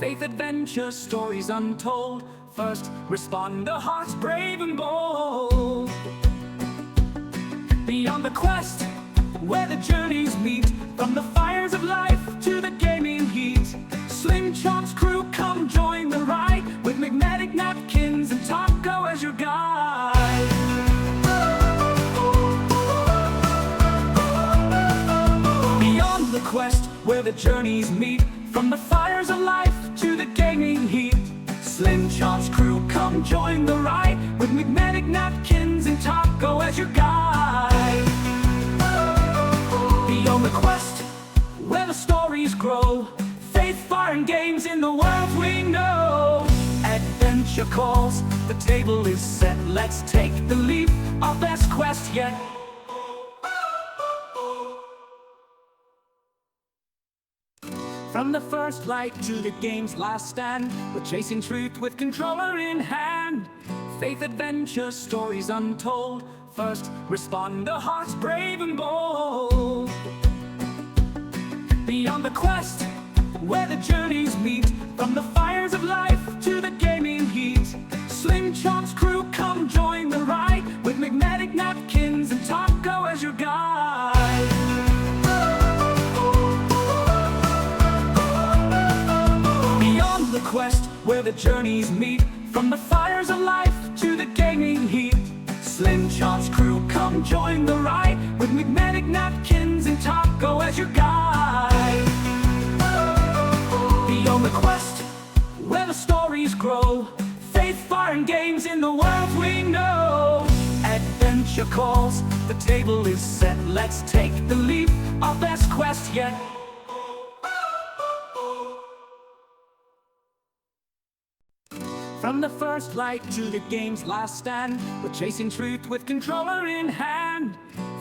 faith, adventure, stories untold. First responder, hearts brave and bold. Beyond the quest, where the journeys meet, from the fires of life to the gaming heat. Slim Chop's crew, come join the ride, with McMedic, Napkins, and Taco as your guide. Beyond the quest, where the journeys meet, from the fires of life to the gaming heat. Slim Chop's crew, come join the ride, with McMedic, Napkins, and Taco as your guide. Beyond the quest, where the stories grow, faith, fire, and games in the world we know. Adventure calls, the table is set, let's take the leap, our best quest yet. From the first light to the game's last stand, we're chasing truth with controller in hand. Faith, adventure, stories untold. First responder, hearts brave and bold. Beyond the quest, where the journeys meet, from the fires of life to the gaming heat. Slim Chop's crew, come join the ride, with McMedic, Napkins, and Taco as your guide. Beyond the quest, where the journeys meet, from the fires of life to the gaming heat. Slim Chop's crew, come join the ride, with McMedic, Napkins, and Taco as your guide. Beyond the quest, where the stories grow, faith, fire, and games in the world we know. Adventure calls, the table is set, let's take the leap, our best quest yet. From the first light to the game's last stand, we're chasing truth with controller in hand.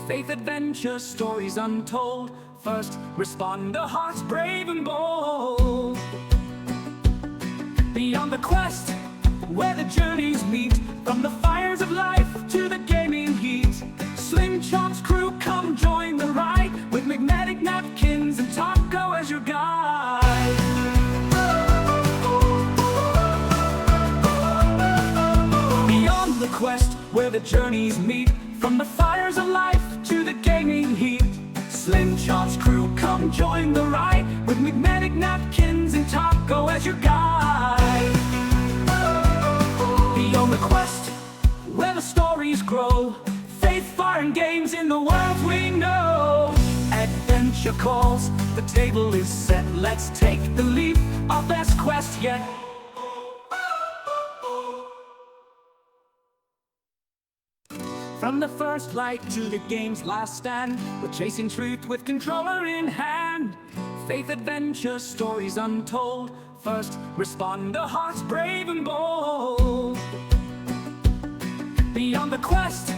Faith, adventure, stories untold. First responder, hearts brave and bold. Beyond the quest, where the journeys meet, from the fires of life to the gaming heat. Slim Chop's crew, come join the ride, with McMedic, Napkins, and Taco as your guide. Beyond the quest, where the journeys meet, from the fires of life to the gaming heat. Slim Chop's crew, come join the ride, with McMedic, Napkins, and Taco as your guide. Beyond the quest, where the stories grow, faith, fire, and games in the world we know. Adventure calls, the table is set, let's take the leap, our best quest yet. From the first light to the game's last stand, we're chasing truth with controller in hand. Faith, adventure, stories untold. First responder, hearts brave and bold. Beyond the quest,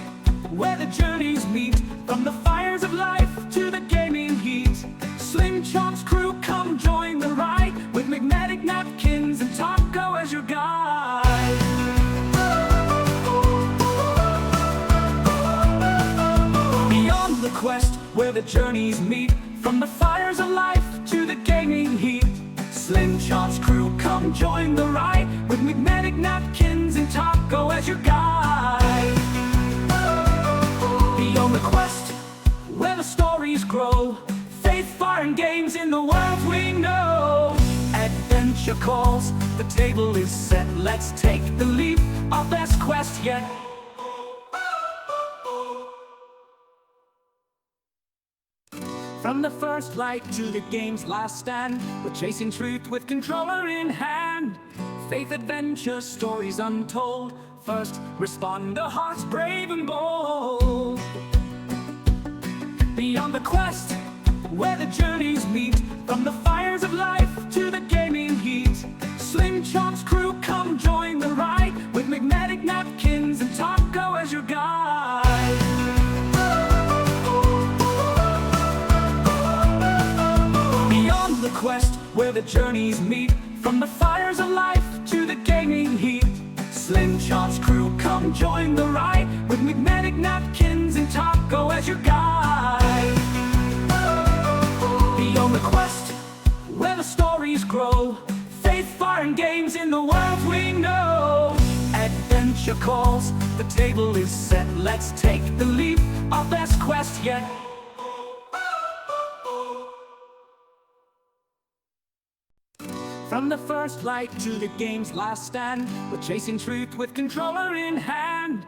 where the journeys meet, from the fires of life to the gaming heat. Slim Chop's crew, come join the ride, with McMedic, Napkins, and Taco as your guide. Beyond the quest, where the journeys meet, from the fires of life to the gaming heat. Slim Chop's crew, come join the ride, with McMedic, Napkins, and Taco as your guide. Beyond the quest, where the stories grow, faith, fire, and games in the world we know. Adventure calls, the table is set, let's take the leap, our best quest yet. From the first light to the game's last stand, we're chasing truth with controller in hand. Faith, adventure, stories untold. First responder, hearts brave and bold. Beyond the quest, where the journeys meet, from the fires of life to the gaming heat. Slim Chop's crew, come join the ride, with McMedic, Napkins, and Taco as your guide. Beyond the quest, where the journeys meet, from the fires of life to the gaming heat. Slim Chop's crew, come join the ride, with McMedic, Napkins, and Taco as your guide. Beyond the quest, where the stories grow, faith, inspiring games in the world we know. Adventure calls, the table is set. Let's take the leap, our best quest yet. From the first light to the game's last stand, we're chasing truth with controller in hand.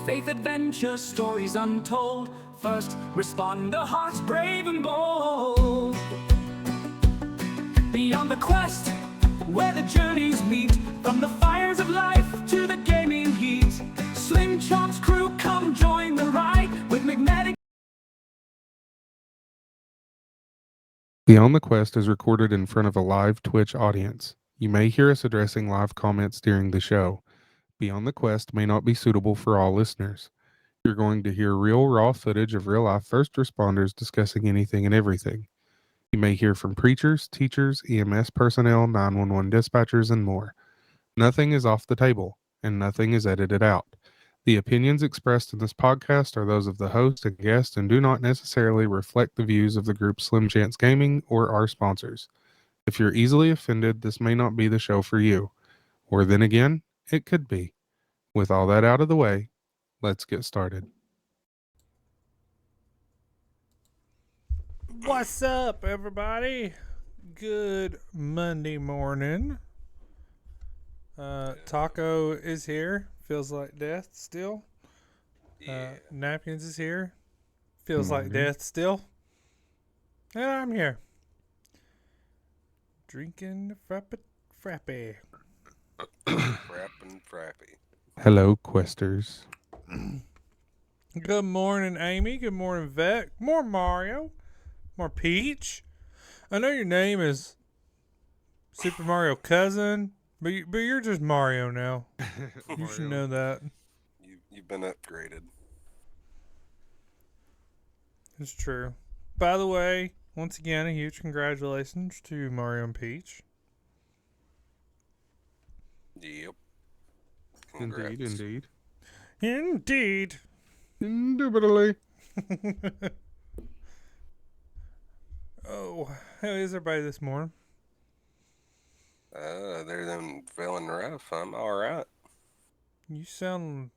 Faith, adventure, stories untold. First responder, hearts brave and bold. Beyond the quest, where the journeys meet. From the fires of life to the gaming heat. Slim Chomp's crew, come join the ride with McMedic. Beyond the Quest is recorded in front of a live Twitch audience. You may hear us addressing live comments during the show. Beyond the Quest may not be suitable for all listeners. You're going to hear real, raw footage of real life first responders discussing anything and everything. You may hear from preachers, teachers, EMS personnel, 911 dispatchers, and more. Nothing is off the table, and nothing is edited out. The opinions expressed in this podcast are those of the host and guest and do not necessarily reflect the views of the group Slim Chance Gaming or our sponsors. If you're easily offended, this may not be the show for you. Or then again, it could be. With all that out of the way, let's get started. What's up, everybody? Good Monday morning. Taco is here. Feels like death still. Napkins is here. Feels like death still. And I'm here. Drinking frappe. Frappin' Frappy. Hello, Questers. Good morning, Amy. Good morning, Vec. More Mario. More Peach. I know your name is Super Mario Cousin, but you're just Mario now. You should know that. You've been upgraded. It's true. By the way, once again, a huge congratulations to Mario and Peach. Yep. Congrats. Indeed. Indeed. Indubitably. Oh, how is everybody this morning? Other than feeling rough, I'm alright. You sound,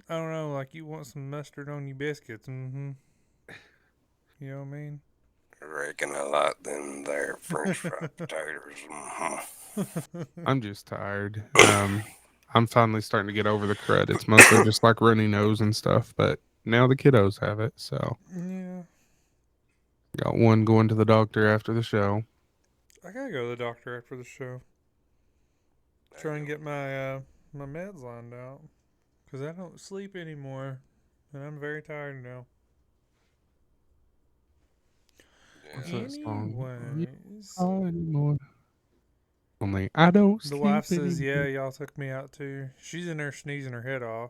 I don't know, like you want some mustard on your biscuits. You know what I mean? I reckon I like them there French fried potatoes. I'm just tired. I'm finally starting to get over the crud. It's mostly just like runny nose and stuff, but now the kiddos have it, so. Yeah. Got one going to the doctor after the show. I gotta go to the doctor after the show. Try and get my my meds lined out. Because I don't sleep anymore. And I'm very tired now. What's that song? Anyways. Anymore. Only I don't The sleep wife says, anymore. yeah, y'all took me out too. She's in there sneezing her head off.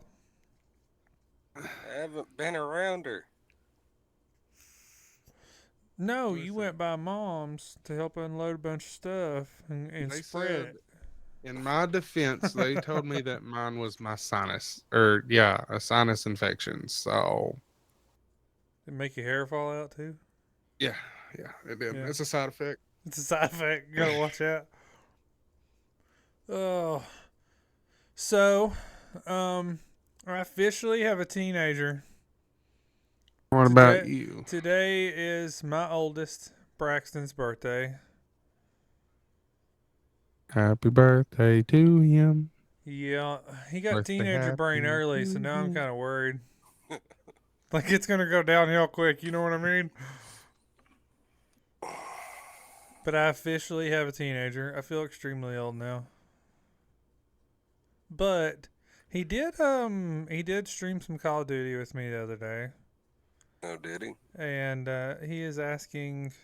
I haven't been around her. No, Listen. you went by Mom's to help unload a bunch of stuff and They spread said, it. in my defense, they told me that mine was my sinus, a sinus infection. So, Did it make your hair fall out too? yeah, it did. Yeah. It's a side effect. It's a side effect. You gotta watch out. Oh. So, I officially have a teenager. What about you? Today is my oldest, Braxton's birthday. Happy birthday to him. Yeah, he got Birthday teenager brain happy early, to so now I'm him. kind of worried. Like it's gonna go downhill quick, you know what I mean? But I officially have a teenager. I feel extremely old now. But he did stream some Call of Duty with me the other day. Oh, did he? And he is asking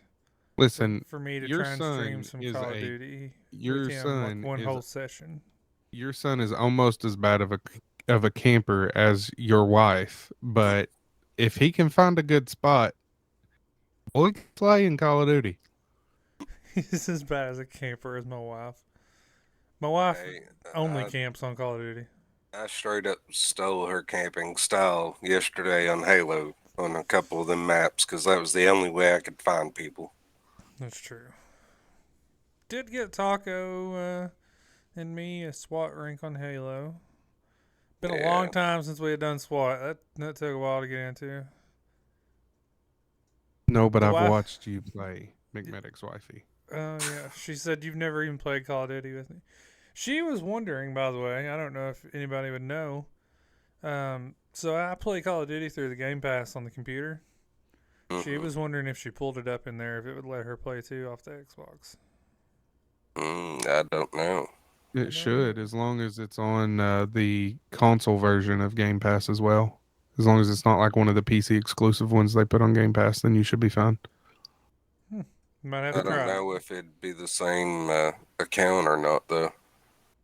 Listen, for me to your try and stream son some is Call of Duty with your him, son like one is whole session. your son is almost as bad of a camper as your wife, but if he can find a good spot, boy can play in Call of Duty. He's as bad as a camper as my wife. My wife Hey, only camps on Call of Duty. I straight up stole her camping style yesterday on Halo on a couple of them maps because that was the only way I could find people. That's true. did get Taco and me a SWAT rank on Halo. Been a long time since we had done SWAT. That took a while to get into. No, but The I've wife- watched you play McMedic's wifey. Oh, yeah. She said you've never even played Call of Duty with me. She was wondering, by the way, I don't know if anybody would know. So I play Call of Duty through the Game Pass on the computer. She was wondering if she pulled it up in there, if it would let her play too off the Xbox. I don't know. It should, as long as it's on the console version of Game Pass as well. As long as it's not like one of the PC exclusive ones they put on Game Pass, then you should be fine. Might have I to try. don't know if it'd be the same account or not, though.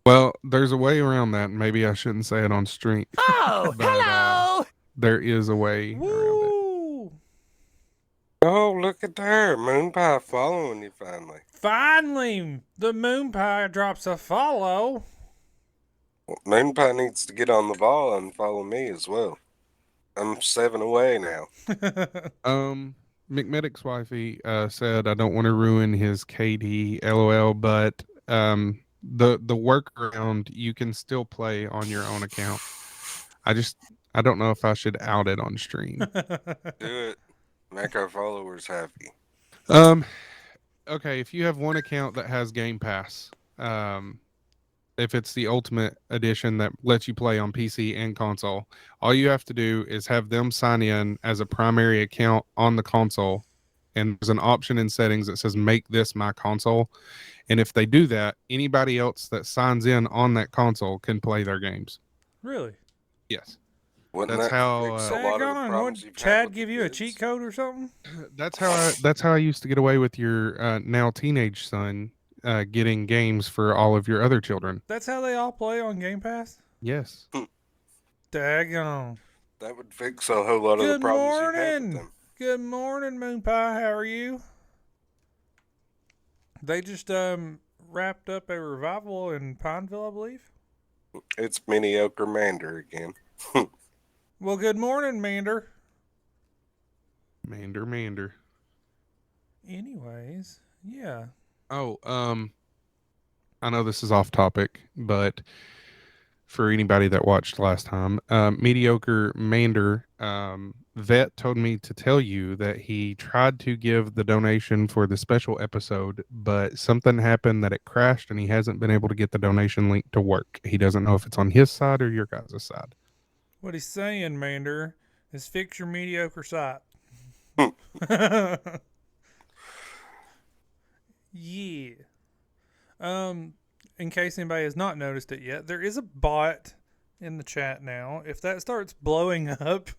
Well, there's a way around that, and maybe I shouldn't say it on stream. Oh, But, hello! There is a way around it. Woo! Oh, look at there. Moon Pie following you finally. Finally, the Moon Pie drops a follow. Well, Moon Pie needs to get on the ball and follow me as well. I'm 7 away now. McMedic's wifey said, I don't want to ruin his KD, LOL, but the workaround, you can still play on your own account. I don't know if I should out it on stream. Do it. Make our followers happy. Okay, if you have one account that has Game Pass, if it's the Ultimate Edition that lets you play on PC and console, all you have to do is have them sign in as a primary account on the console, and there's an option in settings that says make this my console. And if they do that, anybody else that signs in on that console can play their games. Really? Yes. Wouldn't That's that how, fix a lot of the Daggone, problems would you've had Chad with give the you a kids? cheat code or something? That's how I used to get away with your now teenage son getting games for all of your other children. That's how they all play on Game Pass? Yes. Daggone. That would fix a whole lot of the Good problems you have with morning. them. Good morning, Moon Pie. How are you? They just wrapped up a revival in Pineville, I believe. It's mediocre Mander again. Well, good morning, Mander. Mander. Anyways, yeah. Oh, I know this is off topic, but for anybody that watched last time, mediocre Mander, Vet told me to tell you that he tried to give the donation for the special episode, but something happened that it crashed and he hasn't been able to get the donation link to work. He doesn't know if it's on his side or your guys' side. What he's saying, Mander, is fix your mediocre site. Yeah. In case anybody has not noticed it yet, there is a bot in the chat now. If that starts blowing up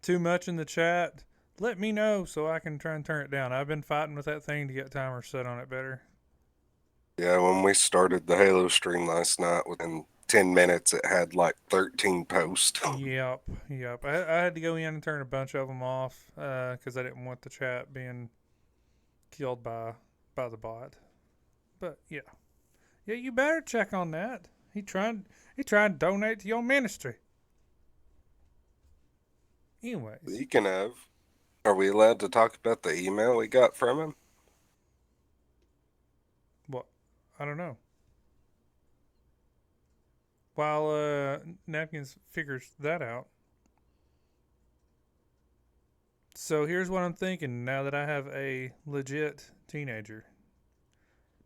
too much in the chat, let me know so I can try and turn it down. I've been fighting with that thing to get timers set on it better. Yeah, when we started the Halo stream last night, within 10 minutes, it had like 13 posts. Yep. I had to go in and turn a bunch of them off because I didn't want the chat being killed by the bot. But yeah, you better check on that. He tried to donate to your ministry. Anyways, You can have. Are we allowed to talk about the email we got from him? what? I don't know. While Napkins figures that out. So here's what I'm thinking now that I have a legit teenager.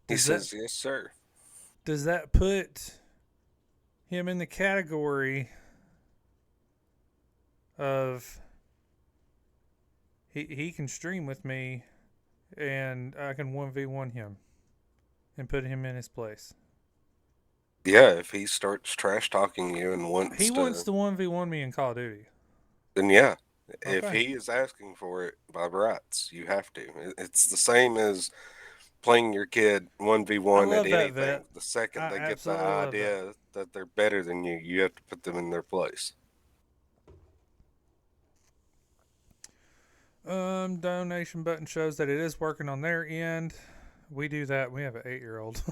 He Does says, yes, sir. Does that put him in the category of he can stream with me and I can 1v1 him and put him in his place? Yeah, if he starts trash talking you and wants He to, wants to 1v1 me in Call of Duty. then yeah. If Okay. he is asking for it by rights, you have to. It's the same as playing your kid 1v1 I at love that, anything. Vet. The second I they get the absolutely love idea that they're better than you, you have to put them in their place. Donation button shows that it is working on their end. We do that. We have an 8-year-old.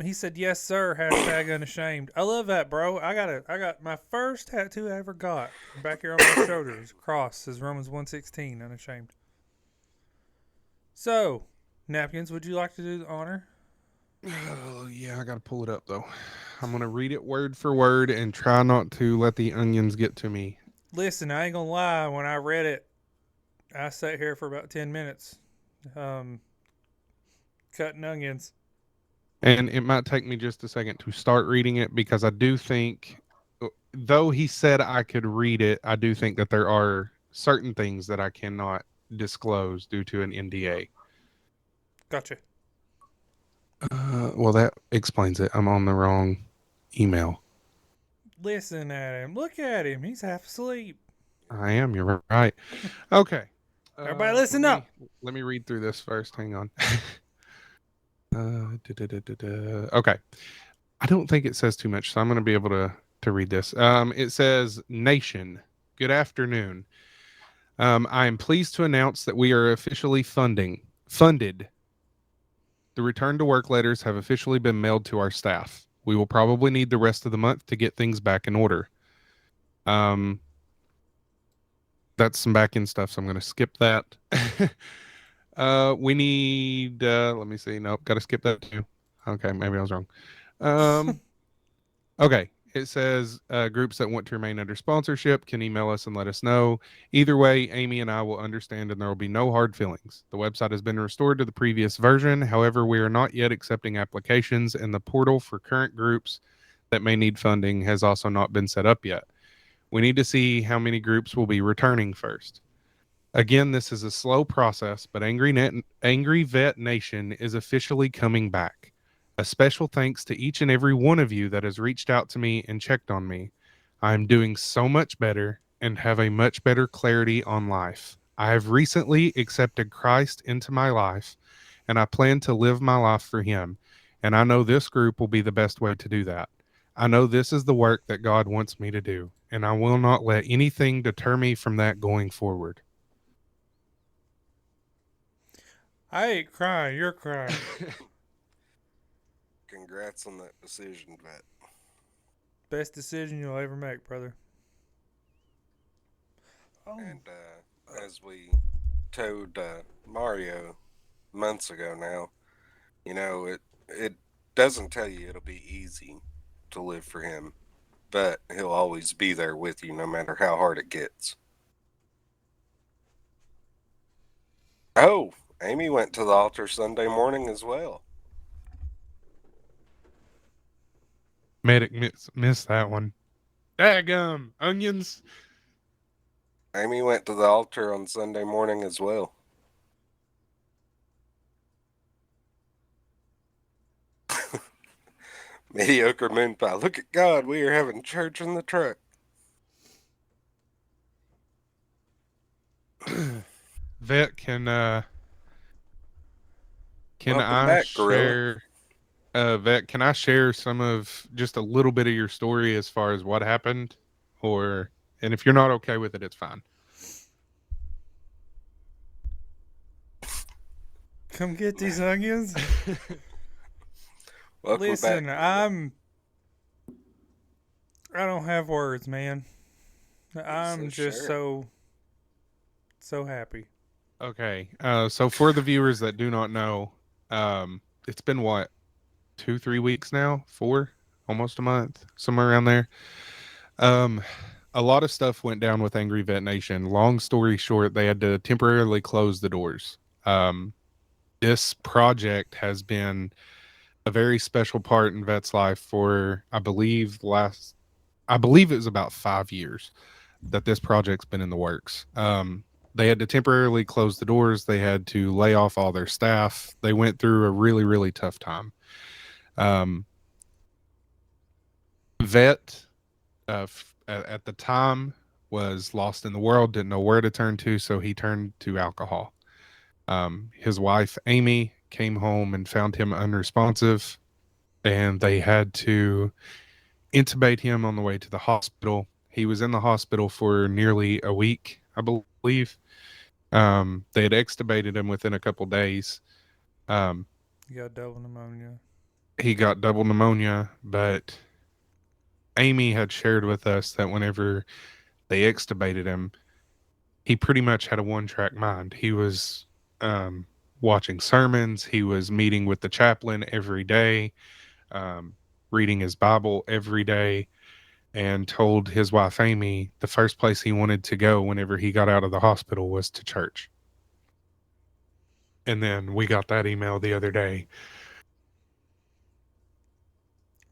He said, yes, sir. Hashtag unashamed. I love that, bro. I got my first tattoo I ever got back here on my shoulders. Cross says Romans 1:16, unashamed. So, Napkins, would you like to do the honor? Oh, yeah, I got to pull it up, though. I'm going to read it word for word and try not to let the onions get to me. Listen, I ain't gonna lie. When I read it, I sat here for about 10 minutes, um, cutting onions. And it might take me just a second to start reading it because I do think, though he said I could read it, I do think that there are certain things that I cannot disclose due to an NDA. Gotcha. Well, that explains it. I'm on the wrong email. Listen at him. Look at him. He's half asleep. I am. You're right. Okay. Everybody, listen up. Let me read through this first. Hang on. Okay. I don't think it says too much, so I'm going to be able to read this. It says, Nation, good afternoon. I am pleased to announce that we are officially funded. The return to work letters have officially been mailed to our staff. We will probably need the rest of the month to get things back in order. That's some back end stuff, so I'm going to skip that. We need, let me see. Nope, got to skip that too. Okay, maybe I was wrong. Okay, it says groups that want to remain under sponsorship can email us and let us know. Either way, Amy and I will understand and there will be no hard feelings. The website has been restored to the previous version. However, we are not yet accepting applications, and the portal for current groups that may need funding has also not been set up yet. We need to see how many groups will be returning first. Again, this is a slow process, but Angry Vet Nation is officially coming back. A special thanks to each and every one of you that has reached out to me and checked on me. I am doing so much better and have a much better clarity on life. I have recently accepted Christ into my life, and I plan to live my life for Him. And I know this group will be the best way to do that. I know this is the work that God wants me to do, and I will not let anything deter me from that going forward. I ain't crying. You're crying. Congrats on that decision, Vet. Best decision you'll ever make, brother. Oh. And as we told Mario months ago now, it doesn't tell you it'll be easy to live for him, but he'll always be there with you no matter how hard it gets. Oh, Amy went to the altar Sunday morning as well. Medic missed that one. Daggum, onions. Amy went to the altar on Sunday morning as well. Mediocre moon pie. Look at God, we are having church in the truck. Vet, can Welcome I back, Gorilla. share Vet, can I share some of just a little bit of your story as far as what happened? And if you're not okay with it, it's fine. Come get these onions. Welcome Listen, back. I don't have words, man. I'm just so happy. Okay. So for the viewers that do not know, it's been what, 2-3 weeks now? 4? Almost a month, somewhere around there. A lot of stuff went down with Angry Vet Nation. Long story short, they had to temporarily close the doors. This project has been a very special part in Vet's life for, I believe it was about 5 years that this project's been in the works. They had to temporarily close the doors. They had to lay off all their staff. They went through a really, really tough time. Vet, at the time, was lost in the world, didn't know where to turn to, so he turned to alcohol. His wife, Amy, came home and found him unresponsive, and they had to intubate him on the way to the hospital. He was in the hospital for nearly a week, I believe. They had extubated him within a couple days. You got double pneumonia. He got double pneumonia, but Amy had shared with us that whenever they extubated him, he pretty much had a one-track mind. He was watching sermons. He was meeting with the chaplain every day, reading his Bible every day, and told his wife Amy the first place he wanted to go whenever he got out of the hospital was to church. And then we got that email the other day.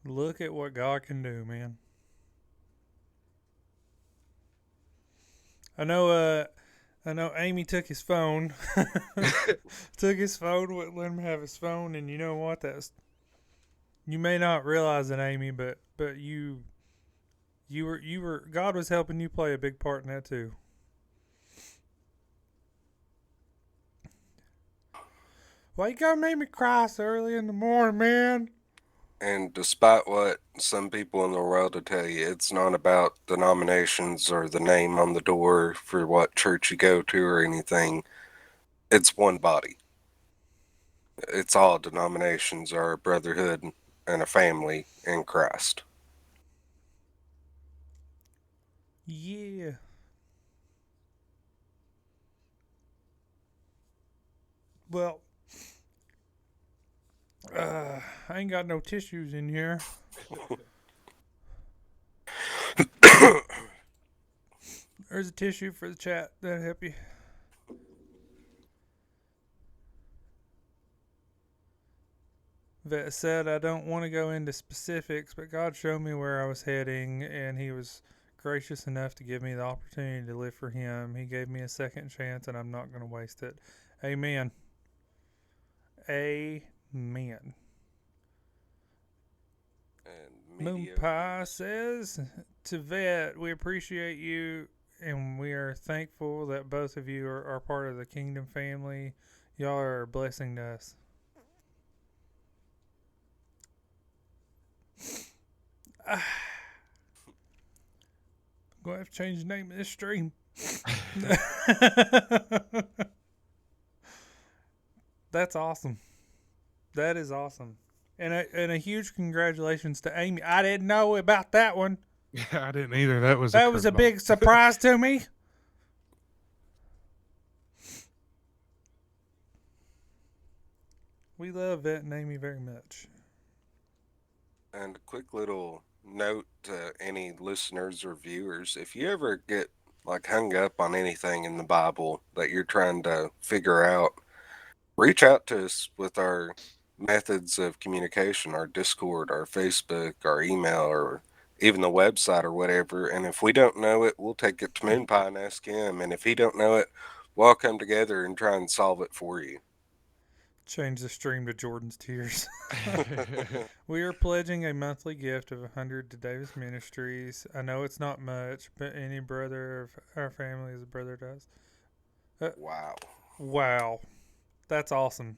Look at what God can do, man. I know Amy took his phone. Wouldn't let him have his phone, and you know what? You may not realize it, Amy, but you were God was helping you play a big part in that too. Why you gotta make me cry so early in the morning, man? And despite what some people in the world will tell you, it's not about denominations or the name on the door for what church you go to or anything. It's one body. It's all denominations are a brotherhood and a family in Christ. Yeah. Well, I ain't got no tissues in here. There's a tissue for the chat. That'll help you. Vet said, I don't want to go into specifics, but God showed me where I was heading, and He was gracious enough to give me the opportunity to live for Him. He gave me a second chance, and I'm not going to waste it. Amen. Amen. And Moon Pie says, to Vet, we appreciate you, and we are thankful that both of you are part of the Kingdom family. Y'all are a blessing to us. I'm going to have to change the name of this stream. That's awesome. That is awesome. And a huge congratulations to Amy. I didn't know about that one. Yeah, I didn't either. That was a big surprise to me. We love Vet and Amy very much. And a quick little note to any listeners or viewers, if you ever get like hung up on anything in the Bible that you're trying to figure out, reach out to us with our methods of communication, our Discord, our Facebook, our email, or even the website or whatever. And if we don't know it, we'll take it to Moonpie and ask him. And if he don't know it, we'll come together and try and solve it for you. Change the stream to Jordan's Tears. We are pledging a monthly gift of $100 to Davis Ministries. I know it's not much, but any brother of our family is a brother to us. Wow. That's awesome.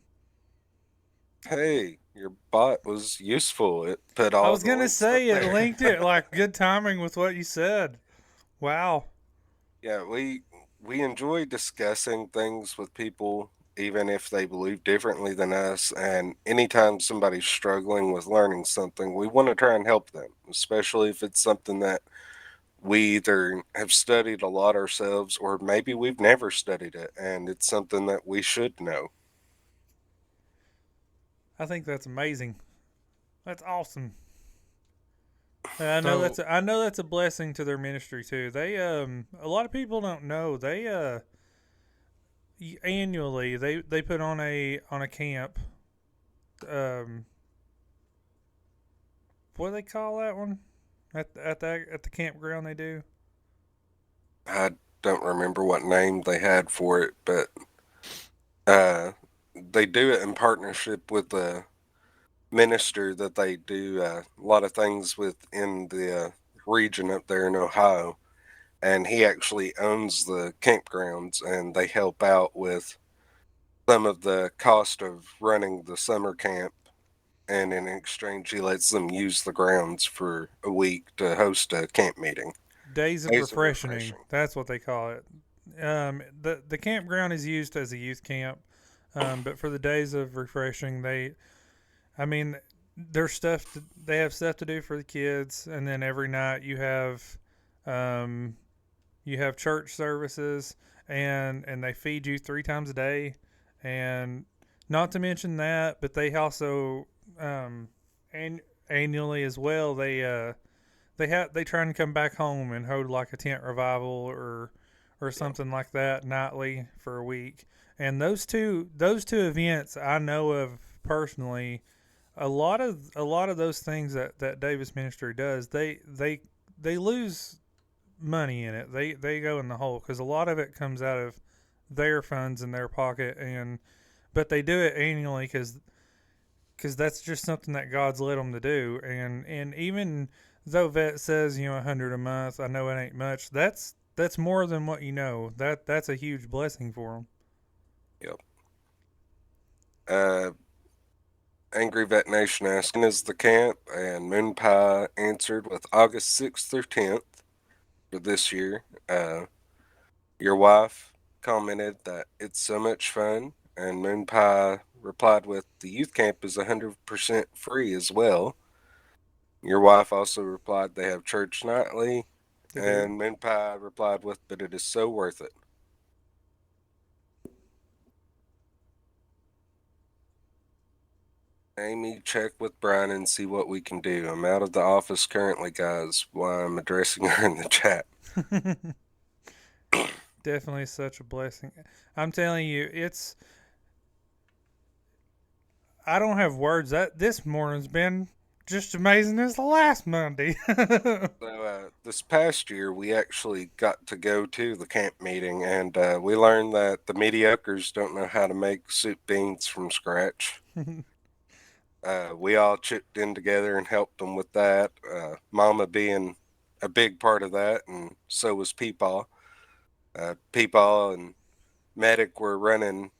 Hey, your bot was useful. It put all I was going to say it linked it. Like, good timing with what you said. Wow. Yeah, we enjoy discussing things with people, even if they believe differently than us. And anytime somebody's struggling with learning something, we want to try and help them, especially if it's something that we either have studied a lot ourselves or maybe we've never studied it and it's something that we should know. I think that's amazing. That's awesome. And I know that's a blessing to their ministry too. They a lot of people don't know they annually they put on a camp. What do they call that one? At the campground they do. I don't remember what name they had for it, but they do it in partnership with the minister that they do a lot of things with in the region up there in Ohio. And he actually owns the campgrounds, and they help out with some of the cost of running the summer camp. And in exchange, he lets them use the grounds for a week to host a camp meeting. Days of refreshing. That's what they call it. The campground is used as a youth camp, but for the days of refreshing, they have stuff to do for the kids, and then every night you have church services, and they feed you 3 times a day, and not to mention that, but they also an- annually as well. They try and come back home and hold like a tent revival or something like that nightly for a week. And those two events I know of personally. A lot of those things that Davis Ministry does, they lose money in it. They go in the hole because a lot of it comes out of their funds in their pocket, and but they do it annually because that's just something that God's led them to do. And even though Vet says 100 a month, I know it ain't much. That's more than what you know. That's a huge blessing for them. Yep. Uh, Angry Vet Nation asking, is the camp? And Moon Pie answered with August 6th through 10th for this year. Your wife commented that it's so much fun, and Moon Pie replied with, the youth camp is 100% free as well. Your wife also replied they have church nightly, They do. and Moon Pie replied with, but it is so worth it. Amy, check with Brian and see what we can do. I'm out of the office currently, guys, while I'm addressing her in the chat. Definitely such a blessing. I'm telling you, I don't have words. That this morning's been just amazing as the last Monday. So, this past year, we actually got to go to the camp meeting, and we learned that the mediocres don't know how to make soup beans from scratch. We all chipped in together and helped them with that. Mama being a big part of that, and so was Peepaw. Peepaw and Medic were running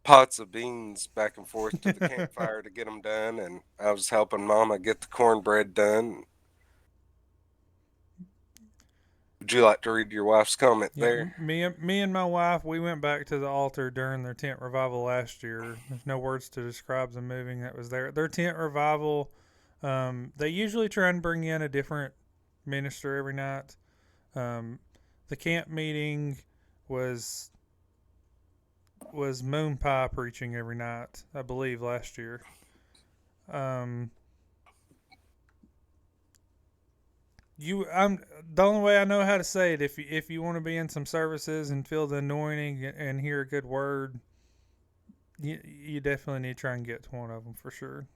pots of beans back and forth to the campfire to get them done, and I was helping Mama get the cornbread done. Would you like to read your wife's comment Yeah, there? me and my wife, we went back to the altar during their tent revival last year. There's no words to describe the moving that was there. Their tent revival, they usually try and bring in a different minister every night. The camp meeting was Moon Pie preaching every night, I believe, last year. I'm the only way I know how to say it. If you want to be in some services and feel the anointing and hear a good word, you definitely need to try and get to one of them for sure.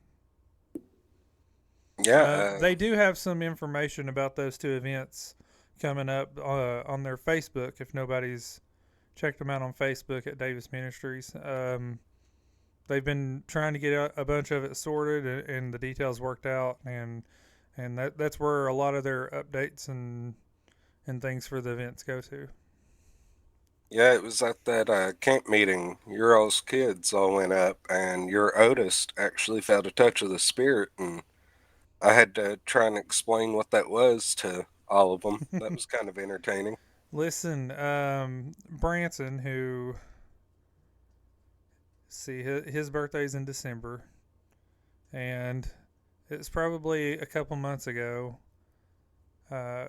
Yeah, They do have some information about those two events coming up on their Facebook. If nobody's checked them out on Facebook at Davis Ministries, they've been trying to get a bunch of it sorted and the details worked out, and that's where a lot of their updates and things for the events go to. yeah, it was at that camp meeting. Your all's kids all went up, and your oldest actually felt a touch of the Spirit, and I had to try and explain what that was to all of them. That was kind of entertaining. Listen, Branson, who see his birthday's in December, and it's probably a couple months ago. Uh,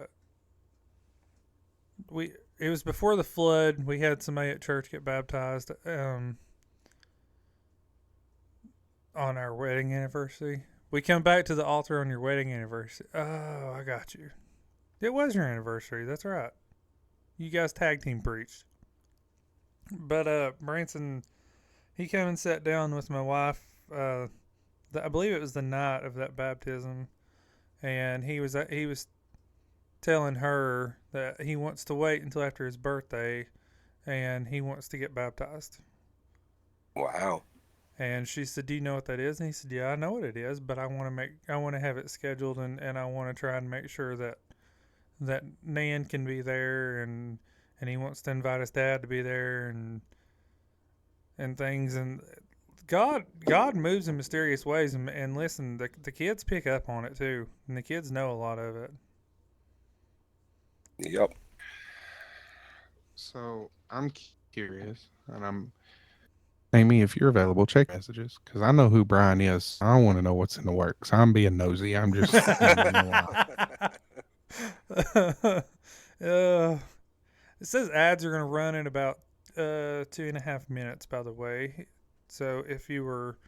we it was before the flood. We had somebody at church get baptized on our wedding anniversary. We come back to the altar on your wedding anniversary. Oh, I got you. It was your anniversary. That's right. You guys tag team preached. But Branson, he came and sat down with my wife. I believe it was the night of that baptism, and he was telling her that he wants to wait until after his birthday, and he wants to get baptized. Wow. And she said, "Do you know what that is?" And he said, "Yeah, I know what it is, but I want to have it scheduled, and I want to try and make sure that Nan can be there, and he wants to invite his dad to be there, and things." And God moves in mysterious ways, and listen, the kids pick up on it too, and the kids know a lot of it. Yep. So I'm curious, and I'm Amy, if you're available, check messages because I know who Brian is. I want to know what's in the works. I'm being nosy. I'm just uh, it says ads are going to run in about 2.5 minutes. By the way, So if you were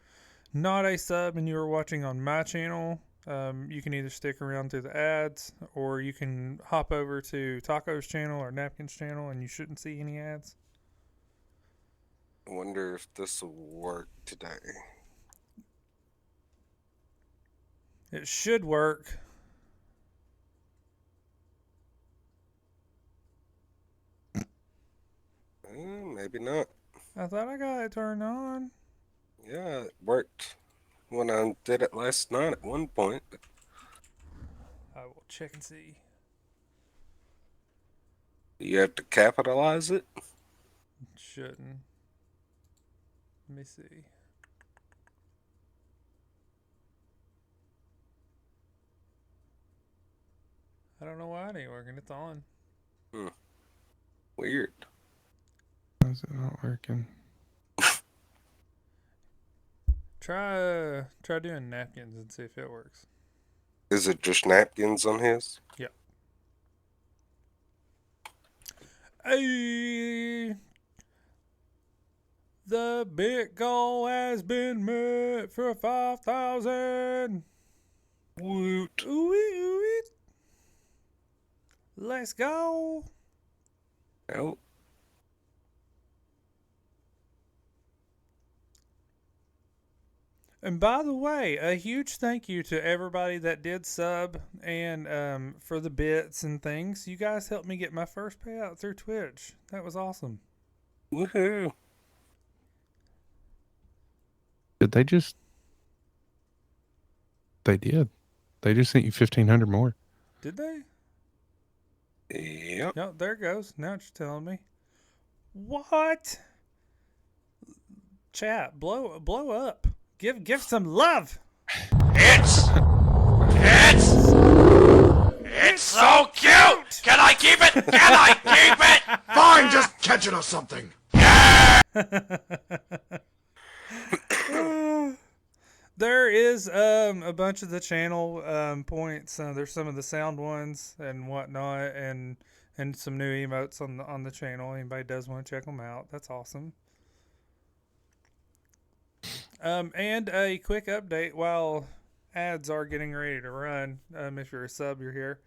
not a sub and you were watching on my channel, you can either stick around through the ads, or you can hop over to Taco's channel or Napkins channel and you shouldn't see any ads. I wonder if this will work today. It should work. Maybe not. I thought I got it turned on. Yeah, it worked when I did it last night at one point. But I will check and see. you have to capitalize it. Shouldn't. Let me see. I don't know why it ain't working. It's on. Weird. How's it not working? Try doing napkins and see if it works. Is it just napkins on his? Yep. Hey, the big goal has been met for 5,000. Woot. Ooh ooh. Let's go. Oh, And by the way, a huge thank you to everybody that did sub and for the bits and things. You guys helped me get my first payout through Twitch. That was awesome. woohoo. Did they just? They did. They just sent you 1,500 more. Did they? Yep. No, there it goes. Now it's telling me. What? Chat, blow up. Give some love. It's so cute! Can I keep it? Can I keep it? Fine, just catch it or something. There is a bunch of the channel points. There's some of the sound ones and whatnot, and some new emotes on the channel. Anybody does want to check them out? That's awesome. And a quick update while ads are getting ready to run. If you're a sub, you're here.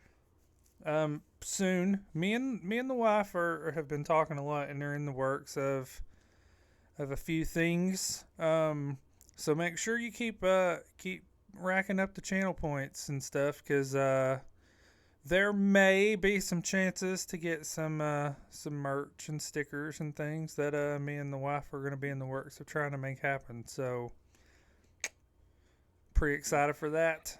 Soon, me and the wife have been talking a lot, and they're in the works of a few things. So make sure you keep racking up the channel points and stuff, because there may be some chances to get some merch and stickers and things that me and the wife are going to be in the works of trying to make happen. So pretty excited for that.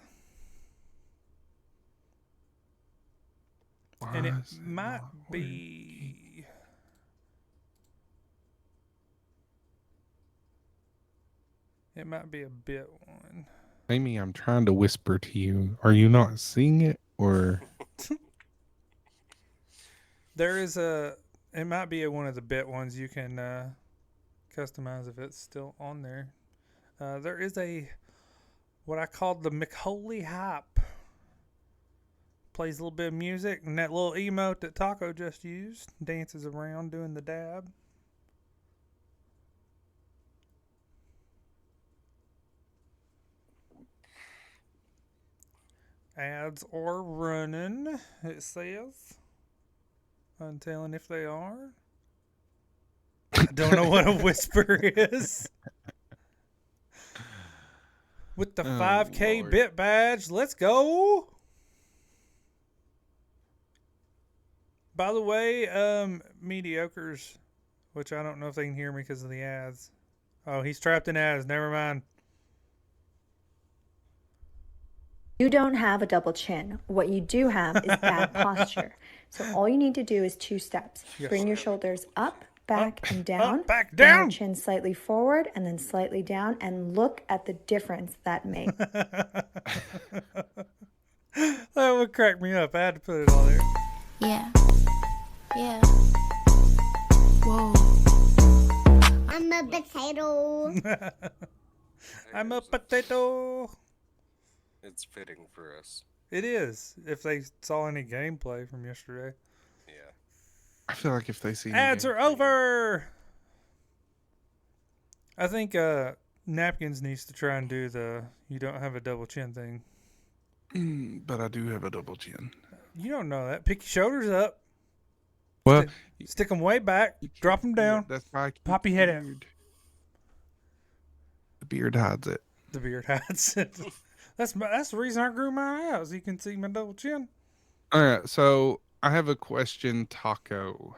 And it might be a bit one. Amy, I'm trying to whisper to you. Are you not seeing it, or? There is it might be one of the bit ones you can customize if it's still on there. There is what I called the McHoly Hype. Plays a little bit of music, and that little emote that Taco just used dances around doing the dab. Ads are running, it says. I'm telling if they are. I don't know what a whisper is. With the 5K Lord. bit badge, let's go. By the way, mediocres, which I don't know if they can hear me because of the ads. Oh, he's trapped in ads. Never mind. You don't have a double chin. What you do have is bad posture. So all you need to do is 2 steps. Yes. Bring your shoulders up, back, and down. Up, back, Bring down. your chin slightly forward and then slightly down, and look at the difference that makes. That would crack me up. I had to put it on there. Yeah. Yeah. Whoa. I'm a potato. I'm a potato. It's fitting for us. It is. If they saw any gameplay from yesterday. Yeah. I feel like if they see Ads are over. I think Napkins needs to try and do the you don't have a double chin thing. But I do have a double chin. You don't know that. Pick your shoulders up. Well, Stick them way back. you can't Drop them see it. down. That's why I keep Pop your the head out. beard. The beard hides it. The beard hides it. That's the reason I grew mine out. So you can see my double chin. All right, so I have a question, Taco.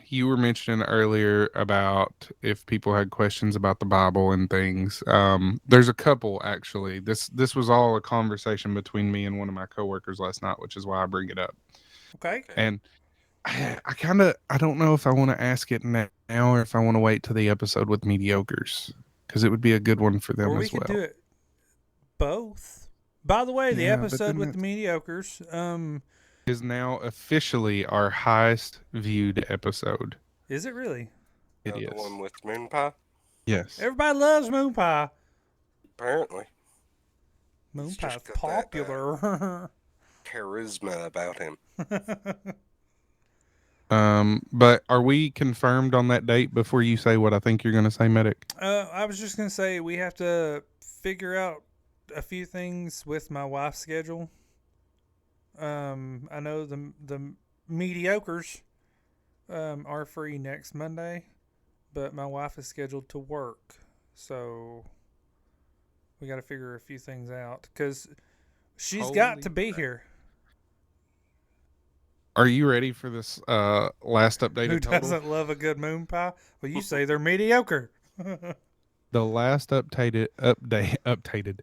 You were mentioning earlier about if people had questions about the Bible and things. There's a couple actually. This was all a conversation between me and one of my coworkers last night, which is why I bring it up. Okay. And I don't know if I want to ask it now or if I want to wait till the episode with mediocres because it would be a good one for them Or we as could well. do it both. By the way, the Yeah, but episode then with the mediocres, is now officially our highest viewed episode. is it really? It The is. one with moon pie, Yes. Everybody loves moon pie. apparently. Moon He's pie's just got that, popular. Charisma about him. But are we confirmed on that date before you say what I think you're going to say, Medic? I was just gonna say we have to figure out a few things with my wife's schedule. I know the mediocres are free next Monday, but my wife is scheduled to work, so we got to figure a few things out because she's got Holy to be crap. here. Are you ready for this last updated Who total? doesn't love a good moon pie? Well, you say they're mediocre. The last updated The updated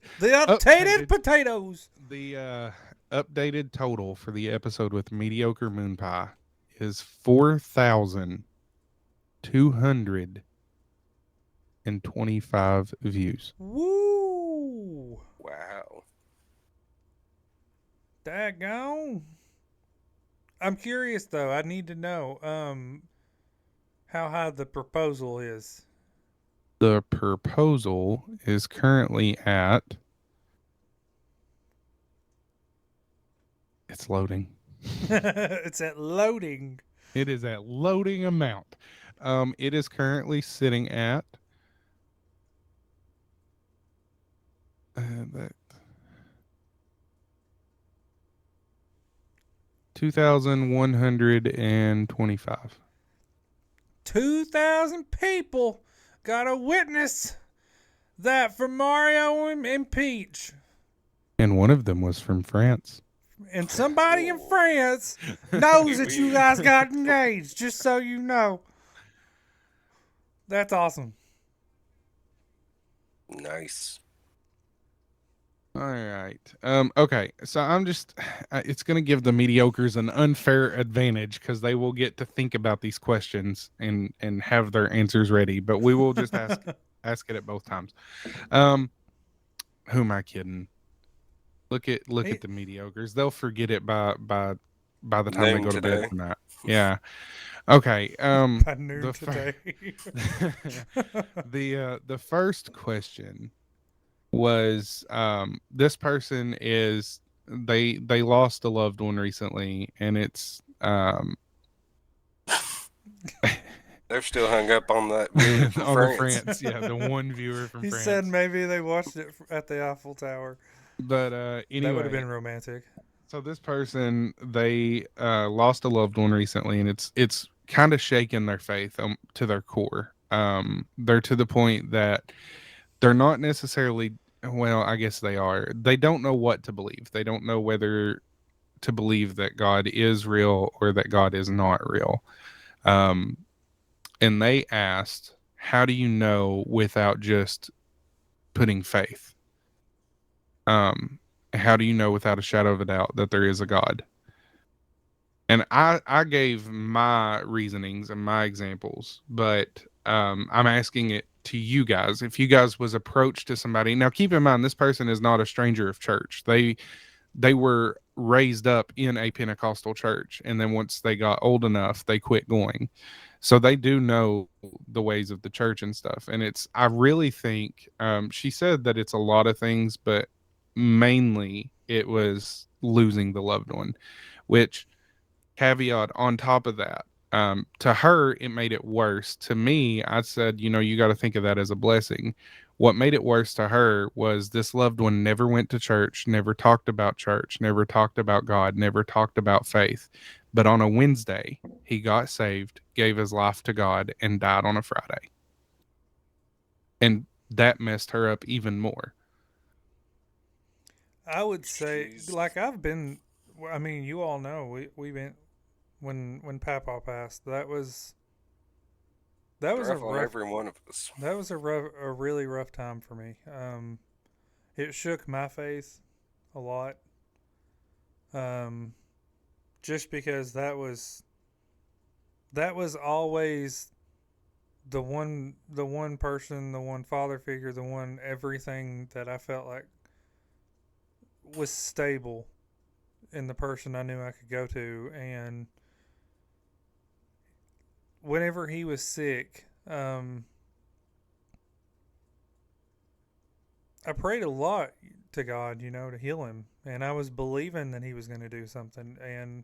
potatoes. the updated total for the episode with mediocre moon pie is 4,225 views. Woo! Wow. Daggone. I'm curious though. I need to know how high the proposal is. The proposal is currently at. It's loading. It's at loading. It is at loading amount. It is currently sitting at. That 2,125. 2,000 people got to witness that for Mario and Peach. And one of them was from France. And somebody in France knows that you guys got engaged, just so you know. That's awesome. Nice. All right. Okay. So I'm just, it's going to give the mediocres an unfair advantage because they will get to think about these questions and have their answers ready. But we will just ask it at both times. Who am I kidding? Look at the mediocres. They'll forget it by the time they Noon go to today. bed tonight. Yeah. Okay. By noon the today. the first question was this person is they lost a loved one recently and it's They're still hung up on that viewer from on France. the France, yeah, the one viewer from He France. said maybe they watched it at the Eiffel Tower. But anyway, That would have been romantic. so this person they lost a loved one recently, and it's kind of shaken their faith to their core. They're to the point that they're not necessarily. Well, I guess they are. They don't know what to believe. They don't know whether to believe that God is real or that God is not real. And they asked, "How do you know without just putting faith? How do you know without a shadow of a doubt that there is a God?" And I gave my reasonings and my examples, but I'm asking it to you guys. If you guys was approached to somebody, now keep in mind this person is not a stranger of church. They were raised up in a Pentecostal church, and then once they got old enough, they quit going. So they do know the ways of the church and stuff. And I really think she said that it's a lot of things, but mainly it was losing the loved one, which caveat on top of that, To her, it made it worse. To me, I said, you got to think of that as a blessing. What made it worse to her was this loved one never went to church, never talked about church, never talked about God, never talked about faith. But on a Wednesday, he got saved, gave his life to God, and died on a Friday. And that messed her up even more. I would say, She's like I've been. I mean, you all know we went when Papa passed. That was a rough on rough. every one of us. That was a really rough time for me. It shook my faith a lot. Um, just because that was always the one person, the one father figure, the one everything that I felt like was stable in the person I knew I could go to. And whenever he was sick, I prayed a lot to God, to heal him, and I was believing that he was going to do something. And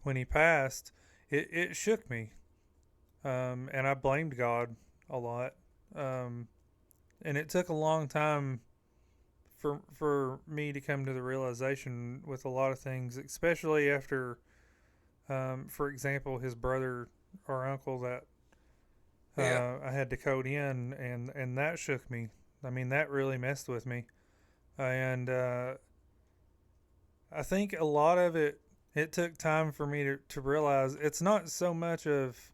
when he passed, it shook me, and I blamed God a lot. Um, and it took a long time for me to come to the realization with a lot of things, especially after, for example, his brother or uncle that Yeah. I had to code in, and that shook me. I mean, that really messed with me, and I think a lot of it took time for me to realize it's not so much of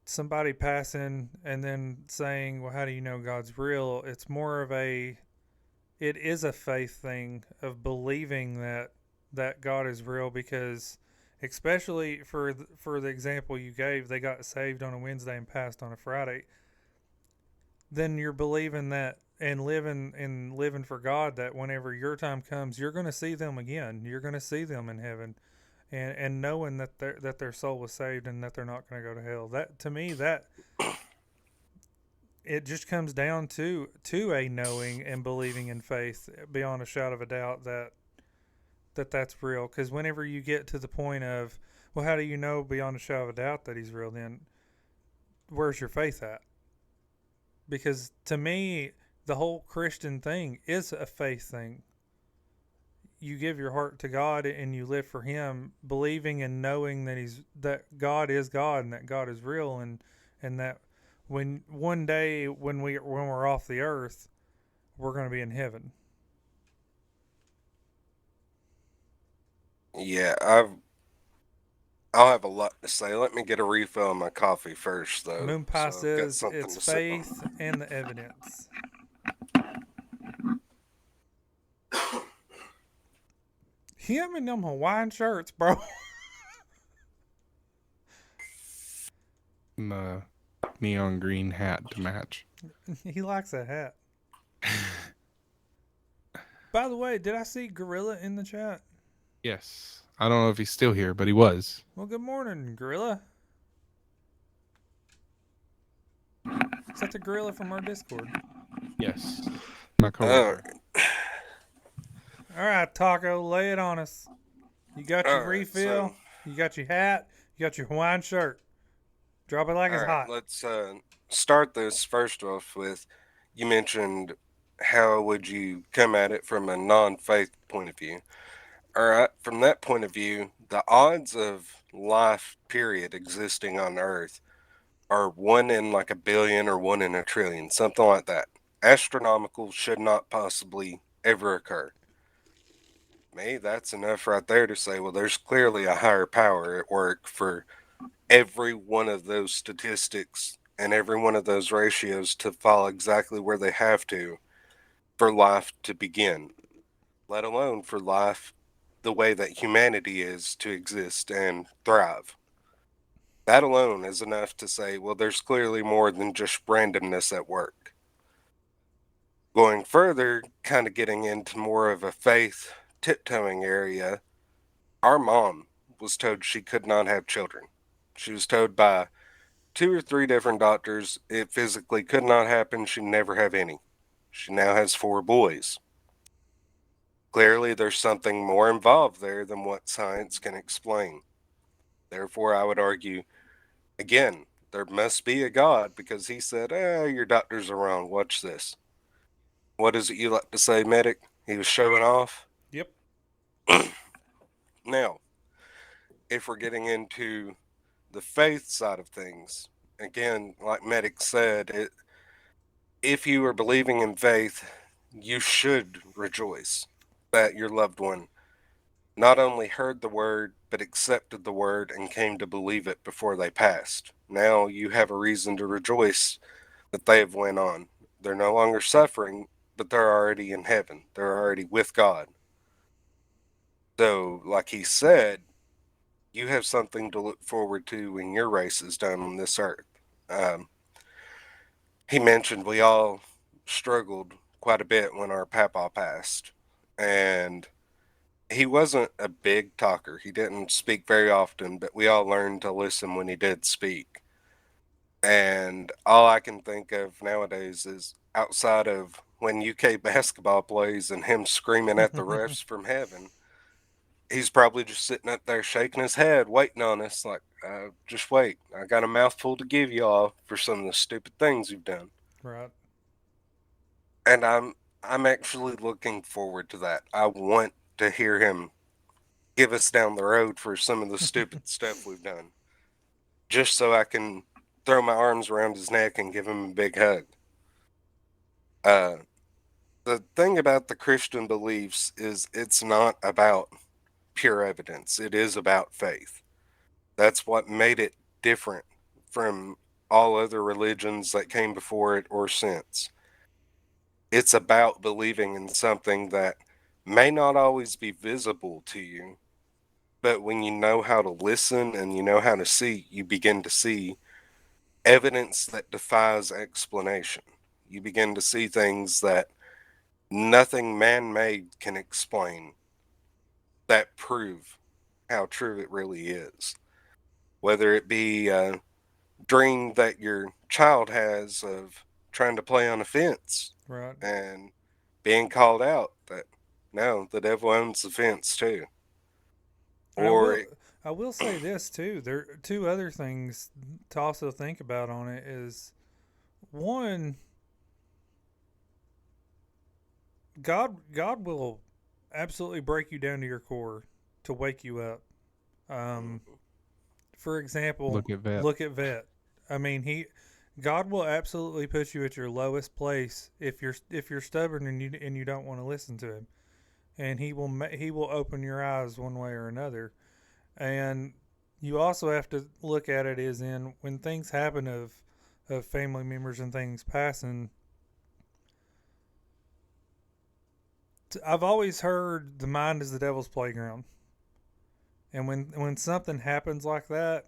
somebody passing and then saying, well, how do you know God's real? It's more of it is a faith thing of believing that God is real, because especially for the example you gave, they got saved on a Wednesday and passed on a Friday. Then you're believing that and living for God, that whenever your time comes, you're going to see them again. You're going to see them in heaven, and knowing that their soul was saved and that they're not going to go to hell. That, to me, that it just comes down to a knowing and believing in faith beyond a shadow of a doubt that's real. Because whenever you get to the point of, well, how do you know beyond a shadow of a doubt that he's real? Then where's your faith at? Because to me, the whole Christian thing is a faith thing. You give your heart to God and you live for him, believing and knowing that God is God and that God is real, and that when one day when we're off the earth, we're going to be in heaven. Yeah, I'll have a lot to say. Let me get a refill on my coffee first, though, Moon Pie so I've got says something it's to sip faith on. and the evidence. Him in them Hawaiian shirts, bro. And the neon green hat to match. He likes that hat. By the way, did I see Gorilla in the chat? Yes. I don't know if he's still here, but he was. Well, good morning, Gorilla. Is that the Gorilla from our Discord? Yes. My coworker. All right, Taco, lay it on us. You got your Alright, refill, so, you got your hat, you got your Hawaiian shirt. Drop it like it's alright, hot. let's start this first off with, you mentioned how would you come at it from a non-faith point of view. Alright, from that point of view, the odds of life, period, existing on Earth are 1 in like a billion or 1 in a trillion, something like that. Astronomical, should not possibly ever occur. Me, that's enough right there to say, well, there's clearly a higher power at work for every one of those statistics and every one of those ratios to fall exactly where they have to for life to begin, let alone for life the way that humanity is to exist and thrive. That alone is enough to say, well, there's clearly more than just randomness at work. Going further, kind of getting into more of a faith tiptoeing area, our mom was told she could not have children. She was told by 2 or 3 different doctors it physically could not happen. She'd never have any. She now has 4 boys. Clearly, there's something more involved there than what science can explain. Therefore, I would argue, again, there must be a God because he said, your doctors are wrong. Watch this. What is it you like to say, medic? He was showing off. Yep. Now, if we're getting into the faith side of things, again, like medic said, if you are believing in faith, you should rejoice that your loved one not only heard the word, but accepted the word and came to believe it before they passed. Now you have a reason to rejoice that they have went on. They're no longer suffering, but they're already in heaven. They're already with God. So, like he said, you have something to look forward to when your race is done on this earth. Um, he mentioned we all struggled quite a bit when our papa passed. And he wasn't a big talker. He didn't speak very often, but we all learned to listen when he did speak. And all I can think of nowadays is outside of when UK basketball plays and him screaming at the refs from heaven, he's probably just sitting up there shaking his head, waiting on us, like, just wait. I got a mouthful to give y'all for some of the stupid things you've done. Right. And I'm actually looking forward to that. I want to hear him give us down the road for some of the stupid stuff we've done, just so I can throw my arms around his neck and give him a big hug. Uh, the thing about the Christian beliefs is it's not about pure evidence, it is about faith. That's what made it different from all other religions that came before it or since. It's about believing in something that may not always be visible to you, but when you know how to listen and you know how to see, you begin to see evidence that defies explanation. You begin to see things that nothing man made can explain that prove how true it really is. Whether it be a dream that your child has of trying to play on a fence Right. and being called out that no, the devil owns the fence too. And I Or will I will say this too. There are two other things to also think about on it is one, God will absolutely break you down to your core to wake you up. Um, for example, Look at Vet. look at Vet. I mean, God will absolutely put you at your lowest place if you're stubborn and you don't want to listen to him, and he will open your eyes one way or another. And you also have to look at it as in when things happen of family members and things passing. I've always heard the mind is the devil's playground, and when something happens like that,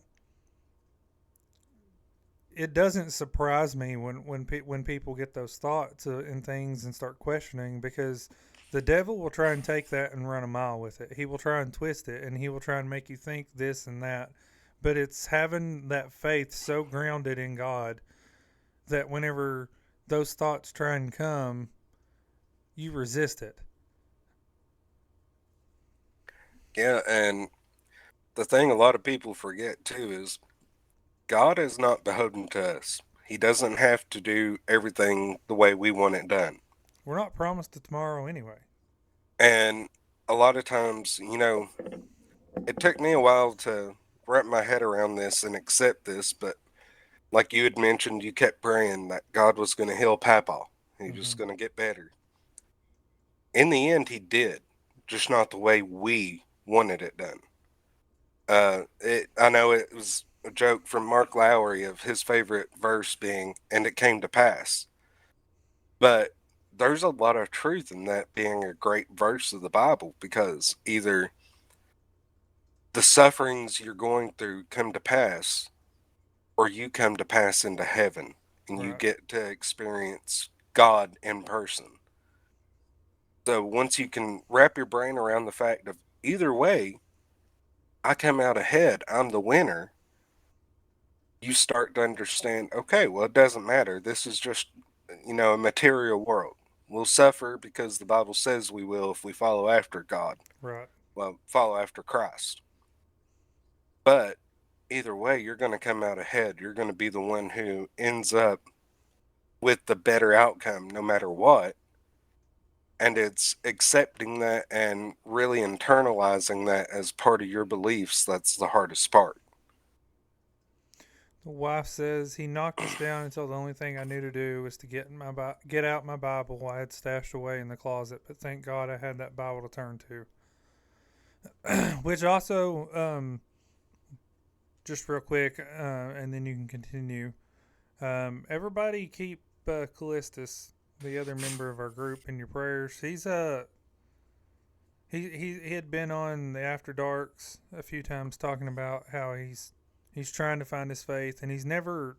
it doesn't surprise me when people get those thoughts and things and start questioning, because the devil will try and take that and run a mile with it. He will try and twist it, and he will try and make you think this and that. But it's having that faith so grounded in God that whenever those thoughts try and come, you resist it. yeah, and the thing a lot of people forget too is God is not beholden to us. He doesn't have to do everything the way we want it done. We're not promised a tomorrow anyway. And a lot of times, it took me a while to wrap my head around this and accept this, but like you had mentioned, you kept praying that God was going to heal Papa. He was Mm-hmm. going to get better. In the end, he did, just not the way we wanted it done. I know it was a joke from Mark Lowry of his favorite verse being, and it came to pass. But there's a lot of truth in that being a great verse of the Bible because either the sufferings you're going through come to pass or you come to pass into heaven and you Right. get to experience God in person. So once you can wrap your brain around the fact of either way, I come out ahead, I'm the winner, you start to understand, okay, well, it doesn't matter. This is just, a material world. We'll suffer because the Bible says we will if we follow after God. Right. Well, follow after Christ. But either way, you're going to come out ahead. You're going to be the one who ends up with the better outcome no matter what. And it's accepting that and really internalizing that as part of your beliefs that's the hardest part. The wife says he knocked us down until the only thing I knew to do was to get out my Bible I had stashed away in the closet. But thank God I had that Bible to turn to. Which also, just real quick, and then you can continue. Everybody keep Callistus, the other member of our group, in your prayers. He had been on the After Darks a few times talking about how he's trying to find his faith, and he's never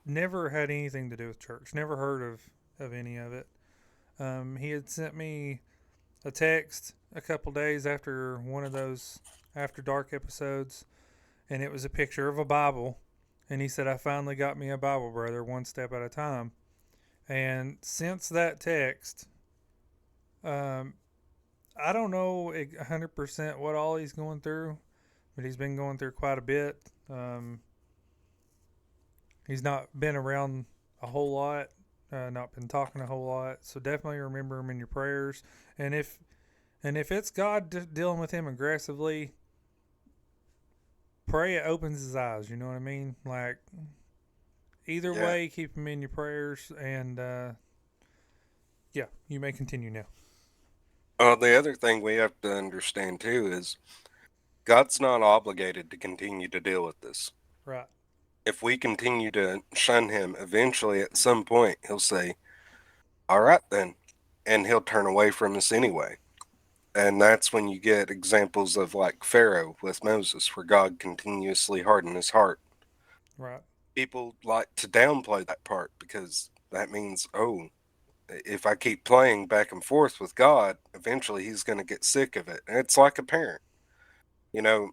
had anything to do with church. Never heard of any of it. He had sent me a text a couple days after one of those After Dark episodes, and it was a picture of a Bible. And he said, "I finally got me a Bible, brother, one step at a time." And since that text, I don't know 100% what all he's going through, but he's been going through quite a bit. He's not been around a whole lot, not been talking a whole lot. So definitely remember him in your prayers. And if it's God dealing with him aggressively, pray it opens his eyes. You know what I mean? Like, either way, keep him in your prayers. And yeah, you may continue now. The other thing we have to understand too is God's not obligated to continue to deal with this. Right. If we continue to shun him, eventually at some point he'll say, "All right then," and he'll turn away from us anyway. And that's when you get examples of like Pharaoh with Moses, where God continuously hardened his heart. Right. People like to downplay that part because that means, oh, if I keep playing back and forth with God, eventually he's going to get sick of it. And it's like a parent. You know,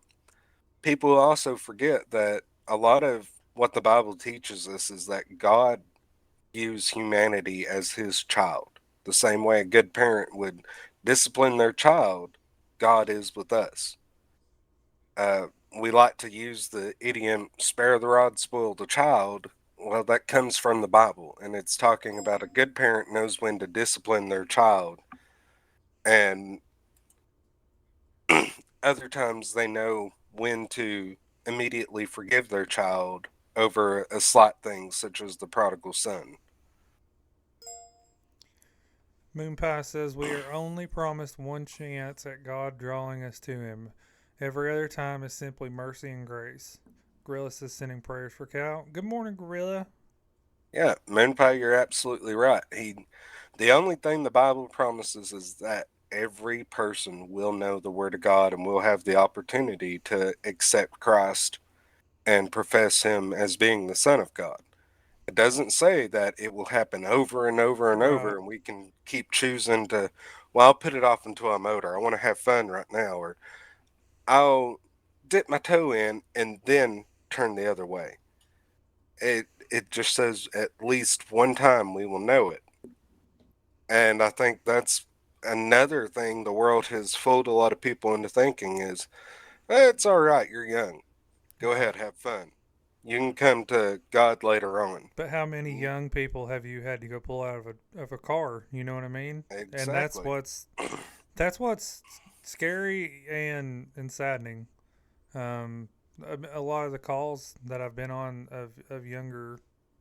people also forget that a lot of what the Bible teaches us is that God views humanity as his child. The same way a good parent would discipline their child, God is with us. We like to use the idiom, spare the rod, spoil the child. Well, that comes from the Bible, and it's talking about a good parent knows when to discipline their child, and other times they know when to immediately forgive their child over a slight thing, such as the prodigal son. Moon Pie says we are only promised one chance at God drawing us to him. Every other time is simply mercy and grace. Gorilla says sending prayers for Cal. Good morning, Gorilla. Yeah, Moonpie, you're absolutely right. The only thing the Bible promises is that every person will know the Word of God and will have the opportunity to accept Christ and profess him as being the Son of God. It doesn't say that it will happen over and over and over, and we can keep choosing to, well, I'll put it off until I'm older. I want to have fun right now, or I'll dip my toe in and then turn the other way. It just says at least one time we will know it. And I think that's another thing the world has fooled a lot of people into thinking is, it's all right, you're young. Go ahead, have fun. You can come to God later on. But how many young people have you had to go pull out of a car? You know what I mean? Exactly. And that's what's scary and saddening. A lot of the calls that I've been on of younger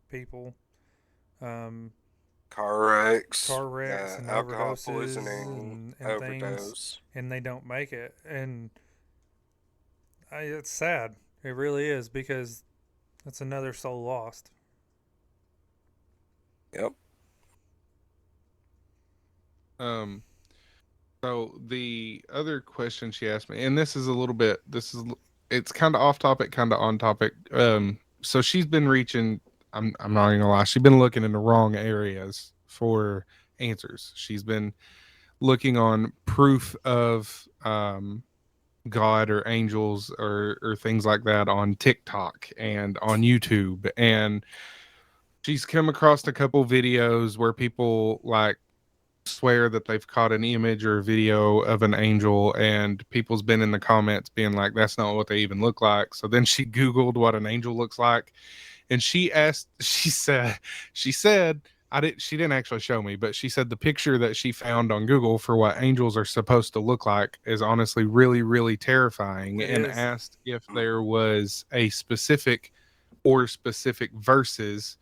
people, car wrecks, and alcohol overdoses poisoning, and overdose, things, and they don't make it, and it's sad. It really is, because that's another soul lost. Yep. So the other question she asked me, and it's kind of off topic, kind of on topic. So she's been reaching, I'm not even gonna lie, she's been looking in the wrong areas for answers. She's been looking on proof of God or angels or things like that on TikTok and on YouTube, and she's come across a couple videos where people like swear that they've caught an image or a video of an angel, and people's been in the comments being like, that's not what they even look like. So then she Googled what an angel looks like, and she said, she didn't actually show me, but she said the picture that she found on Google for what angels are supposed to look like is honestly really, really terrifying, It and is. asked if there was a specific or specific verses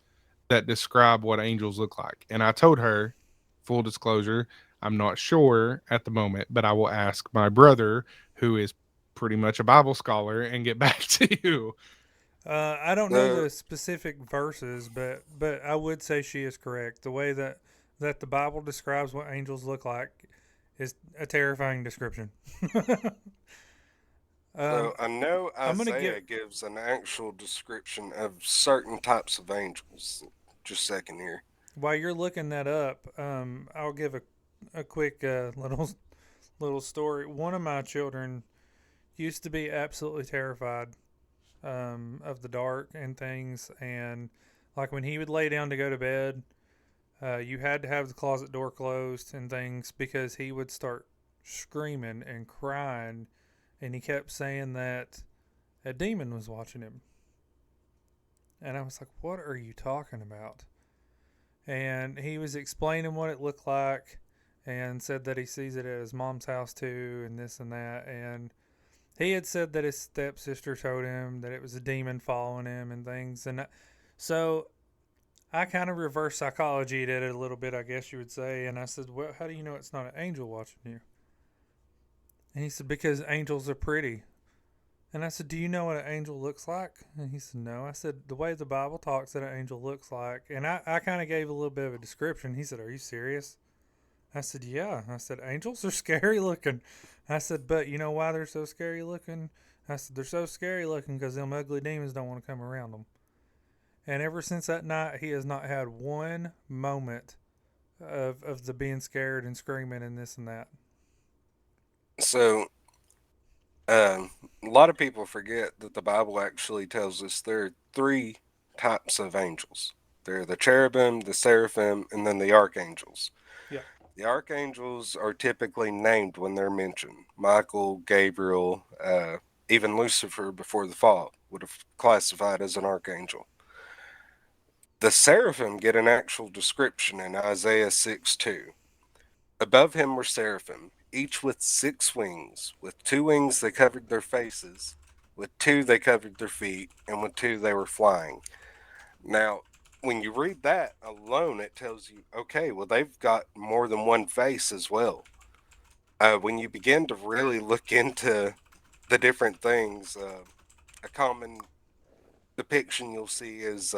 that describe what angels look like. And I told her, full disclosure, I'm not sure at the moment, but I will ask my brother, who is pretty much a Bible scholar, and get back to you. I don't know the specific verses, but I would say she is correct. The way that the Bible describes what angels look like is a terrifying description. So I know I'm gonna Isaiah get gives an actual description of certain types of angels. Just a second here. while you're looking that up. I'll give a quick little story. One of my children used to be absolutely terrified of the dark and things, and like when he would lay down to go to bed, you had to have the closet door closed and things because he would start screaming and crying, and he kept saying that a demon was watching him. And I was like, what are you talking about? And he was explaining what it looked like and said that he sees it at his mom's house too, and this and that. And he had said that his stepsister told him that it was a demon following him and things. And so I kind of reverse psychology did it a little bit, I guess you would say. And I said, well, how do you know it's not an angel watching you? And he said, because angels are pretty. And I said, do you know what an angel looks like? And he said, no. I said, the way the Bible talks that an angel looks like. And I kind of gave a little bit of a description. He said, are you serious? I said, yeah. I said, angels are scary looking. I said, but you know why they're so scary looking? I said, they're so scary looking because them ugly demons don't want to come around them. And ever since that night, he has not had one moment of the being scared and screaming and this and that. So, a lot of people forget that the Bible actually tells us there are three types of angels. There are the cherubim, the seraphim, and then the archangels. Yeah. The archangels are typically named when they're mentioned. Michael, Gabriel, even Lucifer before the fall would have classified as an archangel. The seraphim get an actual description in Isaiah 6:2. Above him were seraphim, each with 6 wings. With 2 wings they covered their faces, with 2 they covered their feet, and with 2 they were flying. Now, when you read that alone, it tells you, okay, well, they've got more than one face as well. When you begin to really look into the different things, a common depiction you'll see is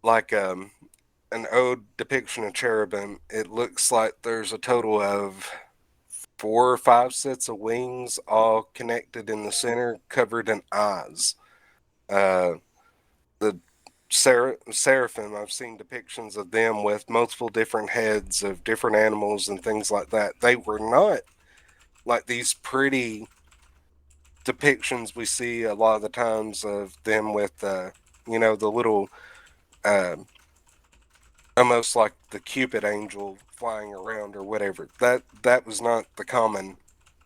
like an old depiction of cherubim. It looks like there's a total of 4 or 5 sets of wings, all connected in the center, covered in eyes. The seraphim, I've seen depictions of them with multiple different heads of different animals and things like that. They were not like these pretty depictions we see a lot of the times of them with, the little, almost like the Cupid angel flying around or whatever. That was not the common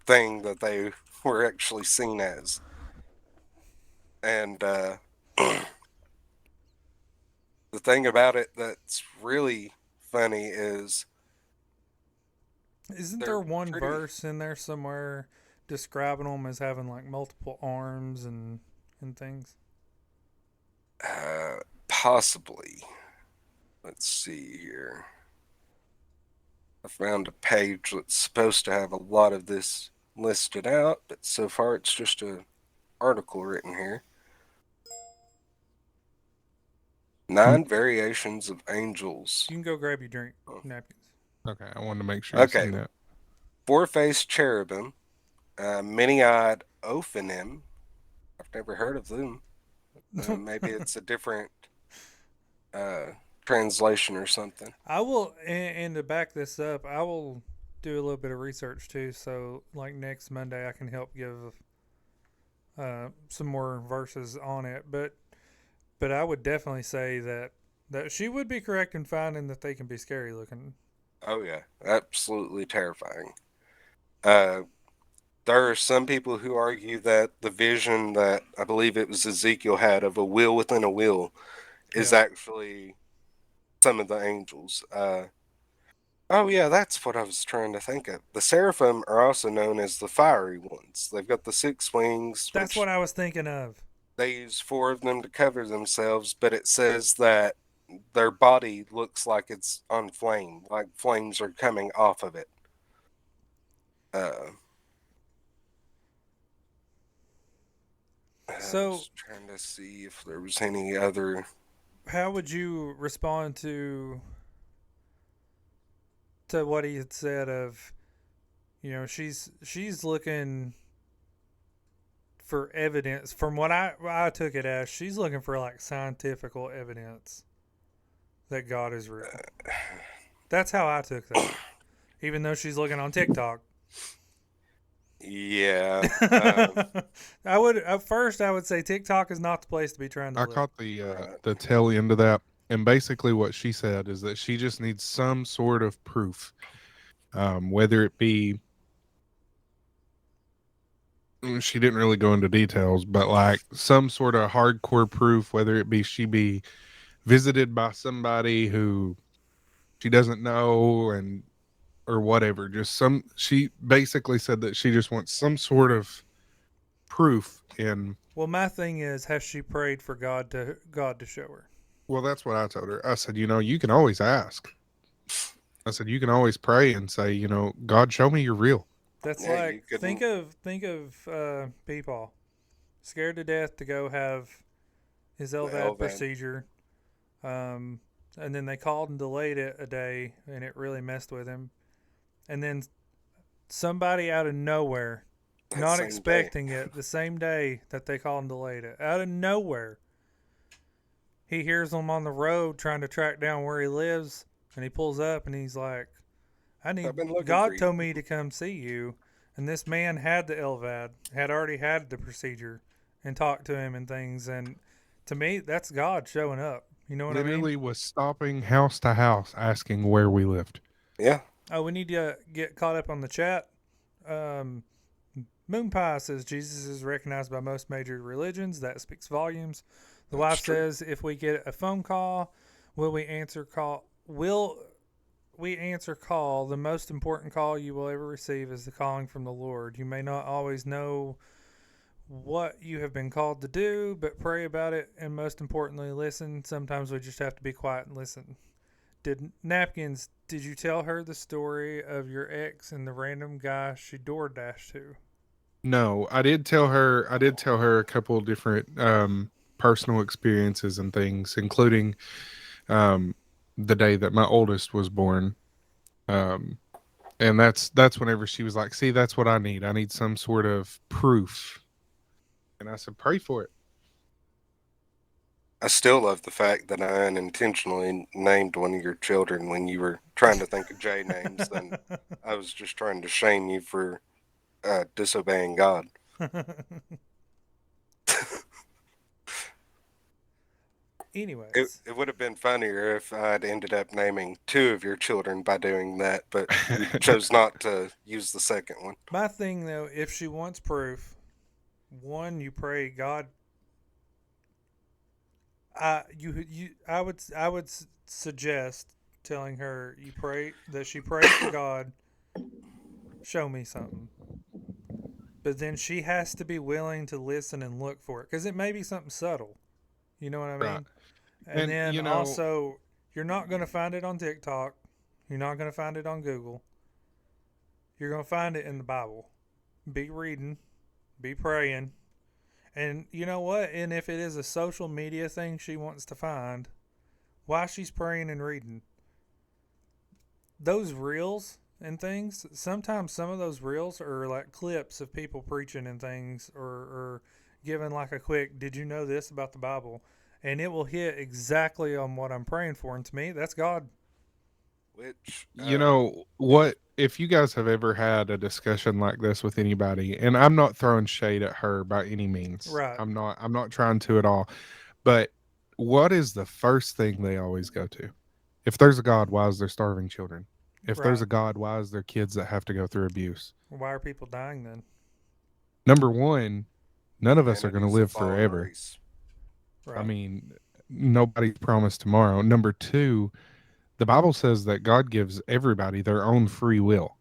thing that they were actually seen as. And the thing about it that's really funny is, Isn't they're there one pretty- verse in there somewhere describing them as having like multiple arms and things? Possibly. Let's see here. I found a page that's supposed to have a lot of this listed out, but so far it's just an article written here. 9 variations of angels. You can go grab your drink napkins. Okay, I wanted to make sure I've Okay. seen that. 4-faced cherubim, many-eyed ophanim. I've never heard of them. Maybe it's a different translation or something. I will, and to back this up, I will do a little bit of research too. So, like next Monday, I can help give some more verses on it. But I would definitely say that she would be correct in finding that they can be scary looking. Oh yeah, absolutely terrifying. Uh, there are some people who argue that the vision that I believe it was Ezekiel had of a wheel within a wheel is Yeah. actually some of the angels. Oh yeah, that's what I was trying to think of. The seraphim are also known as the fiery ones. They've got the 6 wings, That's which what I was thinking of. they use 4 of them to cover themselves, but it says that their body looks like it's on flame, like flames are coming off of it. Uh, I So, was trying to see if there was any other. how would you respond to what he had said of, she's looking for evidence. From what I took it as, she's looking for like scientific evidence that God is real. That's how I took that. Even though she's looking on TikTok. Yeah. I would at first I would say TikTok is not the place to be trying to I look. caught the tail end of that, and basically what she said is that she just needs some sort of proof, whether it be. She didn't really go into details, but like some sort of hardcore proof, whether it be she be visited by somebody who she doesn't know and or whatever. Just some. She basically said that she just wants some sort of proof in. Well, my thing is, has she prayed for God to show her? Well, that's what I told her. I said, you can always ask. I said, you can always pray and say, God, show me you're real. That's Yeah, like you couldn't. think of people scared to death to go have his LVAD LVAD. procedure, and then they called and delayed it a day, and it really messed with him. And then somebody out of nowhere, That not same day. expecting it, the same day that they called and delayed it, out of nowhere, he hears them on the road trying to track down where he lives, and he pulls up and he's like, I've been looking for God you." told me to come see you. And this man had the LVAD, had already had the procedure, and talked to him and things. And to me, that's God showing up. You know what I mean? Literally was stopping house to house asking where we lived. Yeah. Oh, we need to get caught up on the chat. Moon Pie says Jesus is recognized by most major religions. That speaks volumes. The wife says, if we get a phone call, will we answer call? Will we answer call? The most important call you will ever receive is the calling from the Lord. You may not always know what you have been called to do, but pray about it, and most importantly, listen. Sometimes we just have to be quiet and listen. Napkins, did you tell her the story of your ex and the random guy she door dashed to? No, I did tell her. I did tell her a couple of different personal experiences and things, including um, the day that my oldest was born. Um, and that's whenever she was like, "See, that's what I need. I need some sort of proof." And I said, "Pray for it." I still love the fact that I unintentionally named one of your children when you were trying to think of J names, and I was just trying to shame you for disobeying God. Anyways, It would have been funnier if I'd ended up naming 2 of your children by doing that, but you chose not to use the second one. my thing though, if she wants proof, one, you pray God. I would suggest telling her you pray that she prays to God, show me something. But then she has to be willing to listen and look for it because it may be something subtle. You know what I mean? Right. And And, then you know- also, you're not going to find it on TikTok. You're not going to find it on Google. You're going to find it in the Bible. Be reading, be praying. And you know what? And if it is a social media thing she wants to find, while she's praying and reading, those reels and things, sometimes some of those reels are like clips of people preaching and things, or giving like a quick, did you know this about the Bible? And it will hit exactly on what I'm praying for. And to me, that's God. Which, You know what? If you guys have ever had a discussion like this with anybody, and I'm not throwing shade at her by any means. Right. I'm not trying to at all. But what is the first thing they always go to? If there's a God, why is there starving children? If there's a Right. God, why is there kids that have to go through abuse? Why are people dying then? Number one, none of us are going to Humanity's a live fallen forever. race. Right. I mean, nobody's promised tomorrow. Number two, the Bible says that God gives everybody their own free will.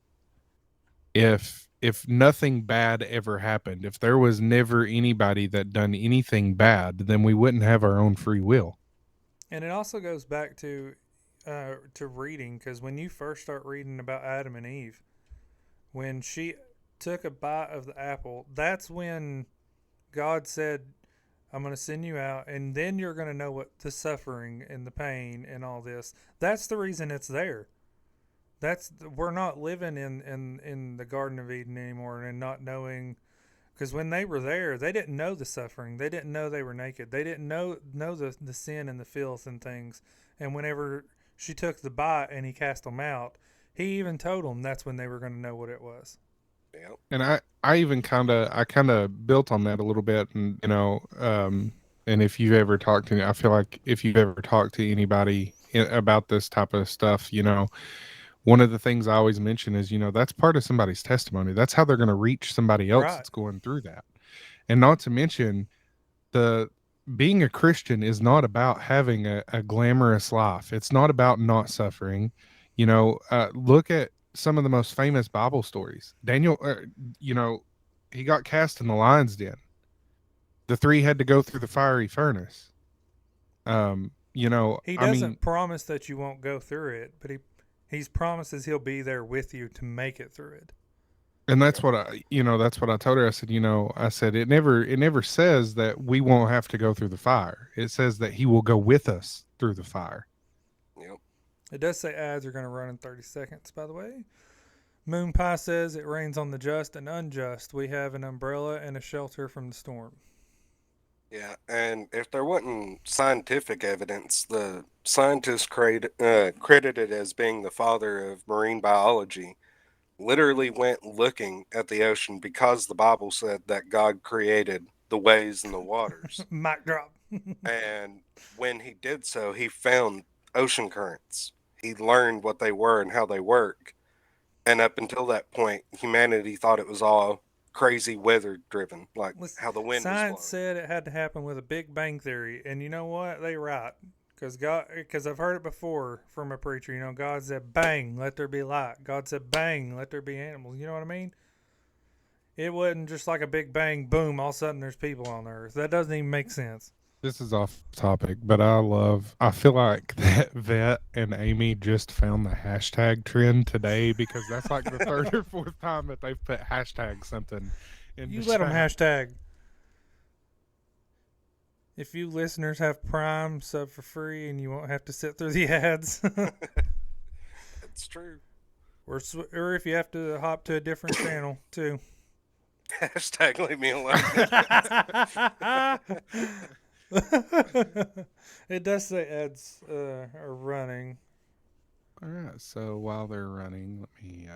If nothing bad ever happened, if there was never anybody that done anything bad, then we wouldn't have our own free will. And it also goes back to reading, because when you first start reading about Adam and Eve, when she took a bite of the apple, that's when God said, I'm going to send you out, and then you're going to know what the suffering and the pain and all this. That's the reason it's there. We're not living in the Garden of Eden anymore and not knowing, because when they were there, they didn't know the suffering. They didn't know they were naked. They didn't know the sin and the filth and things. And whenever she took the bite and he cast them out, he even told them that's when they were going to know what it was. Yep. And I even kind of built on that a little bit, and and if you've ever talked to, I feel like if you've ever talked to anybody about this type of stuff, one of the things I always mention is, that's part of somebody's testimony. That's how they're going to reach somebody else Right. that's going through that. And not to mention, the being a Christian is not about having a glamorous life. It's not about not suffering. Look at some of the most famous Bible stories. Daniel, he got cast in the lion's den. The three had to go through the fiery furnace. He I doesn't mean, promise that you won't go through it, but he promises he'll be there with you to make it through it. and that's what that's what I told her. I said, it never says that we won't have to go through the fire. It says that he will go with us through the fire. Yep. It does say ads are going to run in 30 seconds, by the way. Moon Pie says it rains on the just and unjust. We have an umbrella and a shelter from the storm. Yeah, and if there wasn't scientific evidence, the scientists credited as being the father of marine biology literally went looking at the ocean because the Bible said that God created the waves and the waters. Mic drop. And when he did so, he found ocean currents. He learned what they were and how they work. And up until that point, humanity thought it was all crazy weather driven, like how the wind was Science blowing. said it had to happen with a Big Bang Theory, and you know what? They right. Because I've heard it before from a preacher. God said, "Bang, let there be light." God said, "Bang, let there be animals." You know what I mean? It wasn't just like a big bang, boom. All of a sudden, there's people on the earth. That doesn't even make sense. This is off topic, but I feel like that Vet and Amy just found the hashtag trend today, because that's like the third or fourth time that they've put hashtag something in You the let them chat. hashtag. If you listeners have Prime, sub for free, and you won't have to sit through the ads. It's true. Or if you have to hop to a different channel, too. Hashtag leave me alone. It does say ads are running. All right, so while they're running, let me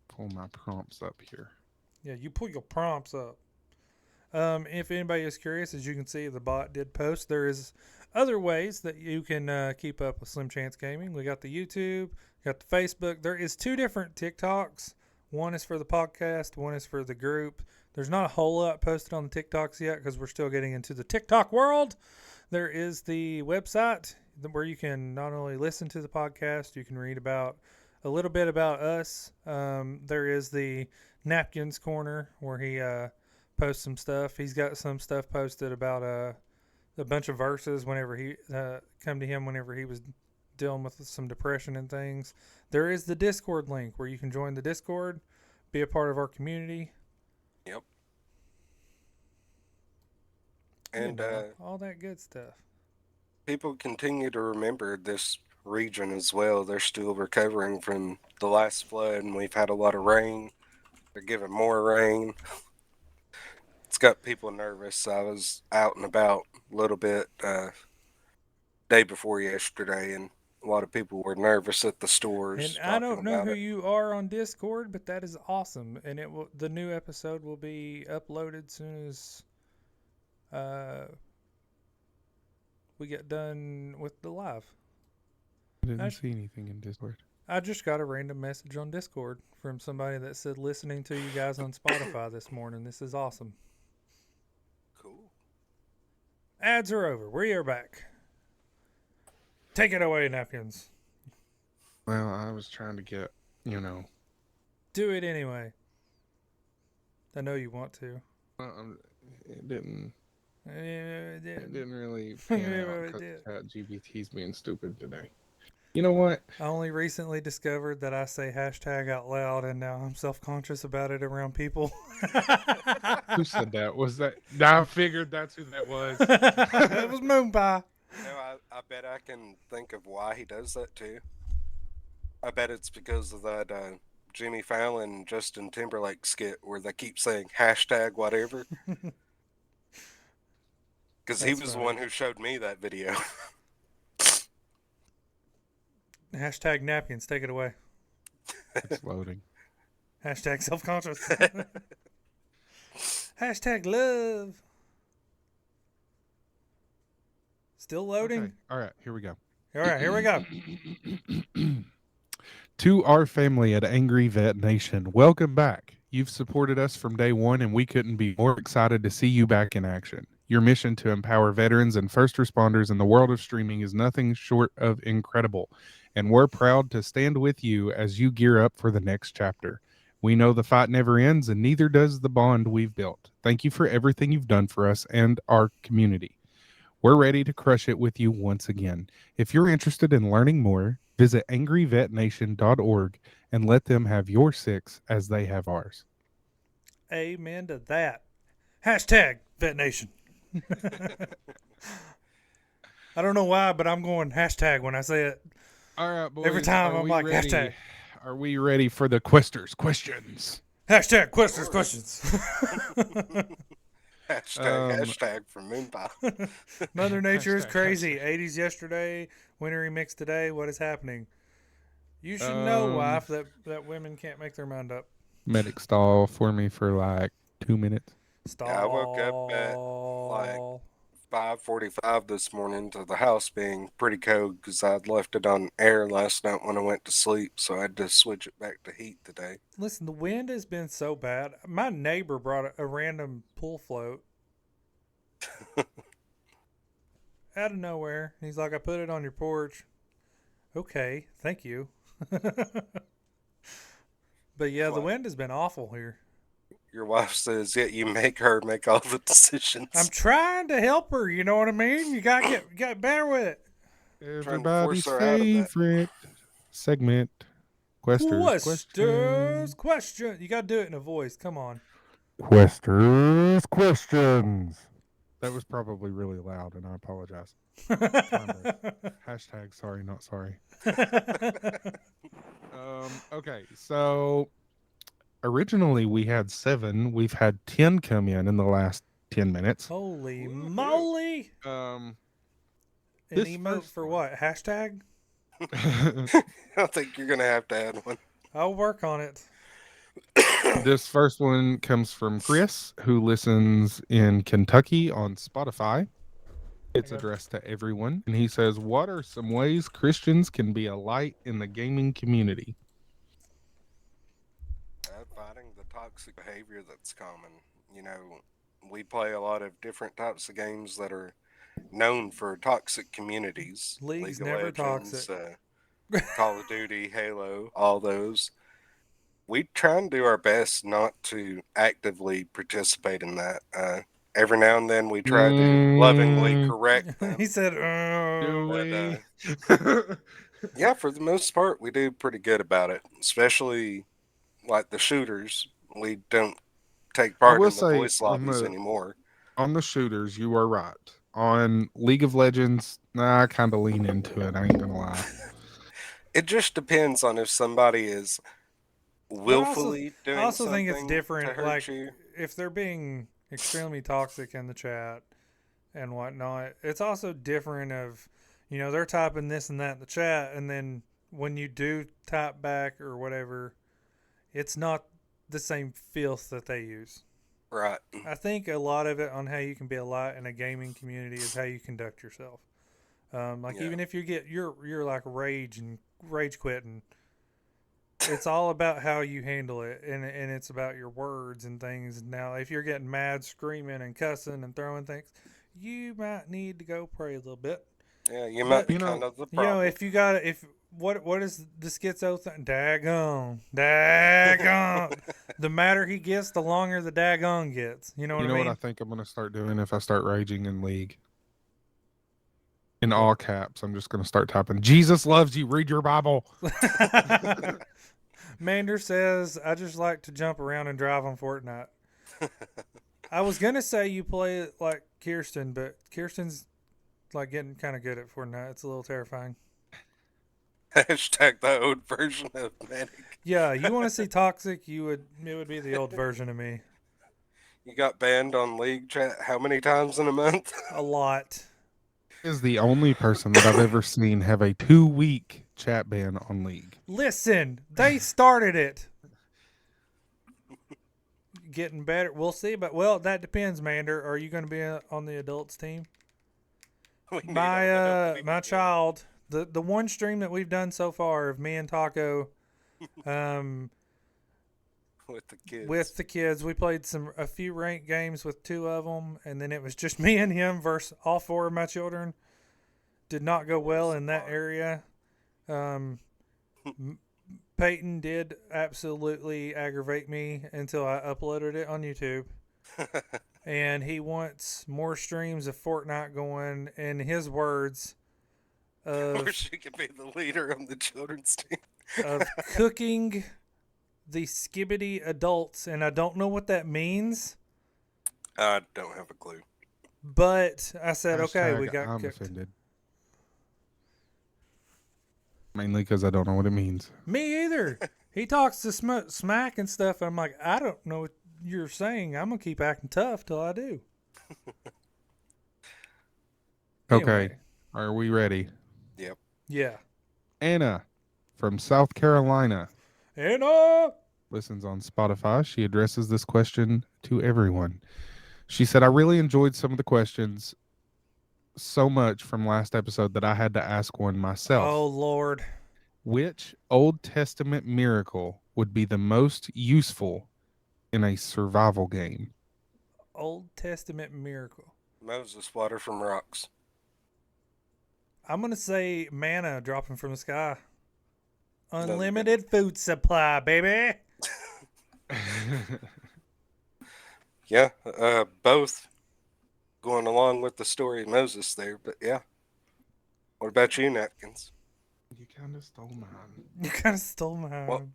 pull my prompts up here. Yeah, you pull your prompts up. If anybody is curious, as you can see, the bot did post. There is other ways that you can keep up with Slim Chance Gaming. We got the YouTube, got the Facebook. There is 2 different TikToks. One is for the podcast, one is for the group. There's not a whole lot posted on the TikToks yet because we're still getting into the TikTok world. There is the website where you can not only listen to the podcast, you can read about a little bit about us. There is the Napkins corner where he posts some stuff. He's got some stuff posted about a bunch of verses whenever he come to him whenever he was dealing with some depression and things. There is the Discord link where you can join the Discord, be a part of our community. Yep. And all that good stuff. people continue to remember this region as well. They're still recovering from the last flood, and we've had a lot of rain. They're giving more rain. It's got people nervous. I was out and about a little bit day before yesterday, and a lot of people were nervous at the stores. And I don't know who it. you are on Discord, but that is awesome. And the new episode will be uploaded soon as we get done with the live. I didn't see anything in Discord. I just got a random message on Discord from somebody that said listening to you guys on Spotify this morning. This is awesome. Cool. Ads are over. We are back. Take it away, Napkins. Well, I was trying to get, Do it anyway. I know you want to. it didn't It it didn't really pan out It because did. ChatGPT's being stupid today. You know what? I only recently discovered that I say hashtag out loud, and now I'm self-conscious about it around people. Who said that? Was that? I figured that's who that was. It was Moon Pie. I bet I can think of why he does that too. I bet it's because of that Jimmy Fallon, Justin Timberlake skit where they keep saying hashtag whatever. Because he That's was the funny. one who showed me that video. Hashtag napkins. Take it away. It's loading. Hashtag self-conscious. Hashtag love. Still loading? Okay. All right, here we go. All right, here we go. To our family at Angry Vet Nation, welcome back. You've supported us from day one, and we couldn't be more excited to see you back in action. Your mission to empower veterans and first responders in the world of streaming is nothing short of incredible, and we're proud to stand with you as you gear up for the next chapter. We know the fight never ends, and neither does the bond we've built. Thank you for everything you've done for us and our community. We're ready to crush it with you once again. If you're interested in learning more, visit angryvetnation.org and let them have your 6 as they have ours. Amen to that. Hashtag Vet Nation. I don't know why, but I'm going hashtag when I say it. All right, boys. Every time are I'm we like, ready? hashtag. Are we ready for the Questers questions? Hashtag questions. Hashtag from Moonpie. Mother Nature is Hashtag, crazy. 80s yesterday, wintry mix today. What is happening? You should know, wife, that women can't make their mind up. Medic stall for me for like 2 minutes. Stall. Yeah, I woke up at like 5:45 this morning to the house being pretty cold because I'd left it on air last night when I went to sleep, so I had to switch it back to heat today. Listen, the wind has been so bad. My neighbor brought a random pool float out of nowhere. He's like, I put it on your porch. Okay, thank you. But yeah, the wind has been awful here. Your wife says, "Yet you make her make all the decisions." I'm trying to help her. You know what I mean? You gotta get better with it. Everybody's force her out of that. favorite segment. Questers Question. You gotta do it in a voice. Come on. Questers questions. That was probably really loud, and I apologize. Hashtag sorry, not sorry. Okay, so originally we had 7. We've had 10 come in the last 10 minutes. Holy moly! Um, An this emote first for one. what? Hashtag? I think you're gonna have to add one. I'll work on it. This first one comes from Chris, who listens in Kentucky on Spotify. It's addressed to everyone, and he says, "What are some ways Christians can be a light in the gaming community?" Fighting the toxic behavior that's common. You know, we play a lot of different types of games that are known for toxic communities. League's League of never Legends, toxic. Call of Duty, Halo, all those. We try and do our best not to actively participate in that. Every now and then we try to lovingly correct them. He said, Do But, we? yeah, for the most part, we do pretty good about it. Especially like the shooters. We don't take part in the voice lobbies anymore. On the shooters, you are right. On League of Legends, I kind of lean into it. I ain't gonna lie. It just depends on if somebody is willfully doing something. I also think it's to different. hurt Like, you. if they're being extremely toxic in the chat and whatnot, it's also different of, you know, they're typing this and that in the chat, and then when you do type back or whatever, it's not the same filth that they use. Right. I think a lot of it on how you can be a light in a gaming community is how you conduct yourself. Even if you get you're like rage quitting, It's all about how you handle it, and it's about your words and things. Now, if you're getting mad, screaming, and cussing and throwing things, you might need to go pray a little bit. Yeah, you might But, be you know- kind of the You know, problem. if you got what is the schizo thing? Daggone. The madder he gets, the longer the daggone gets. You know what You I know mean? what I think I'm going to start doing if I start raging in League? In all caps, I'm just going to start typing, Jesus loves you, read your Bible. Mander says, I just like to jump around and drive on Fortnite. I was going to say you play it like Kirsten, but Kirsten's like getting kind of good at Fortnite. It's a little terrifying. Hashtag the old version of Medic. Yeah, you want to see toxic, it would be the old version of me. You got banned on League chat how many times in a month? A lot. Is the only person that I've ever seen have a 2-week chat ban on League. Listen, they started it. Getting better. We'll see, but that depends, Mander. Are you going to be on the adults team? We need all the My help we my can get. child, the one stream that we've done so far of me and Taco, With the kids. with the kids, we played a few ranked games with 2 of them, and then it was just me and him versus all 4 of my children. Did not go well in that area. Peyton did absolutely aggravate me until I uploaded it on YouTube. And he wants more streams of Fortnite going, in his words, Or she could be the leader on the children's team. of cooking the skibbity adults. And I don't know what that means, I don't have a clue. but I said, okay, we Hashtag got I'm cooked. offended. Mainly because I don't know what it means. Me either. He talks to smack and stuff. And I'm like, I don't know what you're saying. I'm going to keep acting tough till I do. Okay, Anyway, are we ready? Yep. yeah. Anna from South Carolina And listens on Spotify. She addresses this question to everyone. She said, I really enjoyed some of the questions so much from last episode that I had to ask one myself. oh, Lord. Which Old Testament miracle would be the most useful in a survival game? Old Testament miracle. Moses water from rocks. I'm going to say manna dropping from the sky. Unlimited food supply, baby. Yeah, both going along with the story of Moses there, but yeah. What about you, Napkins? You kind of stole mine. You kind of stole mine. Well,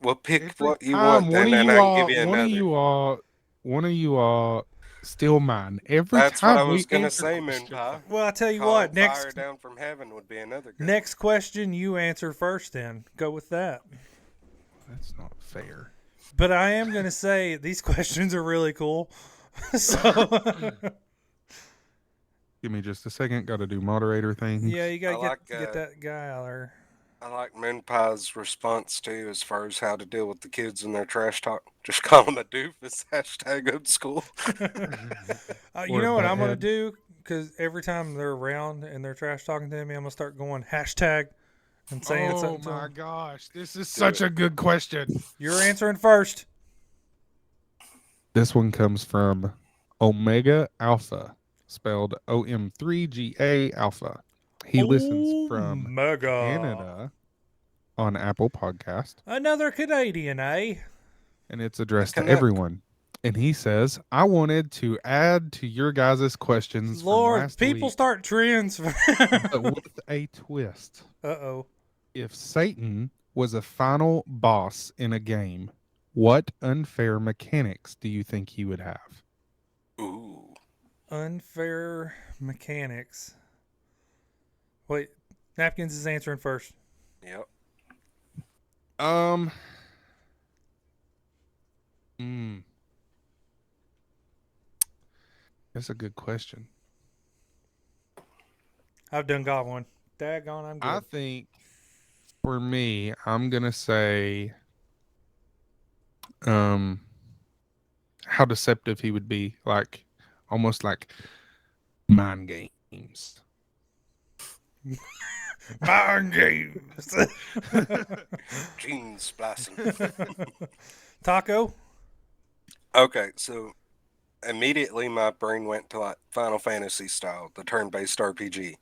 Well, pick Every what you time want, then, and I can give you one another. one of you all steal mine. Every That's time what I was we going to answer say, questions. Moonpie. Well, I tell you Calling what. fire down from heaven would be another good Next question, you answer first. Then go with that. That's not fair. But I am going to say these questions are really cool. So Give me just a second. Got to do moderator things. yeah, you got to I like, get that guy out there. I like Moonpie's response too, as far as how to deal with the kids and their trash talk. Just call them a doofus. Hashtag old school. You Or know what I'm going to butthead. do? Because every time they're around and they're trash talking to me, I'm going to start going hashtag and saying Oh something to my them. gosh, this is such a good question. You're answering first. This one comes from Omega Alpha, spelled OM3GA Alpha. He listens from Mega. Canada on Apple Podcast, Another Canadian, eh? and it's addressed to Canuck. everyone. And he says, I wanted to add to your guys' questions from Lord, last people week, start trends. but with a twist. Uh-oh. If Satan was a final boss in a game, what unfair mechanics do you think he would have? Ooh. Unfair mechanics. Wait, Napkins is answering first. Yep. That's a good question. I've done got one. Daggone, I'm good. I think for me, I'm gonna say how deceptive he would be, like almost like mind games. Mind games. Gene splicing. Taco? Okay, so immediately my brain went to like Final Fantasy style, the turn-based RPG.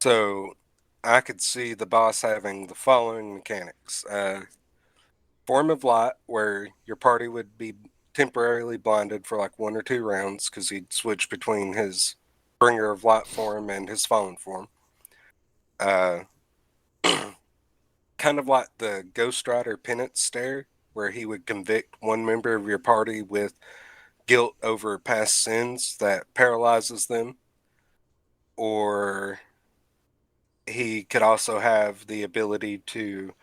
So I could see the boss having the following mechanics. Form of light, where your party would be temporarily blinded for like 1 or 2 rounds because he'd switch between his bringer of light form and his fallen form. Uh, kind of like the Ghost Rider penance stare, where he would convict one member of your party with guilt over past sins that paralyzes them. Or he could also have the ability to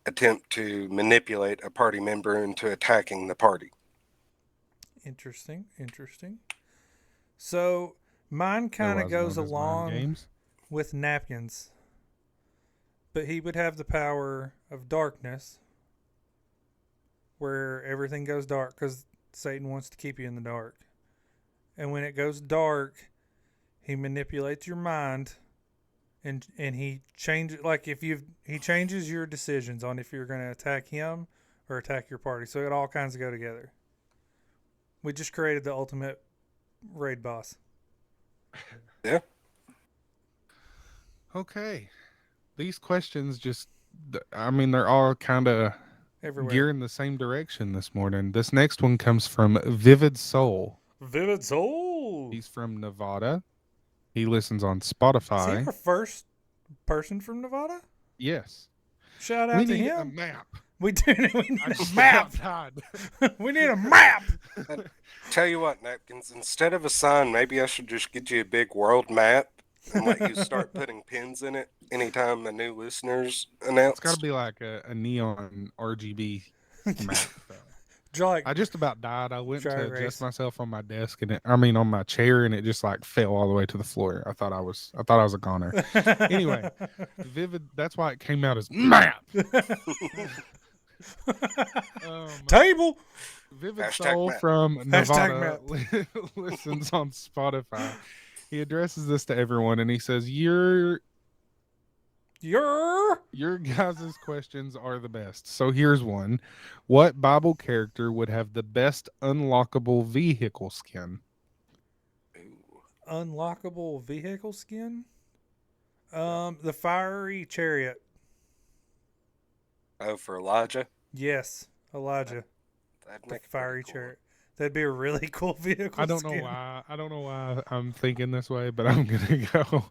attempt to manipulate a party member into attacking the party. Interesting. So mine kind of Otherwise goes known as mind along games. with napkins, but he would have the power of darkness, where everything goes dark because Satan wants to keep you in the dark. And when it goes dark, he manipulates your mind, and he changes he changes your decisions on if you're going to attack him or attack your party. So it all kinds of go together. We just created the ultimate raid boss. Yeah. Okay. These questions they're all kind of Everywhere. gearing the same direction this morning. This next one comes from Vivid Soul. Vivid Soul. He's from Nevada. He listens on Is he Spotify. our first person from Nevada? Yes. Shout We out to need a him. map. We do. We need I a just map. about We need a map. Tell you what, Napkins, instead of a sign, maybe I should just get you a big world map and let you start putting pins in it anytime a new listener's announced. It's got to be like a neon RGB map. Like I just about died. I went dry to erase. adjust myself on my desk on my chair, and it just like fell all the way to the floor. I thought I was a goner. Anyway, Vivid. That's why it came out as map. Table. Vivid Hashtag Soul map. from Hashtag Nevada listens on Spotify. He addresses this to everyone, and he says, Your guys' questions are the best. So here's one. What Bible character would have the best unlockable vehicle skin? Unlockable vehicle skin. The fiery chariot. Oh, for Elijah? Yes, Elijah. That'd The make it fiery pretty cool. chariot. That'd be a really cool vehicle. I don't know why. I don't know why I'm thinking this way, but I'm gonna go.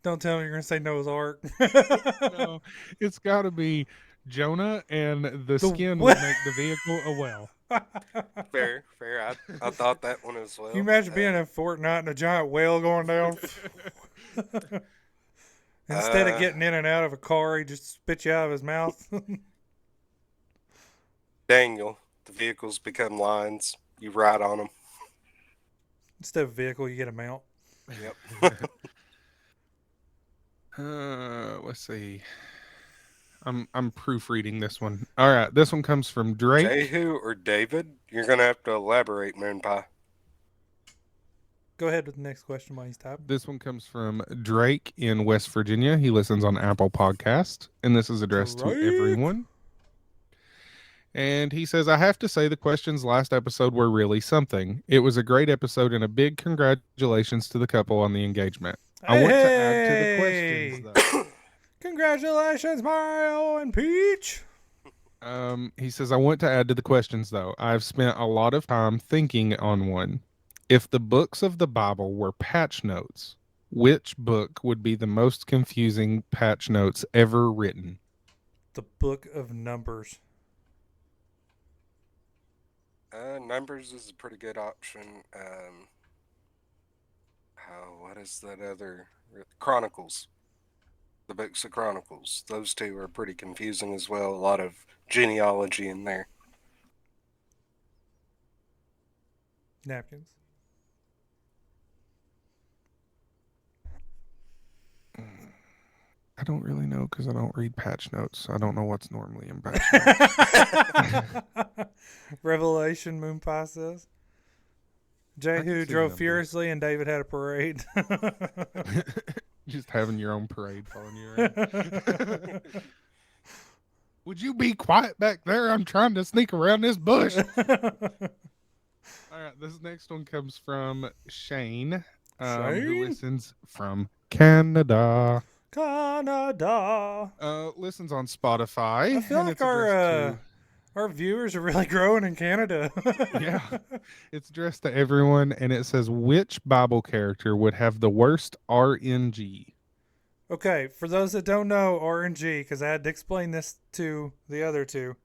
Don't tell me you're gonna say Noah's Ark. No, it's got to be Jonah, and the skin would make the vehicle a well. Fair. I thought that one as well. Can you imagine being in Fortnite and a giant whale going down? Instead of getting in and out of a car, he just spits you out of his mouth. Daniel, the vehicles become lines. You ride on them. Instead of a vehicle, you get a mount. Yep. Let's see. I'm proofreading this one. All right, this one comes from Drake. Jehu or David? You're going to have to elaborate, Moon Pie. Go ahead with the next question while he's typing. This one comes from Drake in West Virginia. He listens on Apple Podcast, and this is addressed to everyone. And he says, I have to say the questions last episode were really something. It was a great episode, and a big congratulations to the couple on the engagement. I want to add to the questions, though. Congratulations, Mario and Peach. He says, I want to add to the questions, though. I've spent a lot of time thinking on one. If the books of the Bible were patch notes, which book would be the most confusing patch notes ever written? The Book of Numbers. Numbers is a pretty good option. What is that other? Chronicles. The books of Chronicles. Those two are pretty confusing as well. A lot of genealogy in there. Napkins. I don't really know because I don't read patch notes. I don't know what's normally in patch notes. Revelation, Moon Pie says. Jehu see drove numbers. furiously and David had a parade. Just having your own parade following you around. Would you be quiet back there? I'm trying to sneak around this bush. All right, this next one comes from Shane, who Shane? listens from Canada. Canada. Listens on Spotify. I feel and like it's addressed our viewers are really growing in Canada. yeah, it's addressed to everyone, and it says, which Bible character would have the worst RNG? Okay, for those that don't know RNG, because I had to explain this to the other two.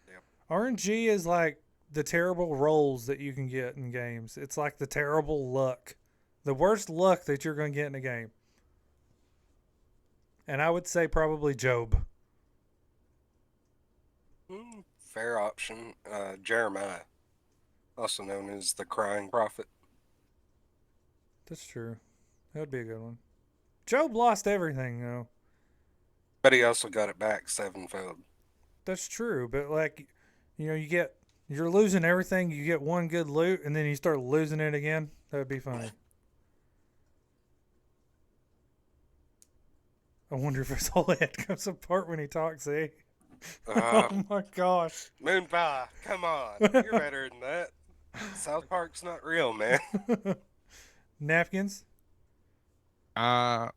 Yep. RNG is like the terrible rolls that you can get in games. It's like the terrible luck. The worst luck that you're going to get in a game. And I would say probably Job. Fair option. Jeremiah, also known as the crying prophet. That's true. That would be a good one. Job lost everything, though. But he also got it back sevenfold. That's true, but like, you're losing everything. You get one good loot, and then you start losing it again. That would be funny. I wonder if his whole head comes apart when he talks, eh? Oh my gosh. Moonpie, come on. You're better than that. South Park's not real, man. Napkins? I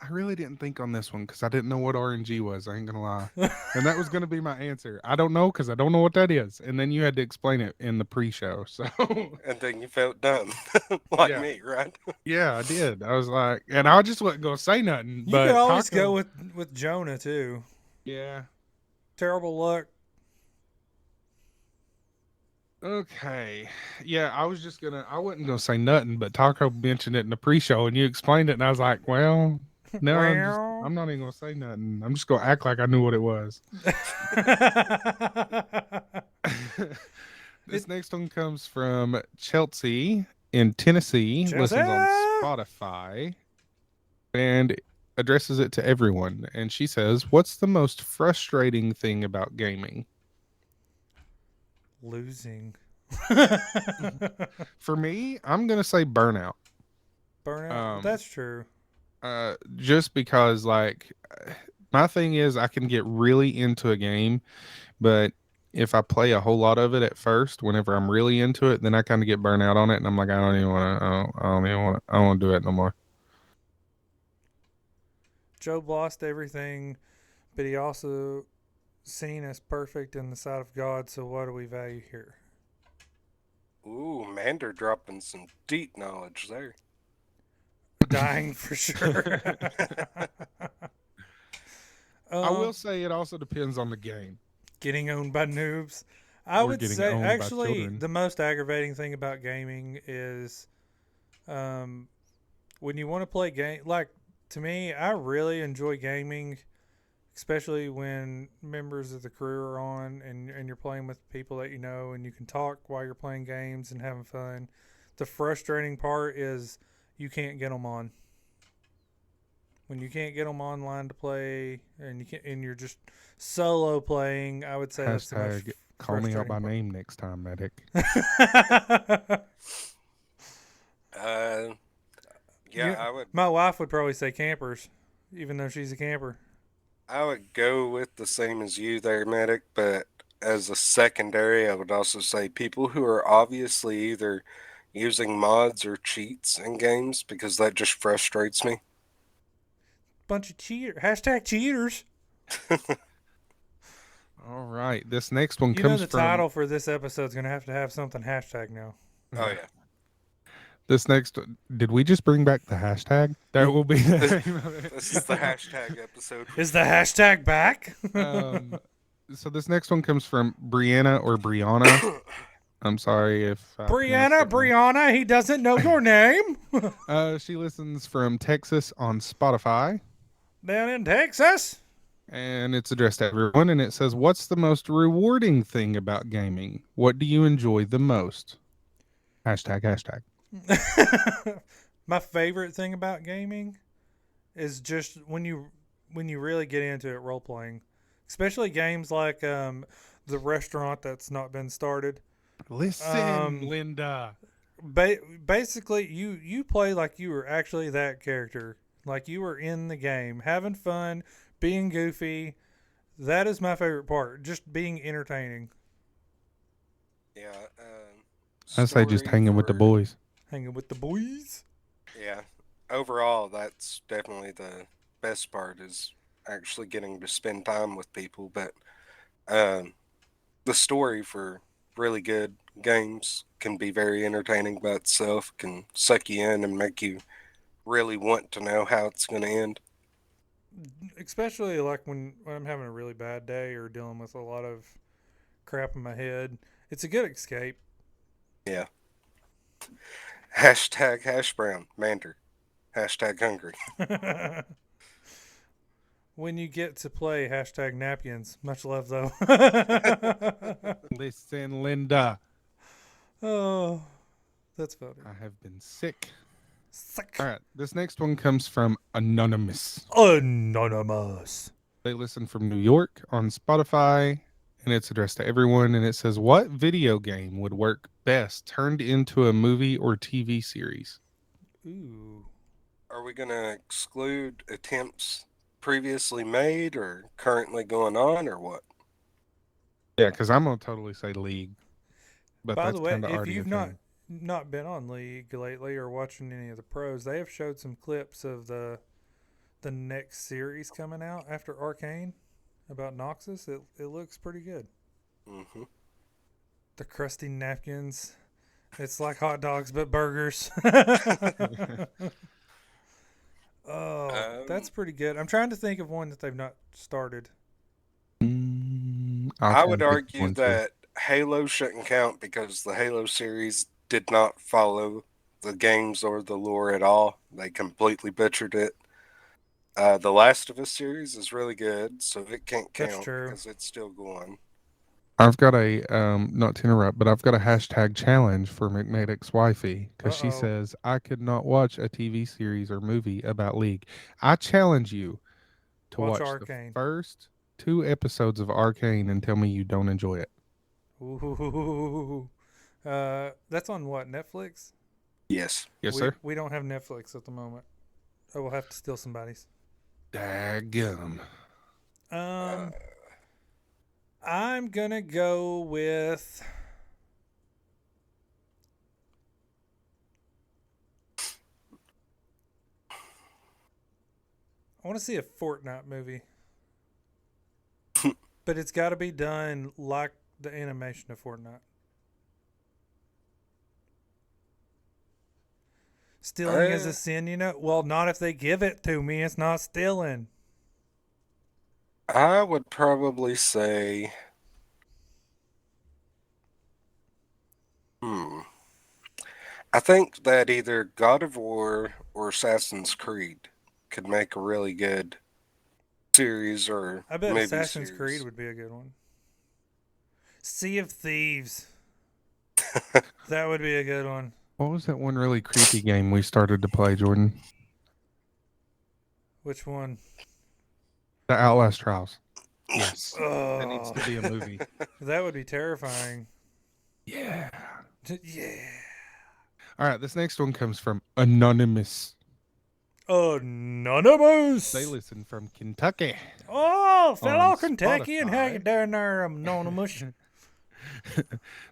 really didn't think on this one because I didn't know what RNG was. I ain't gonna lie, and that was gonna be my answer. I don't know because I don't know what that is. And then you had to explain it in the pre-show. So And then you felt dumb, like Yeah. me, right? yeah, I did. I was like, and I just wasn't gonna say nothing. You But could always Taco- go with Jonah, too. yeah. Terrible luck. Okay. Yeah, I wasn't gonna say nothing, but Taco mentioned it in the pre-show, and you explained it, and I was like, well, no, I'm not even gonna say nothing. I'm just gonna act like I knew what it was. This next one comes from Chelsea in Tennessee. Chelsea! Listens on Spotify and addresses it to everyone. And she says, "What's the most frustrating thing about gaming?" Losing. For me, I'm gonna say burnout. Burnout. That's true. Just because like my thing is I can get really into a game, but if I play a whole lot of it at first, whenever I'm really into it, then I kind of get burnt out on it, and I'm like, I don't want to do it no more. Job lost everything, but he also seen as perfect in the sight of God. So what do we value here? Ooh, Mander dropping some deep knowledge there. Dying for sure. I will say it also depends on the game. Getting owned by noobs. I Or would getting say owned by actually children. the most aggravating thing about gaming is when you want to play game. Like, to me, I really enjoy gaming, especially when members of the crew are on and you're playing with people that you know and you can talk while you're playing games and having fun. The frustrating part is you can't get them on. When you can't get them online to play and you're just solo playing, I would say that's the most Hashtag call me out frustrating by part. name next time, medic. Yeah, I would. My wife would probably say campers, even though she's a camper. I would go with the same as you there, medic. But as a secondary, I would also say people who are obviously either using mods or cheats in games, because that just frustrates me. Bunch of cheaters. Hashtag cheaters. All right, this next one You know comes the from title for this episode is going to have something hashtag now. Oh yeah. this next. Did we just bring back the hashtag? That will be the name of it. This is the hashtag episode. Is the hashtag back? So this next one comes from Brianna or Brianna. I'm sorry if I pronounced Brianna, he doesn't know your name. it wrong. She listens from Texas on Spotify, Down in Texas. and it's addressed to everyone. And it says, "What's the most rewarding thing about gaming? What do you enjoy the most?" Hashtag. My favorite thing about gaming is just when you really get into it, role playing, especially games like the restaurant that's not been started. Listen, Linda. Basically, you play like you were actually that character. Like you were in the game, having fun, being goofy. That is my favorite part. Just being entertaining. Yeah. I say just Story hanging with the for- boys. Hanging with the boys. Yeah. Overall, that's definitely the best part is actually getting to spend time with people. But the story for really good games can be very entertaining by itself, can suck you in and make you really want to know how it's going to end. Especially like when I'm having a really bad day or dealing with a lot of crap in my head. It's a good escape. Yeah. Hashtag hash brown, banter. Hashtag hungry. When you get to play hashtag napkins. Much love though. Listen, Linda. Oh, that's funny. I have been sick. Sick. All right. This next one comes from Anonymous. Anonymous. They listen from New York on Spotify, and it's addressed to everyone. And it says, what video game would work best turned into a movie or TV series? Ooh. Are we going to exclude attempts previously made or currently going on or what? Yeah, because I'm going to totally say League. But By that's the way, kind of if already you've a thing. not been on League lately or watching any of the pros, they have showed some clips of the next series coming out after Arcane about Noxus. It looks pretty good. Mm-hmm. The crusty napkins. It's like hot dogs but burgers. Oh, that's pretty good. I'm trying to think of one that they've not started. I would argue that Halo shouldn't count because the Halo series did not follow the games or the lore at all. They completely butchered it. The Last of Us series is really good, so it can't That's count true. because it's still going. I've got a not to interrupt, but I've got a hashtag challenge for McMedic's wifey because she Uh-oh. says I could not watch a TV series or movie about League. I challenge you to Watch watch the Arcane. first 2 episodes of Arcane and tell me you don't enjoy it. Ooh. That's on what, Netflix? Yes. Yes, sir. We don't have Netflix at the moment. I will have to steal somebody's. Daggum. I'm gonna go with. I want to see a Fortnite movie, but it's got to be done like the animation of Fortnite. Stealing is a sin, you know? Well, not if they give it to me. It's not stealing. I would probably say. I think that either God of War or Assassin's Creed could make a really good series or I bet movie Assassin's series. Creed would be a good one. Sea of Thieves. That would be a good one. What was that one really creepy game we started to play, Jordan? Which one? The Outlast Trials. Yes. That needs Oh, to be a movie. that would be terrifying. Yeah. Yeah. All right, this next one comes from Anonymous. Anonymous. They listen from Kentucky. Oh, fellow on Kentuckian, how you Spotify. doing there, Anonymous?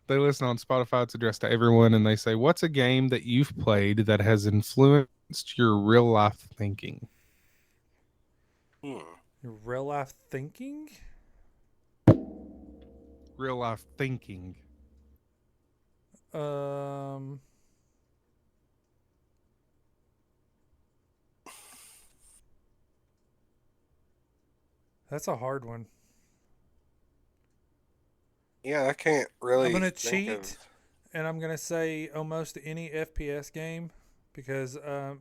They listen on Spotify. It's addressed to everyone, and they say, what's a game that you've played that has influenced your real life thinking? Your real life thinking? Real life thinking. That's a hard one. Yeah, I can't really. I'm gonna think cheat, of- and I'm gonna say almost any FPS game because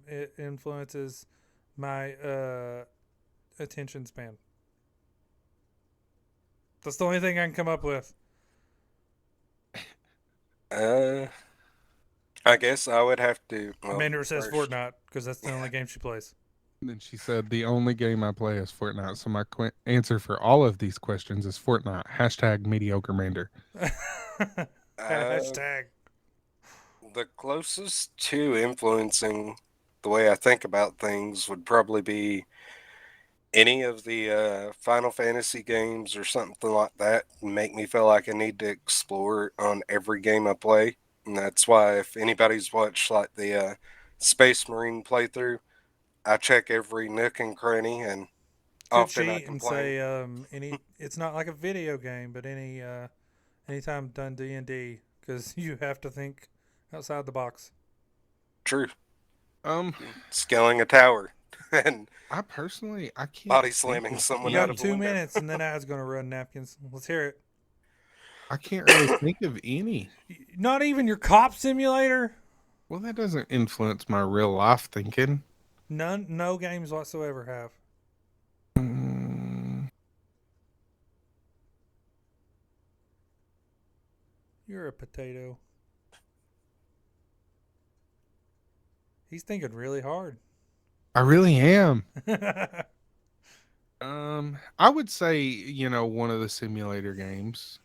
it influences my attention span. That's the only thing I can come up with. I guess I would have to. Well, Amanda says first- Fortnite because that's the only game she plays. And then she said, the only game I play is Fortnite. So my answer for all of these questions is Fortnite. Hashtag mediocre mander. Hashtag. The closest to influeing the way I think about things would probably be any of the Final Fantasy games or something like that make me feel like I need to explore on every game I play. And that's why if anybody's watched like the Space Marine playthrough, I check every nook and cranny, and Could often I cheat and complain. say any. It's not like a video game, but anytime done D&D, because you have to think outside the box. True. Um, Scaling a tower and I personally, I can't body think slamming of someone You out got of a 2 window. minutes, and then Ad's gonna run napkins. Let's hear it. I can't really think of any. Not even your cop simulator. Well, that doesn't influence my real life thinking. None. No games whatsoever have. Mm, You're a potato. He's thinking really hard. I really am. I would say, one of the simulator games.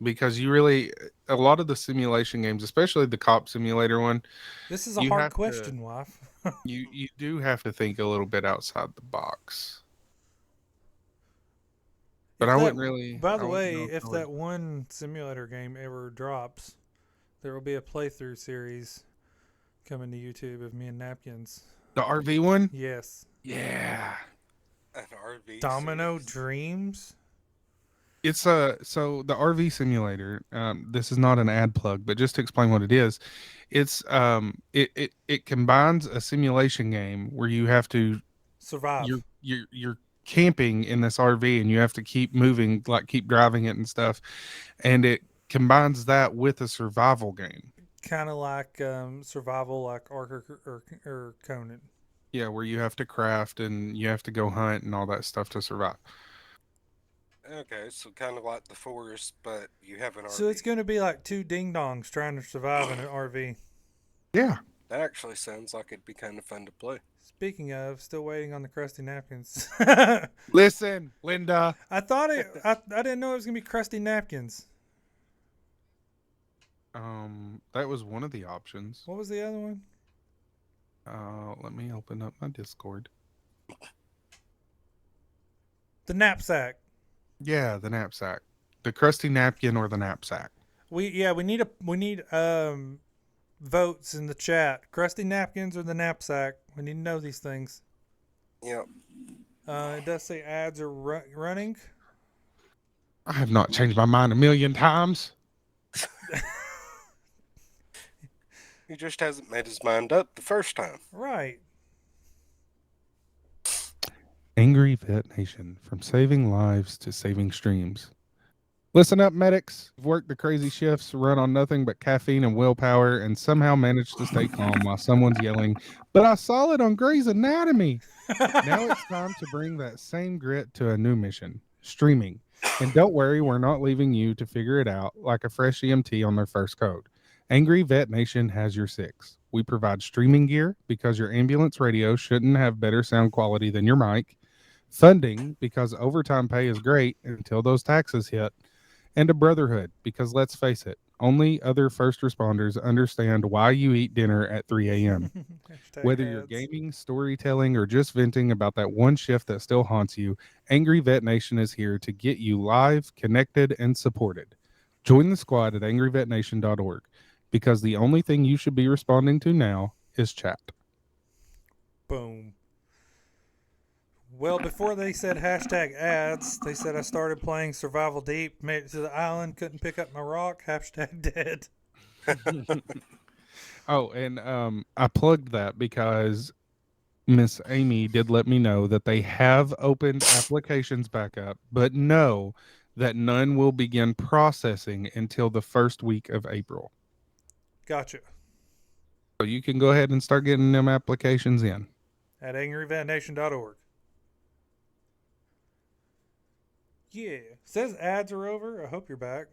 Because a lot of the simulation games, especially the cop simulator one, This is a you hard have to, question, wife. you do have to think a little bit outside the box. But If I that, wouldn't really. by I the wouldn't way, know if I would. that one simulator game ever drops, there will be a playthrough series coming to YouTube of me and Napkins. The RV one? Yes. Yeah. An RV Domino series. Dreams. It's so the RV simulator. This is not an ad plug, but just to explain what it is, it combines a simulation game where you have to Survive. you're camping in this RV and you have to keep moving, like keep driving it and stuff, and it combines that with a survival game. Kind of like survival, like Ark or Conan. Yeah, where you have to craft and you have to go hunt and all that stuff to survive. Okay, so kind of like the forest, but you have an RV. So it's going to be like two ding dongs trying to survive in an RV. Yeah. That actually sounds like it'd be kind of fun to play. Speaking of, still waiting on the crusty napkins. Listen, Linda. I thought I didn't know it was gonna be crusty napkins. That was one of the options. What was the other one? Let me open up my Discord. The knapsack. Yeah, the knapsack. The crusty napkin or the knapsack. We need votes in the chat. Crusty napkins or the knapsack. We need to know these things. Yep. It does say ads are running. I have not changed my mind a million times. He just hasn't made his mind up the first time. Right. Angry Vet Nation, from saving lives to saving streams. Listen up, medics. You've worked the crazy shifts, run on nothing but caffeine and willpower, and somehow managed to stay calm while someone's yelling, "But I saw it on Grey's Anatomy." Now it's time to bring that same grit to a new mission, streaming. And don't worry, we're not leaving you to figure it out like a fresh EMT on their first code. Angry Vet Nation has your six. We provide streaming gear because your ambulance radio shouldn't have better sound quality than your mic, funding because overtime pay is great until those taxes hit, and a brotherhood because, let's face it, only other first responders understand why you eat dinner at 3 a.m. Whether you're gaming, storytelling, or just venting about that one shift that still haunts you, Angry Vet Nation is here to get you live, connected, and supported. Join the squad at angryvetnation.org because the only thing you should be responding to now is chat. Boom. Well, before they said hashtag ads, they said I started playing Survival Deep, made it to the island, couldn't pick up my rock, hashtag dead. Oh, and I plugged that because Miss Amy did let me know that they have opened applications back up, but know that none will begin processing until the first week of April. Gotcha. So you can go ahead and start getting them applications in. At angryvetnation.org. Yeah. Says ads are over. I hope you're back.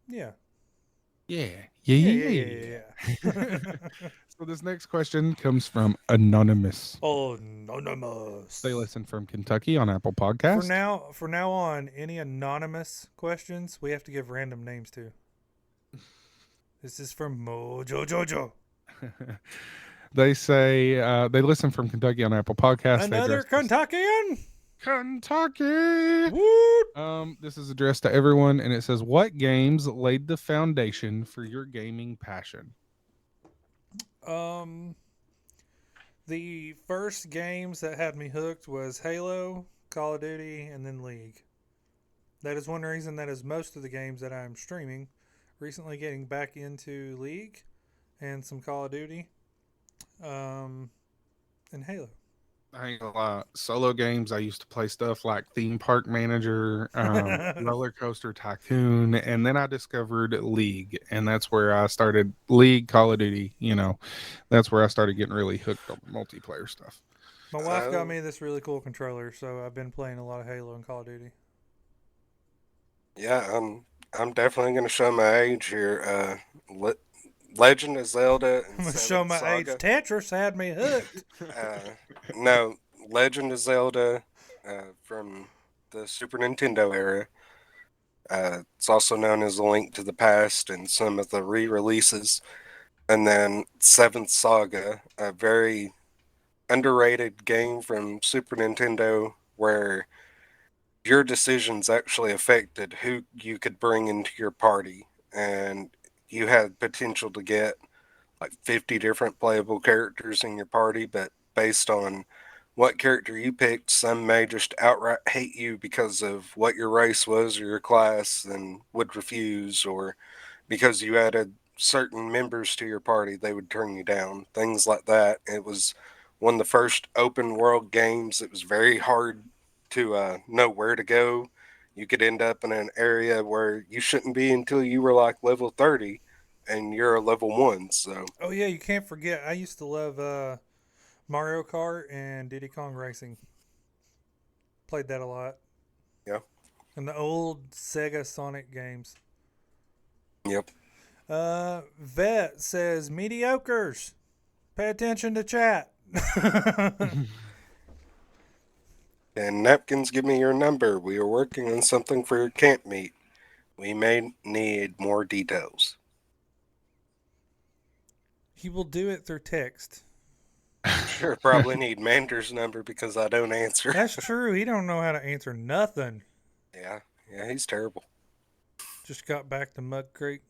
Yeah. Yeah. So this next question comes from Anonymous. Anonymous. They listen from Kentucky on Apple Podcasts. For now on, any anonymous questions we have to give random names to. This is from Mojo Jojo. They say they listen from Kentucky on Apple Podcasts. Another Kentuckian? Kentucky. Woot! This is addressed to everyone, and it says, "What games laid the foundation for your gaming passion?" The first games that had me hooked was Halo, Call of Duty, and then League. That is one reason that is most of the games that I'm streaming. Recently getting back into League and some Call of Duty. And Halo. I ain't gonna lie. Solo games, I used to play stuff like Theme Park Manager, Roller Coaster Tycoon, and then I discovered League, and that's where I started League, Call of Duty. That's where I started getting really hooked on multiplayer stuff. My wife got me this really cool controller, so I've been playing a lot of Halo and Call of Duty. Yeah, I'm definitely gonna show my age here. Legend of Zelda and I'm gonna Seventh show my age. Saga. Tetris had me hooked. No, Legend of Zelda from the Super Nintendo era. It's also known as A Link to the Past and some of the re-releases. And then Seventh Saga, a very underrated game from Super Nintendo where your decisions actually affected who you could bring into your party. And you had potential to get like 50 different playable characters in your party, but based on what character you picked, some may just outright hate you because of what your race was or your class and would refuse, or because you added certain members to your party, they would turn you down. Things like that. It was one of the first open world games. It was very hard to know where to go. You could end up in an area where you shouldn't be until you were like level 30 and you're a level 1. So Oh yeah, you can't forget. I used to love Mario Kart and Diddy Kong Racing. Played that a lot. yeah. And the old Sega Sonic games. Yep. Vet says mediocres. Pay attention to chat. And Napkins, give me your number. We are working on something for your camp meet. We may need more details. He will do it through text. Sure, probably need Mander's number because I don't answer. That's true. He don't know how to answer nothing. Yeah, he's terrible. Just got back to Mud Creek.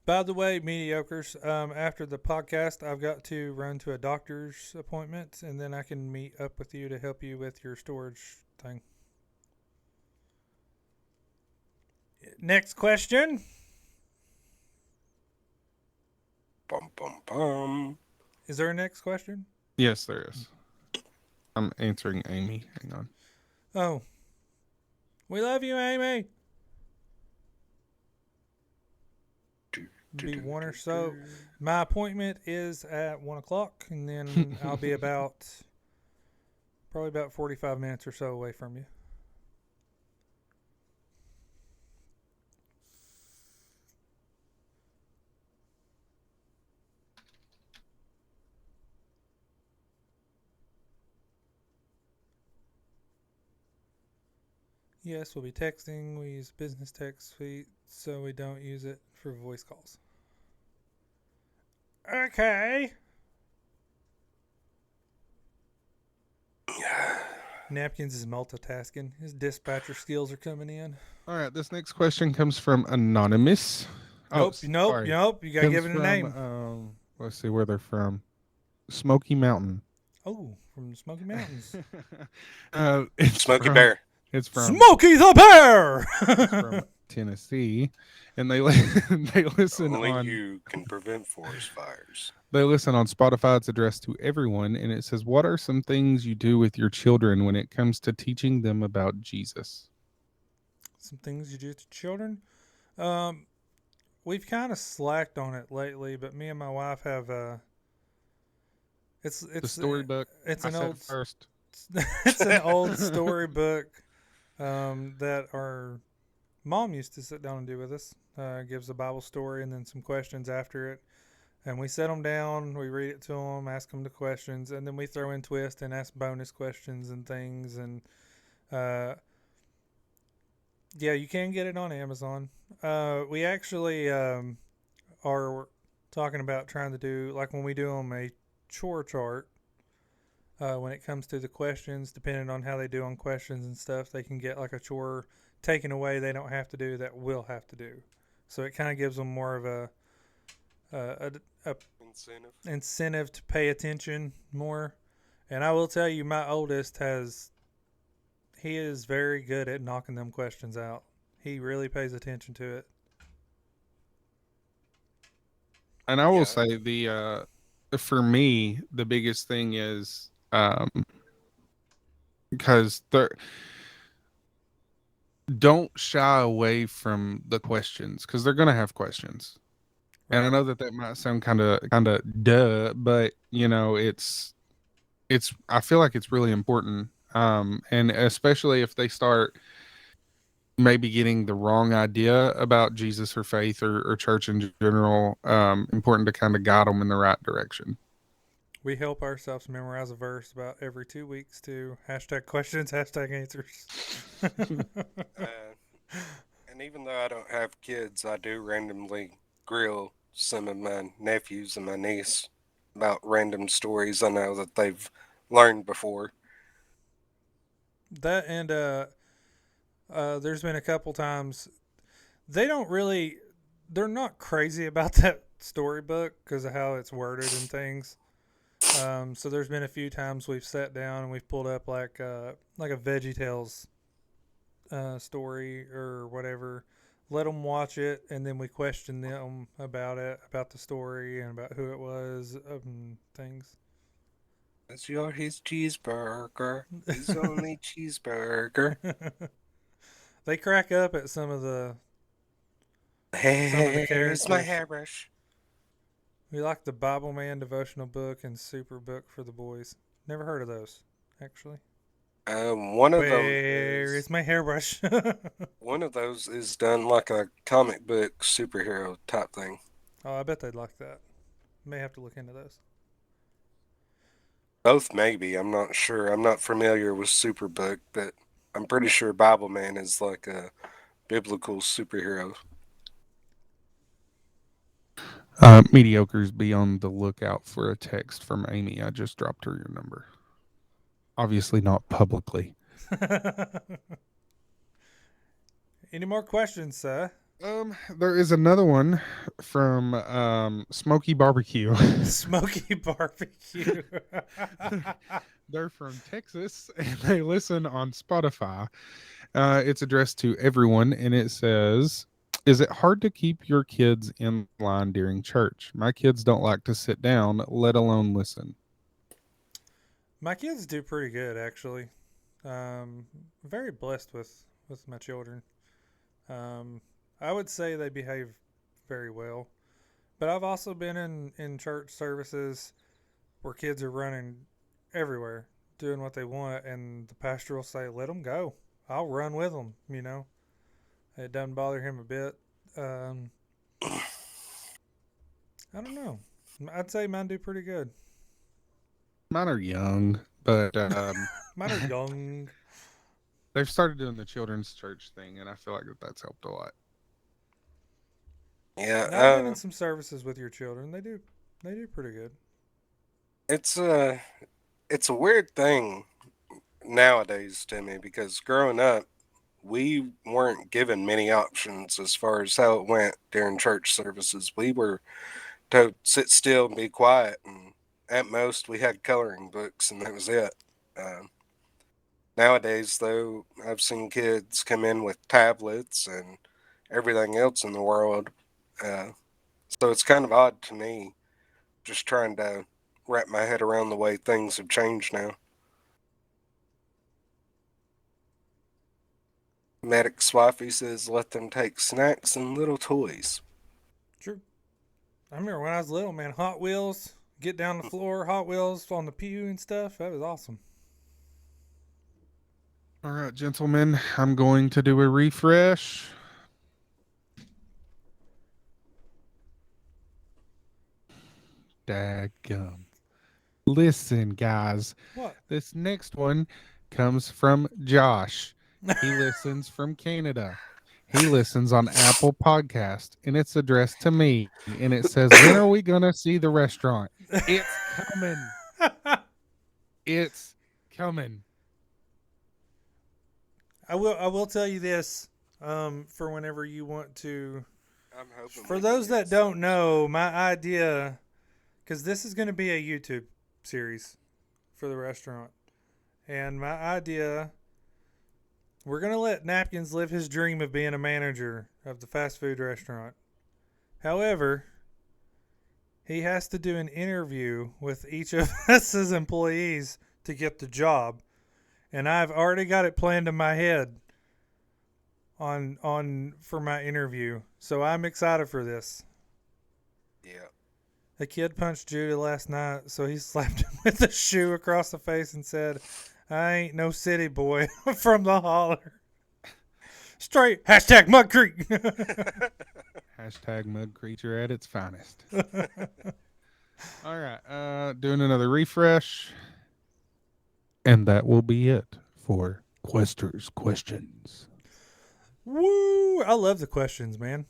By the way, mediocres, after the podcast, I've got to run to a doctor's appointment, and then I can meet up with you to help you with your storage thing. Next question. Bum, bum, bum. Is there a next question? Yes, there is. I'm answering Amy. Hang on. Oh. We love you, Amy. Be one or so. My appointment is at 1 o'clock, and then I'll be probably about 45 minutes or so away from you. Yes, we'll be texting. We use business text suite, so we don't use it for voice calls. Okay. Napkins is multitasking. His dispatcher skills are coming in. All right, this next question comes from Anonymous. Nope. Sorry. You gotta give it a Comes name. from, let's see where they're from. Smoky Mountain. Oh, from the Smoky Mountains. It's Smokey from- Bear. It's from Smokey the Bear! it's from Tennessee, and they listen Only on you can prevent forest fires. they listen on Spotify. It's addressed to everyone, and it says, "What are some things you do with your children when it comes to teaching them about Jesus?" Some things you do to children. We've kind of slacked on it lately, but me and my wife have it's The storybook. It's I an said old first. it's an old storybook that our mom used to sit down and do with us. Gives a Bible story and then some questions after it. And we set them down, we read it to them, ask them the questions, and then we throw in twist and ask bonus questions and things. And yeah, you can get it on Amazon. We actually are talking about trying to do, like when we do them a chore chart, when it comes to the questions, depending on how they do on questions and stuff, they can get like a chore taken away they don't have to do that we'll have to do. So it kind of gives them more of a incentive to pay attention more. And I will tell you, my oldest he is very good at knocking them questions out. He really pays attention to it. And I will Yeah. say for me, the biggest thing is because don't shy away from the questions because they're gonna have questions. And I know that might sound kind of duh, but it's I feel like it's really important. And especially if they start maybe getting the wrong idea about Jesus or faith or church in general, important to kind of guide them in the right direction. We help ourselves memorize a verse about every 2 weeks to hashtag questions, hashtag answers. And even though I don't have kids, I do randomly grill some of my nephews and my niece about random stories I know that they've learned before. That and there's been a couple times they're not crazy about that storybook because of how it's worded and things. So there's been a few times we've sat down and we've pulled up like a VeggieTales story or whatever. Let them watch it, and then we question them about it, about the story, and about who it was, things. It's his cheeseburger. His only cheeseburger. They crack up at some of the Here's characters. my hairbrush. We like the Bible Man devotional book and super book for the boys. Never heard of those, actually. One of Where is my hairbrush? one of those is done like a comic book superhero type thing. Oh, I bet they'd like that. May have to look into those. Both maybe. I'm not sure. I'm not familiar with Superbook, but I'm pretty sure Bible Man is like a biblical superhero. Mediocres, be on the lookout for a text from Amy. I just dropped her your number. Obviously not publicly. Any more questions, sir? There is another one from Smoky Barbecue. Smoky Barbecue. They're from Texas and they listen on Spotify. It's addressed to everyone and it says, is it hard to keep your kids in line during church? My kids don't like to sit down, let alone listen. My kids do pretty good, actually. Very blessed with my children. I would say they behave very well. But I've also been in church services where kids are running everywhere, doing what they want, and the pastor will say, let them go. I'll run with them, you know. It doesn't bother him a bit. I don't know. I'd say mine do pretty good. Mine are young, but Mine are young. they've started doing the children's church thing, and I feel like that's helped a lot. Yeah, I've been in some services with your children. They do pretty good. it's a weird thing nowadays to me because growing up, we weren't given many options as far as how it went during church services. We were told sit still and be quiet, and at most we had coloring books, and that was it. Nowadays, though, I've seen kids come in with tablets and everything else in the world. Uh, so it's kind of odd to me just trying to wrap my head around the way things have changed now. Medic Swaffy says, let them take snacks and little toys. True. I remember when I was little, man, Hot Wheels, get down the floor, Hot Wheels on the pew and stuff. That was awesome. All right, gentlemen, I'm going to do a refresh. Daggum. Listen, guys. What? This next one comes from Josh. He listens from Canada. He listens on Apple Podcast, and it's addressed to me, and it says, "When are we gonna see the restaurant?" It's coming. It's coming. I will tell you this, for whenever you want to. I'm hoping. For we those can get that don't some- know, my idea, because this is going to be a YouTube series for the restaurant, and my idea, we're going to let Napkins live his dream of being a manager of the fast food restaurant. However, he has to do an interview with each of us as employees to get the job, and I've already got it planned in my head on for my interview. So I'm excited for this. Yeah. A kid punched Judah last night, so he slapped him with a shoe across the face and said, "I ain't no city boy from the holler." Straight hashtag Mud Creek. Hashtag mud creature at its finest. All right, doing another refresh, and that will be it for Questers questions. Woo! I love the questions, man.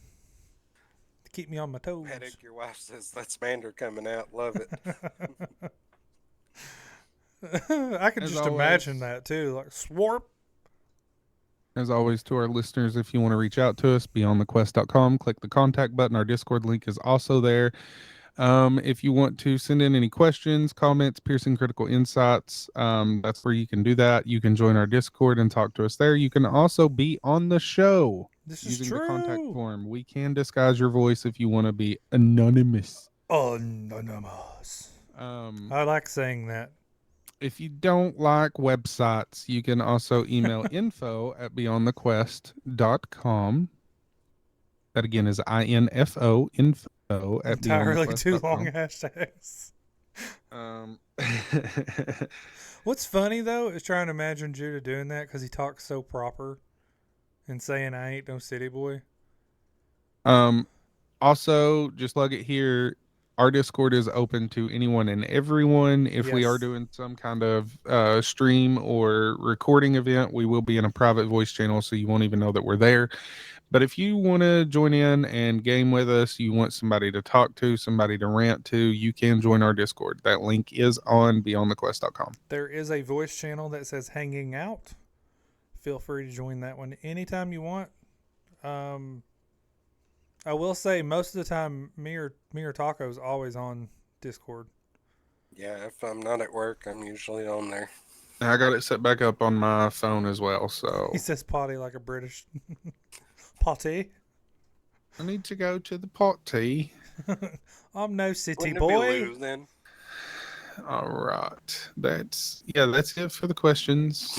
To keep me on my toes. Medic, your wife says that's banter coming out. Love it. I could As just always. imagine that too, like swarp. As always, to our listeners, if you want to reach out to us, beyondthequest.com, click the contact button. Our Discord link is also there. If you want to send in any questions, comments, piercing critical insights, that's where you can do that. You can join our Discord and talk to us there. You can also be on the show This is using the contact true. form. We can disguise your voice if you want to be anonymous. Anonymous. I like saying that. If you don't like websites, you can also email info@beyondthequest.com. That again is info at Entirely too long beyondthequest.com. hashtags. What's funny though is trying to imagine Judah doing that because he talks so proper and saying I ain't no city boy. Also, just lug it here. Our Discord is open to anyone and everyone. If we are Yes. doing some kind of stream or recording event, we will be in a private voice channel, so you won't even know that we're there. But if you want to join in and game with us, you want somebody to talk to, somebody to rant to, you can join our Discord. That link is on beyondthequest.com. There is a voice channel that says hanging out. Feel free to join that one anytime you want. I will say most of the time, me or Taco is always on Discord. Yeah, if I'm not at work, I'm usually on there. I got it set back up on my phone as well, so He says potty like a British potty. I need to go to the potty. I'm no city Wouldn't it boy. be Lou then? All right. That's it for the questions.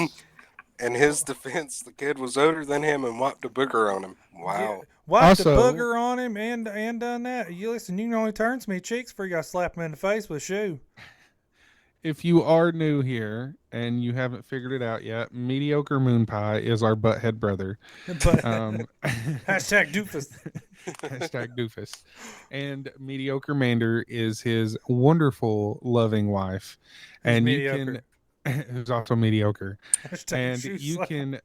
In his defense, the kid was older than him and wiped a booger on him. Wow. Wiped the Also- booger on him and done that. You listen, you can only turn to me cheeks before you got to slap him in the face with a shoe. If you are new here and you haven't figured it out yet, Mediocre Moon Pie is our butthead brother. But Hashtag doofus. doofus. And Mediocre Mander is his wonderful, loving wife. Who's And mediocre. you can, who's also mediocre. Hashtag And shoe you slap. can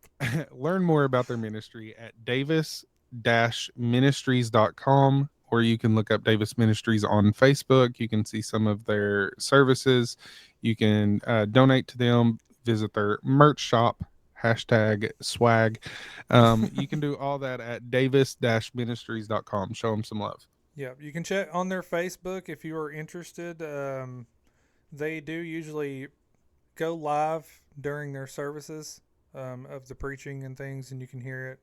learn more about their ministry at davis-ministries.com, or you can look up Davis Ministries on Facebook. You can see some of their services. You can donate to them, visit their merch shop, hashtag swag. You can do all that at davis-ministries.com. Show them some love. Yeah, you can check on their Facebook if you are interested. They do usually go live during their services of the preaching and things, and you can hear it.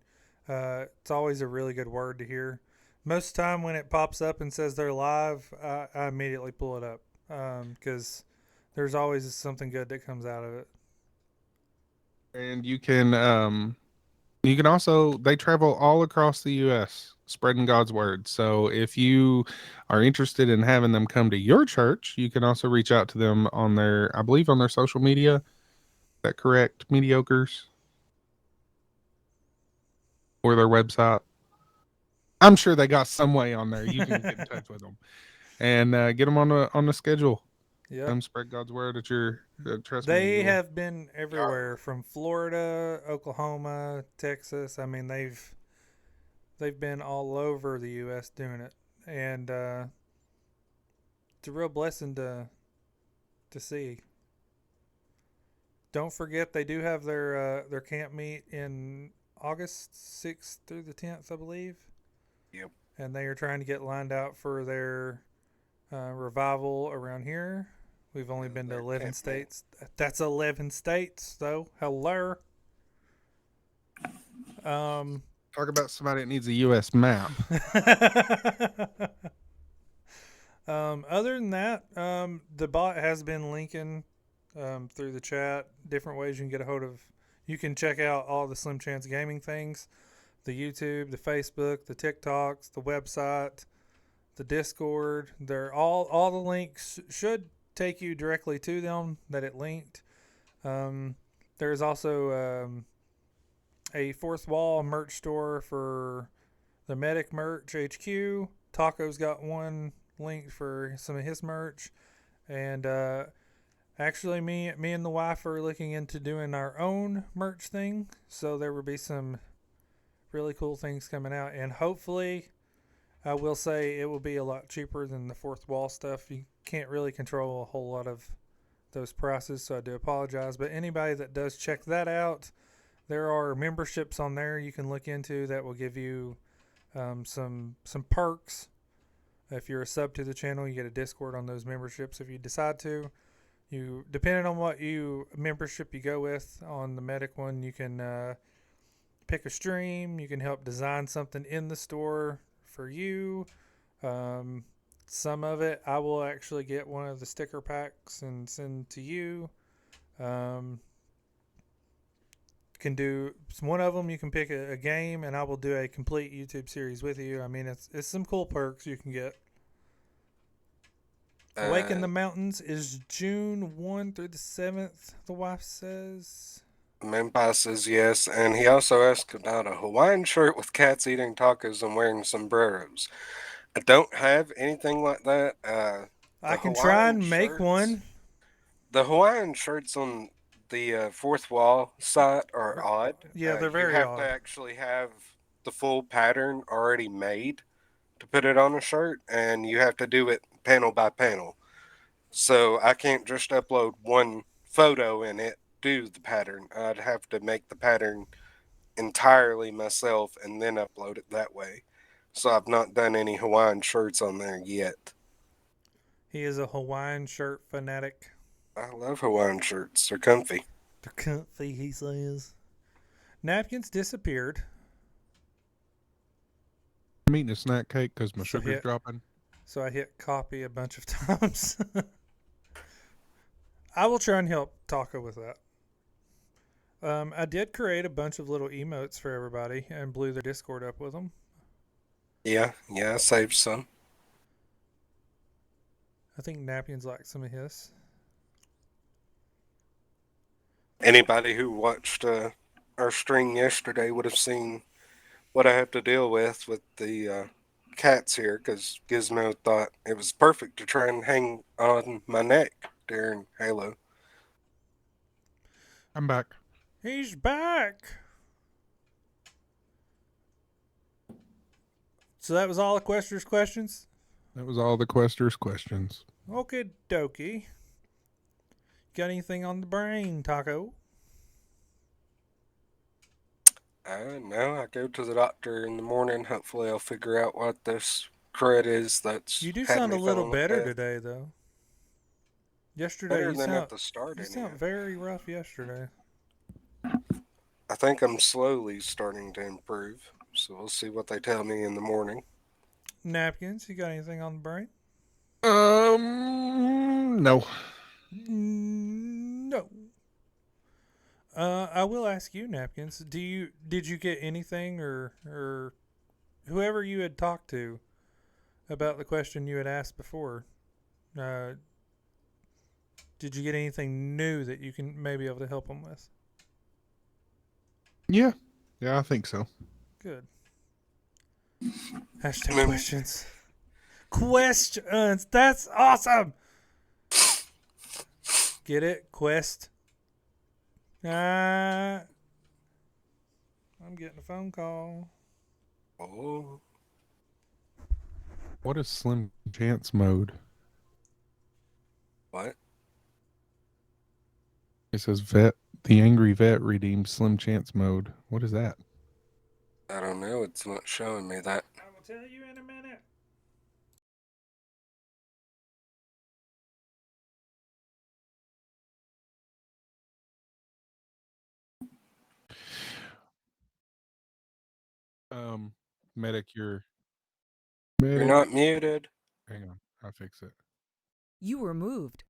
It's always a really good word to hear. Most of the time when it pops up and says they're live, I immediately pull it up because there's always something good that comes out of it. And you can also, they travel all across the U.S. spreading God's word. So if you are interested in having them come to your church, you can also reach out to them on their, I believe, on their social media. Is that correct, mediocres? Or their website? I'm sure they got some way on there. You can get in touch with them and get them on the schedule. Yeah, Come spread God's word at your trust. they have been everywhere from Florida, Oklahoma, Texas. I mean, they've they've been all over the U.S. doing it, and it's a real blessing to see. Don't forget, they do have their camp meet in August 6th through the 10th, I believe. Yep. And they are trying to get lined out for their revival around here. We've only been to their 11 camp meet. states. That's 11 states, though. Hello. Talk about somebody that needs a U.S. map. Other than that, the bot has been linking through the chat different ways you can get a hold of. You can check out all the Slim Chance Gaming things, the YouTube, the Facebook, the TikToks, the website, the Discord. They're all the links should take you directly to them that it linked. There's also a Fourth Wall merch store for the Medic merch HQ. Taco's got one linked for some of his merch, and actually me and the wife are looking into doing our own merch thing, so there will be some really cool things coming out, and hopefully I will say it will be a lot cheaper than the Fourth Wall stuff. You can't really control a whole lot of those prices, so I do apologize, but anybody that does check that out, there are memberships on there you can look into that will give you some perks. If you're a sub to the channel, you get a Discord on those memberships if you decide to. You, depending on what membership you go with, on the Medic one, you can pick a stream. You can help design something in the store for you. Some of it, I will actually get one of the sticker packs and send to you. Can do one of them. You can pick a game, and I will do a complete YouTube series with you. I mean, it's some cool perks you can get. Wake in the Mountains is June 1 through the 7th, the wife says. Mempai says yes, and he also asked about a Hawaiian shirt with cats eating tacos and wearing sombreros. I don't have anything like that. I can try and make one. The Hawaiian shirts on the Fourth Wall site are odd. Yeah, they're very You have odd. to actually have the full pattern already made to put it on a shirt, and you have to do it panel by panel. So I can't just upload one photo and it do the pattern. I'd have to make the pattern entirely myself and then upload it that way. So I've not done any Hawaiian shirts on there yet. He is a Hawaiian shirt fanatic. I love Hawaiian shirts. They're comfy. They're comfy, he says. Napkins disappeared. I'm eating a snack cake because my sugar's dropping. So I hit copy a bunch of times. I will try and help Taco with that. I did create a bunch of little emotes for everybody and blew their Discord up with them. Yeah, I saved some. I think Napkins liked some of his. Anybody who watched our stream yesterday would have seen what I have to deal with the cats here, because Gizmo thought it was perfect to try and hang on my neck during Halo. I'm back. He's back. So that was all the Questers' questions? That was all the Questers' questions. Okay, dokie. Got anything on the brain, Taco? No, I go to the doctor in the morning. Hopefully I'll figure out what this crud is that's You do had sound a me little feeling better like that. today, though. Yesterday, Better you than sound, at the start, you anyway. sound very rough yesterday. I think I'm slowly starting to improve, so we'll see what they tell me in the morning. Napkins, you got anything on the brain? No. No. I will ask you, Napkins. Did you get anything or whoever you had talked to about the question you had asked before? Did you get anything new that you can maybe able to help them with? Yeah, I think so. Good. Hashtag questions. Questions. That's awesome. Get it? Quest. I'm getting a phone call. Oh, What is Slim Chance mode? what? It says the angry vet redeemed Slim Chance mode. What is that? I don't know. It's not showing me that. I will tell you in a minute. Medic, you're You're medic. not muted. Hang on, I'll fix it. You were moved.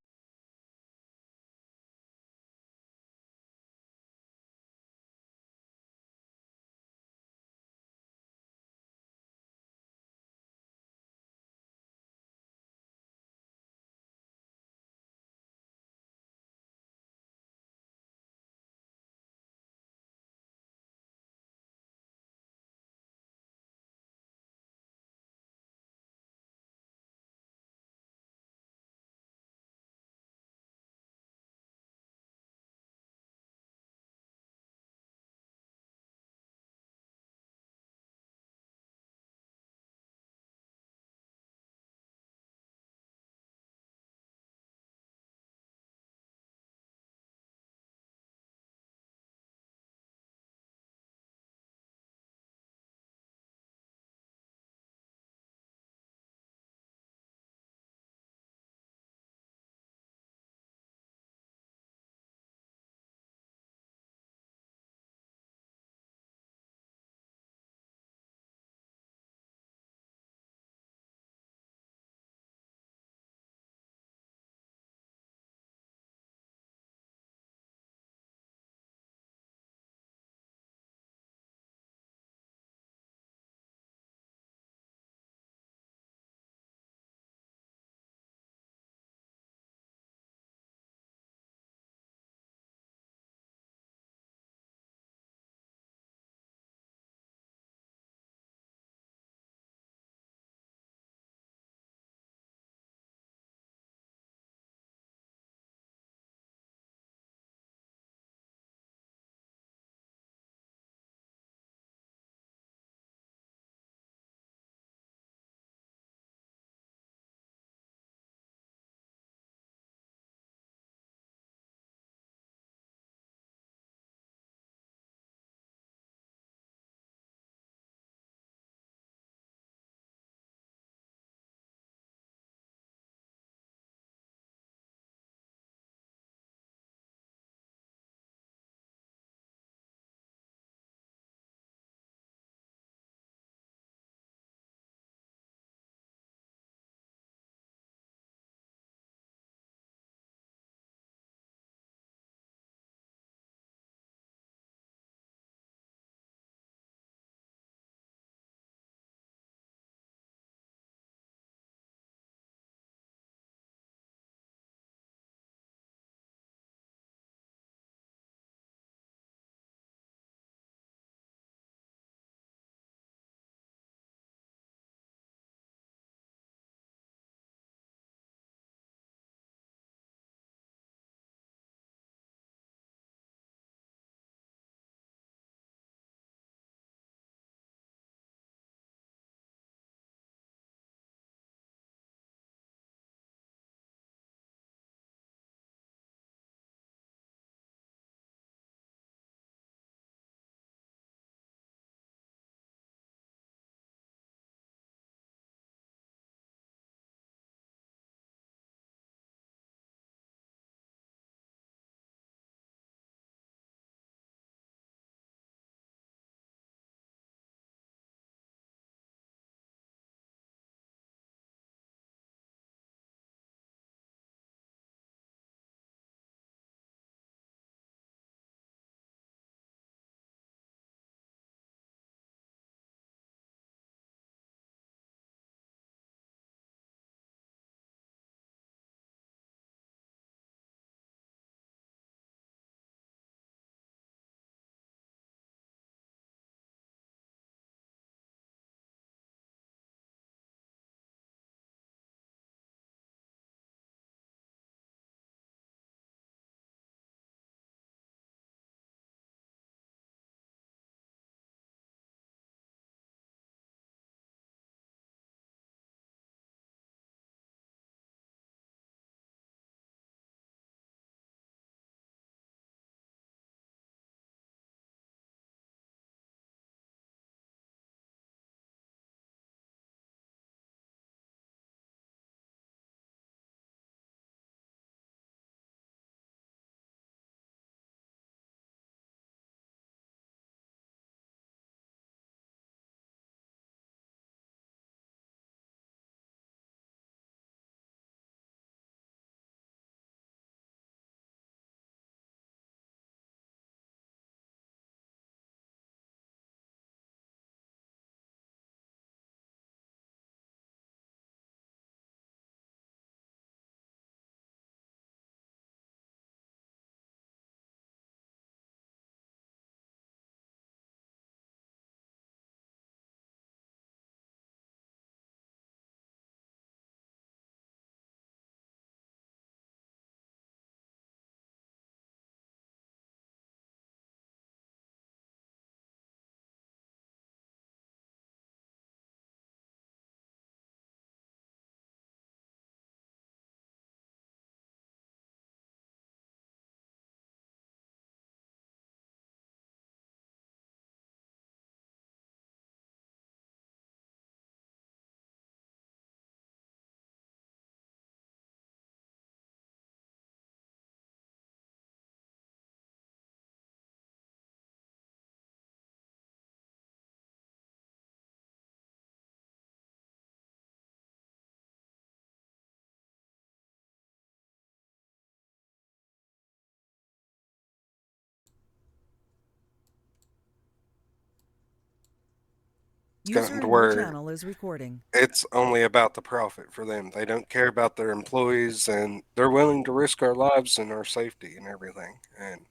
User gotten to in your where channel is recording. it's only about the profit for them. They don't care about their employees, and they're willing to risk our lives and our safety and everything. And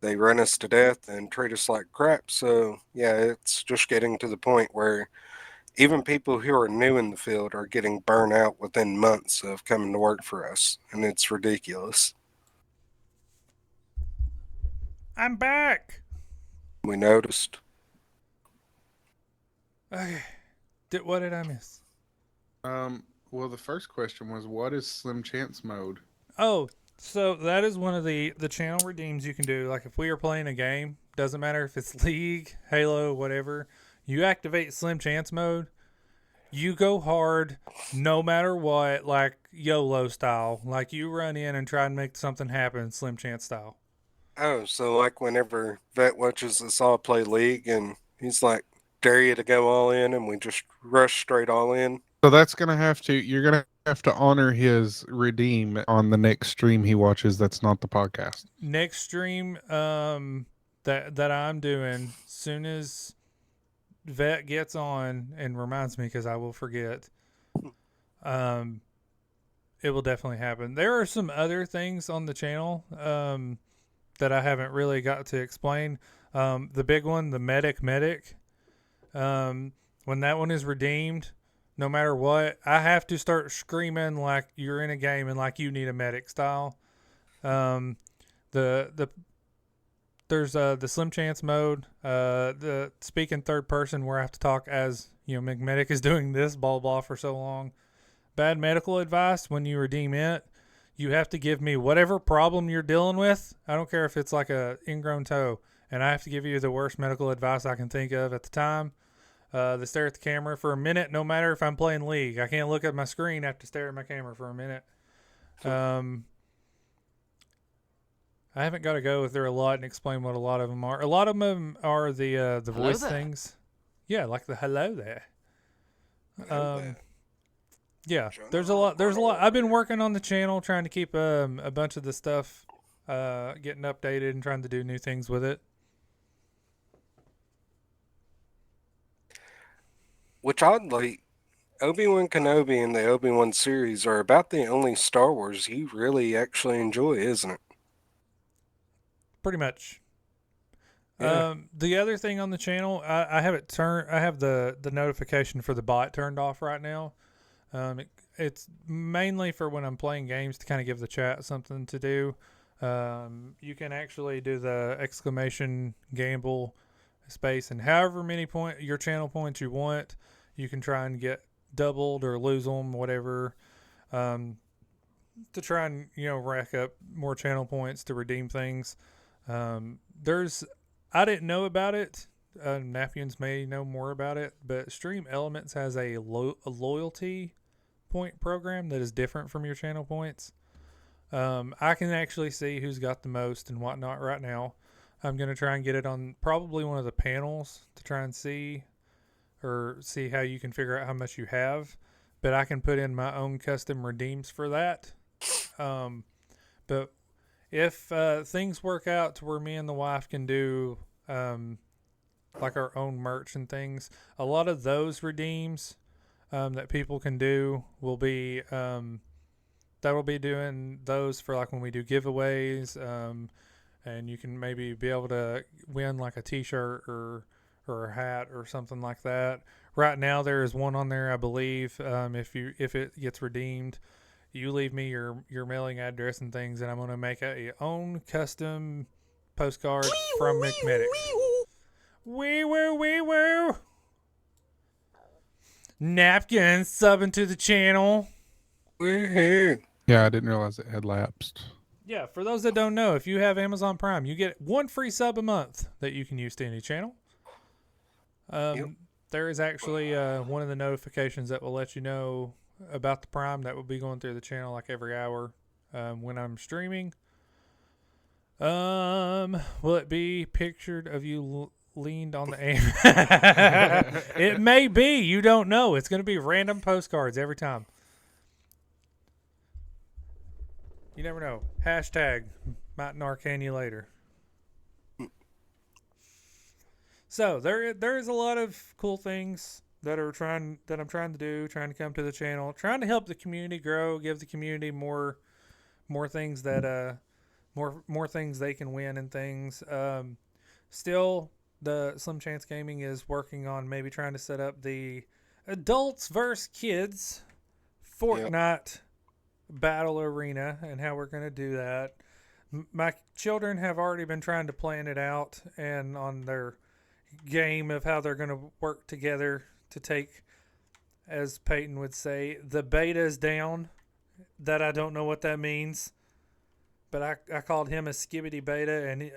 they run us to death and treat us like crap. So, yeah, it's just getting to the point where even people who are new in the field are getting burnt out within months of coming to work for us. And it's ridiculous. I'm back. We noticed. Okay. What did I miss? Well, the first question was, what is Slim Chance mode? Oh, so that is one of the channel redeems you can do. Like if we are playing a game, doesn't matter if it's League, Halo, whatever, you activate Slim Chance mode. You go hard no matter what, like YOLO style. Like you run in and try and make something happen, Slim Chance style. Oh, so like whenever Vet watches us all play League and he's like, dare you to go all in, and we just rush straight all in. So you're gonna have to honor his redeem on the next stream he watches. That's not the podcast. Next stream, that I'm doing, soon as Vet gets on and reminds me, because I will forget, it will definitely happen. There are some other things on the channel, that I haven't really got to explain. The big one, the McMedic, when that one is redeemed, no matter what, I have to start screaming like you're in a game and like you need a medic style. There's the Slim Chance mode, the speak in third person where I have to talk as, McMedic is doing this, blah, blah, for so long. Bad medical advice when you redeem it. You have to give me whatever problem you're dealing with. I don't care if it's like a ingrown toe, and I have to give you the worst medical advice I can think of at the time. They stare at the camera for a minute, no matter if I'm playing League. I can't look at my screen. I have to stare at my camera for a minute. I haven't got to go through a lot and explain what a lot of them are. A lot of them are the voice things. Yeah, like the hello there. Yeah, there's a lot. I've been working on the channel, trying to keep a bunch of the stuff getting updated and trying to do new things with it. Which oddly, Obi-Wan Kenobi and the Obi-Wan series are about the only Star Wars you really actually enjoy, isn't it? Pretty much. Yeah. The other thing on the channel, I have the notification for the bot turned off right now. It's mainly for when I'm playing games to kind of give the chat something to do. You can actually do the exclamation gamble space, and however many your channel points you want, you can try and get doubled or lose them, whatever, to try and rack up more channel points to redeem things. I didn't know about it. Napkins may know more about it, but Stream Elements has a loyalty point program that is different from your channel points. I can actually see who's got the most and whatnot right now. I'm going to try and get it on probably one of the panels to try and see how you can figure out how much you have. But I can put in my own custom redeems for that. But if things work out to where me and the wife can do like our own merch and things, a lot of those redeems that people can do will be that'll be doing those for like when we do giveaways, and you can maybe be able to win like a t-shirt or a hat or something like that. Right now there is one on there, I believe. If it gets redeemed, you leave me your mailing address and things, and I'm going to make a own custom postcard from McMedic. Wee woo, wee woo. Napkins subbing to the channel. Woohoo! Yeah, I didn't realize it had lapsed. Yeah, for those that don't know, if you have Amazon Prime, you get one free sub a month that you can use to any channel. There is actually one of the notifications that will let you know about the Prime that will be going through the channel like every hour when I'm streaming. Will it be pictured of you leaned on the aim? It may be. You don't know. It's going to be random postcards every time. You never know. Hashtag might narcan you later. So there is a lot of cool things that I'm trying to do, trying to come to the channel, trying to help the community grow, give the community more things that more things they can win and things. Still, the Slim Chance Gaming is working on maybe trying to set up the adults versus kids Fortnite battle arena and how we're going to do that. My children have already been trying to plan it out and on their game of how they're going to work together to take, as Peyton would say, the betas down. That I don't know what that means, but I called him a skibbity beta, and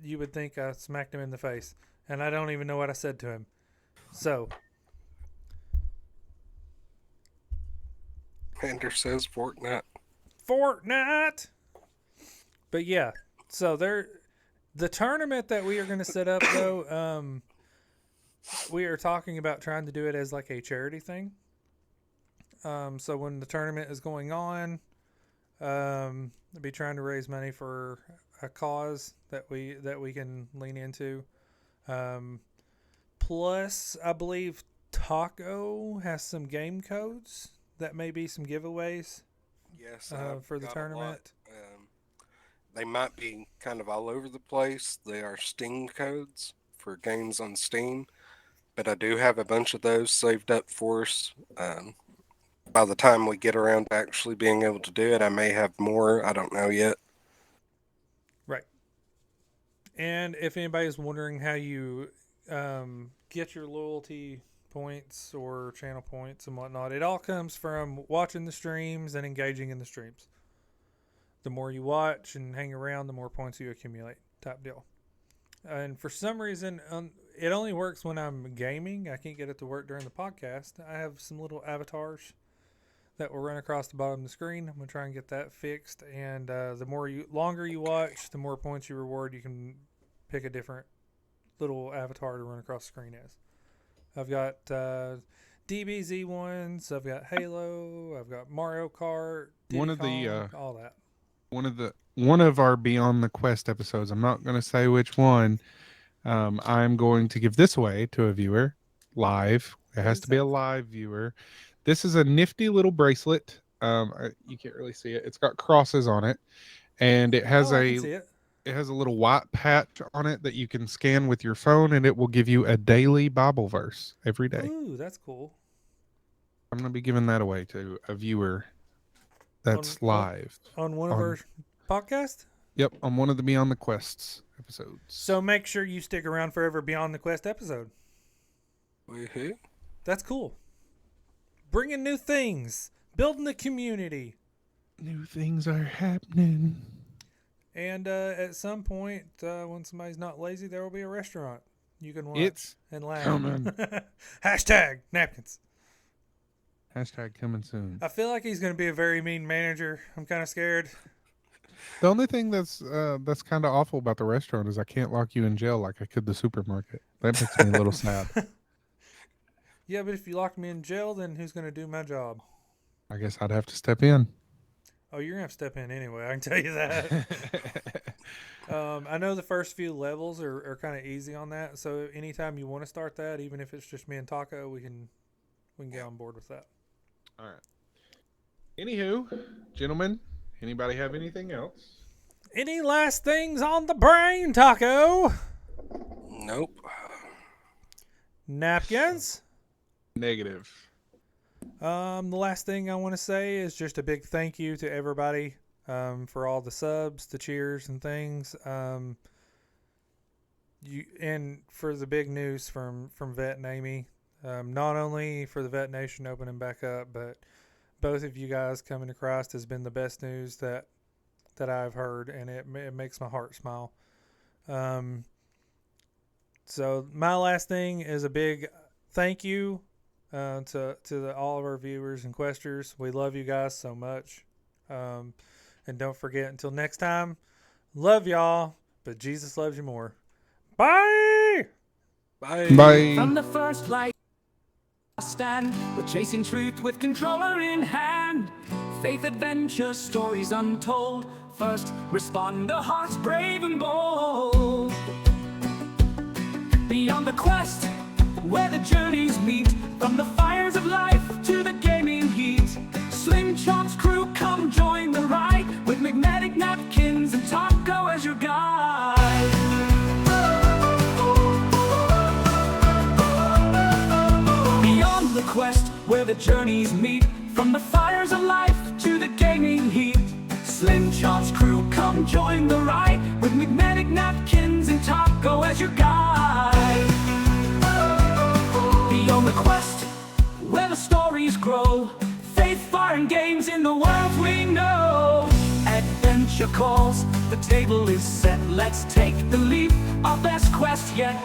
you would think I smacked him in the face, and I don't even know what I said to him. So, Banter says Fortnite. But yeah, so the tournament that we are going to set up though, we are talking about trying to do it as like a charity thing. So when the tournament is going on, I'll be trying to raise money for a cause that we can lean into. Plus, I believe Taco has some game codes that may be some giveaways. Yes, for the tournament. They might be kind of all over the place. They are Steam codes for games on Steam, but I do have a bunch of those saved up for us. By the time we get around to actually being able to do it, I may have more. I don't know yet. Right. And if anybody's wondering how you get your loyalty points or channel points and whatnot, it all comes from watching the streams and engaging in the streams. The more you watch and hang around, the more points you accumulate. Type deal. And for some reason, it only works when I'm gaming. I can't get it to work during the podcast. I have some little avatars that will run across the bottom of the screen. I'm going to try and get that fixed. And the longer you watch, the more points you reward. You can pick a different little avatar to run across the screen as. I've got DBZ ones. I've got Halo. I've got Mario Kart. All that. One of our Beyond the Quest episodes, I'm not going to say which one. I'm going to give this away to a viewer live. It has to be a live viewer. This is a nifty little bracelet. You can't really see it. It's got crosses on it, and it has it has a little white patch on it that you can scan with your phone, and it will give you a daily Bible verse every day. Ooh, that's cool. I'm going to be giving that away to a viewer that's live on one of our podcasts. Yep, on one of the Beyond the Quests episodes. So make sure you stick around for every Beyond the Quest episode. Woohoo! That's cool. Bringing new things, building the community. New things are happening. And at some point, when somebody's not lazy, there will be a restaurant you can watch and laugh. Hashtag napkins. Hashtag coming soon. I feel like he's going to be a very mean manager. I'm kind of scared. The only thing that's kind of awful about the restaurant is I can't lock you in jail like I could the supermarket. That makes me a little sad. Yeah, but if you locked me in jail, then who's going to do my job? I guess I'd have to step in. Oh, you're going to have to step in anyway. I can tell you that. I know the first few levels are kind of easy on that. So anytime you want to start that, even if it's just me and Taco, we can get on board with that. All right. Anywho, gentlemen, anybody have anything else? Any last things on the brain, Taco? Nope. Napkins? Negative. The last thing I want to say is just a big thank you to everybody for all the subs, the cheers, and things. And for the big news from Vet and Amy. Not only for the Vet Nation opening back up, but both of you guys coming to Christ has been the best news that I've heard, and it makes my heart smile. So my last thing is a big thank you to all of our viewers and questers. We love you guys so much. And don't forget, until next time, love y'all, but Jesus loves you more. Bye! Bye! Bye! From the first light I stand, we're chasing truth with controller in hand. Faith, adventure, stories untold. First responder, hearts brave and bold. Beyond the quest, where the journeys meet, from the fires of life to the gaming heat. Slim Chop's crew, come join the ride, with McMedic, Napkins, and Taco as your guide. Beyond the quest, where the journeys meet, from the fires of life to the gaming heat. Slim Chop's crew, come join the ride, with McMedic, Napkins, and Taco as your guide. Beyond the quest, where the stories grow, faith, fire, and games in the world we know. Adventure calls, the table is set, let's take the leap, our best quest yet.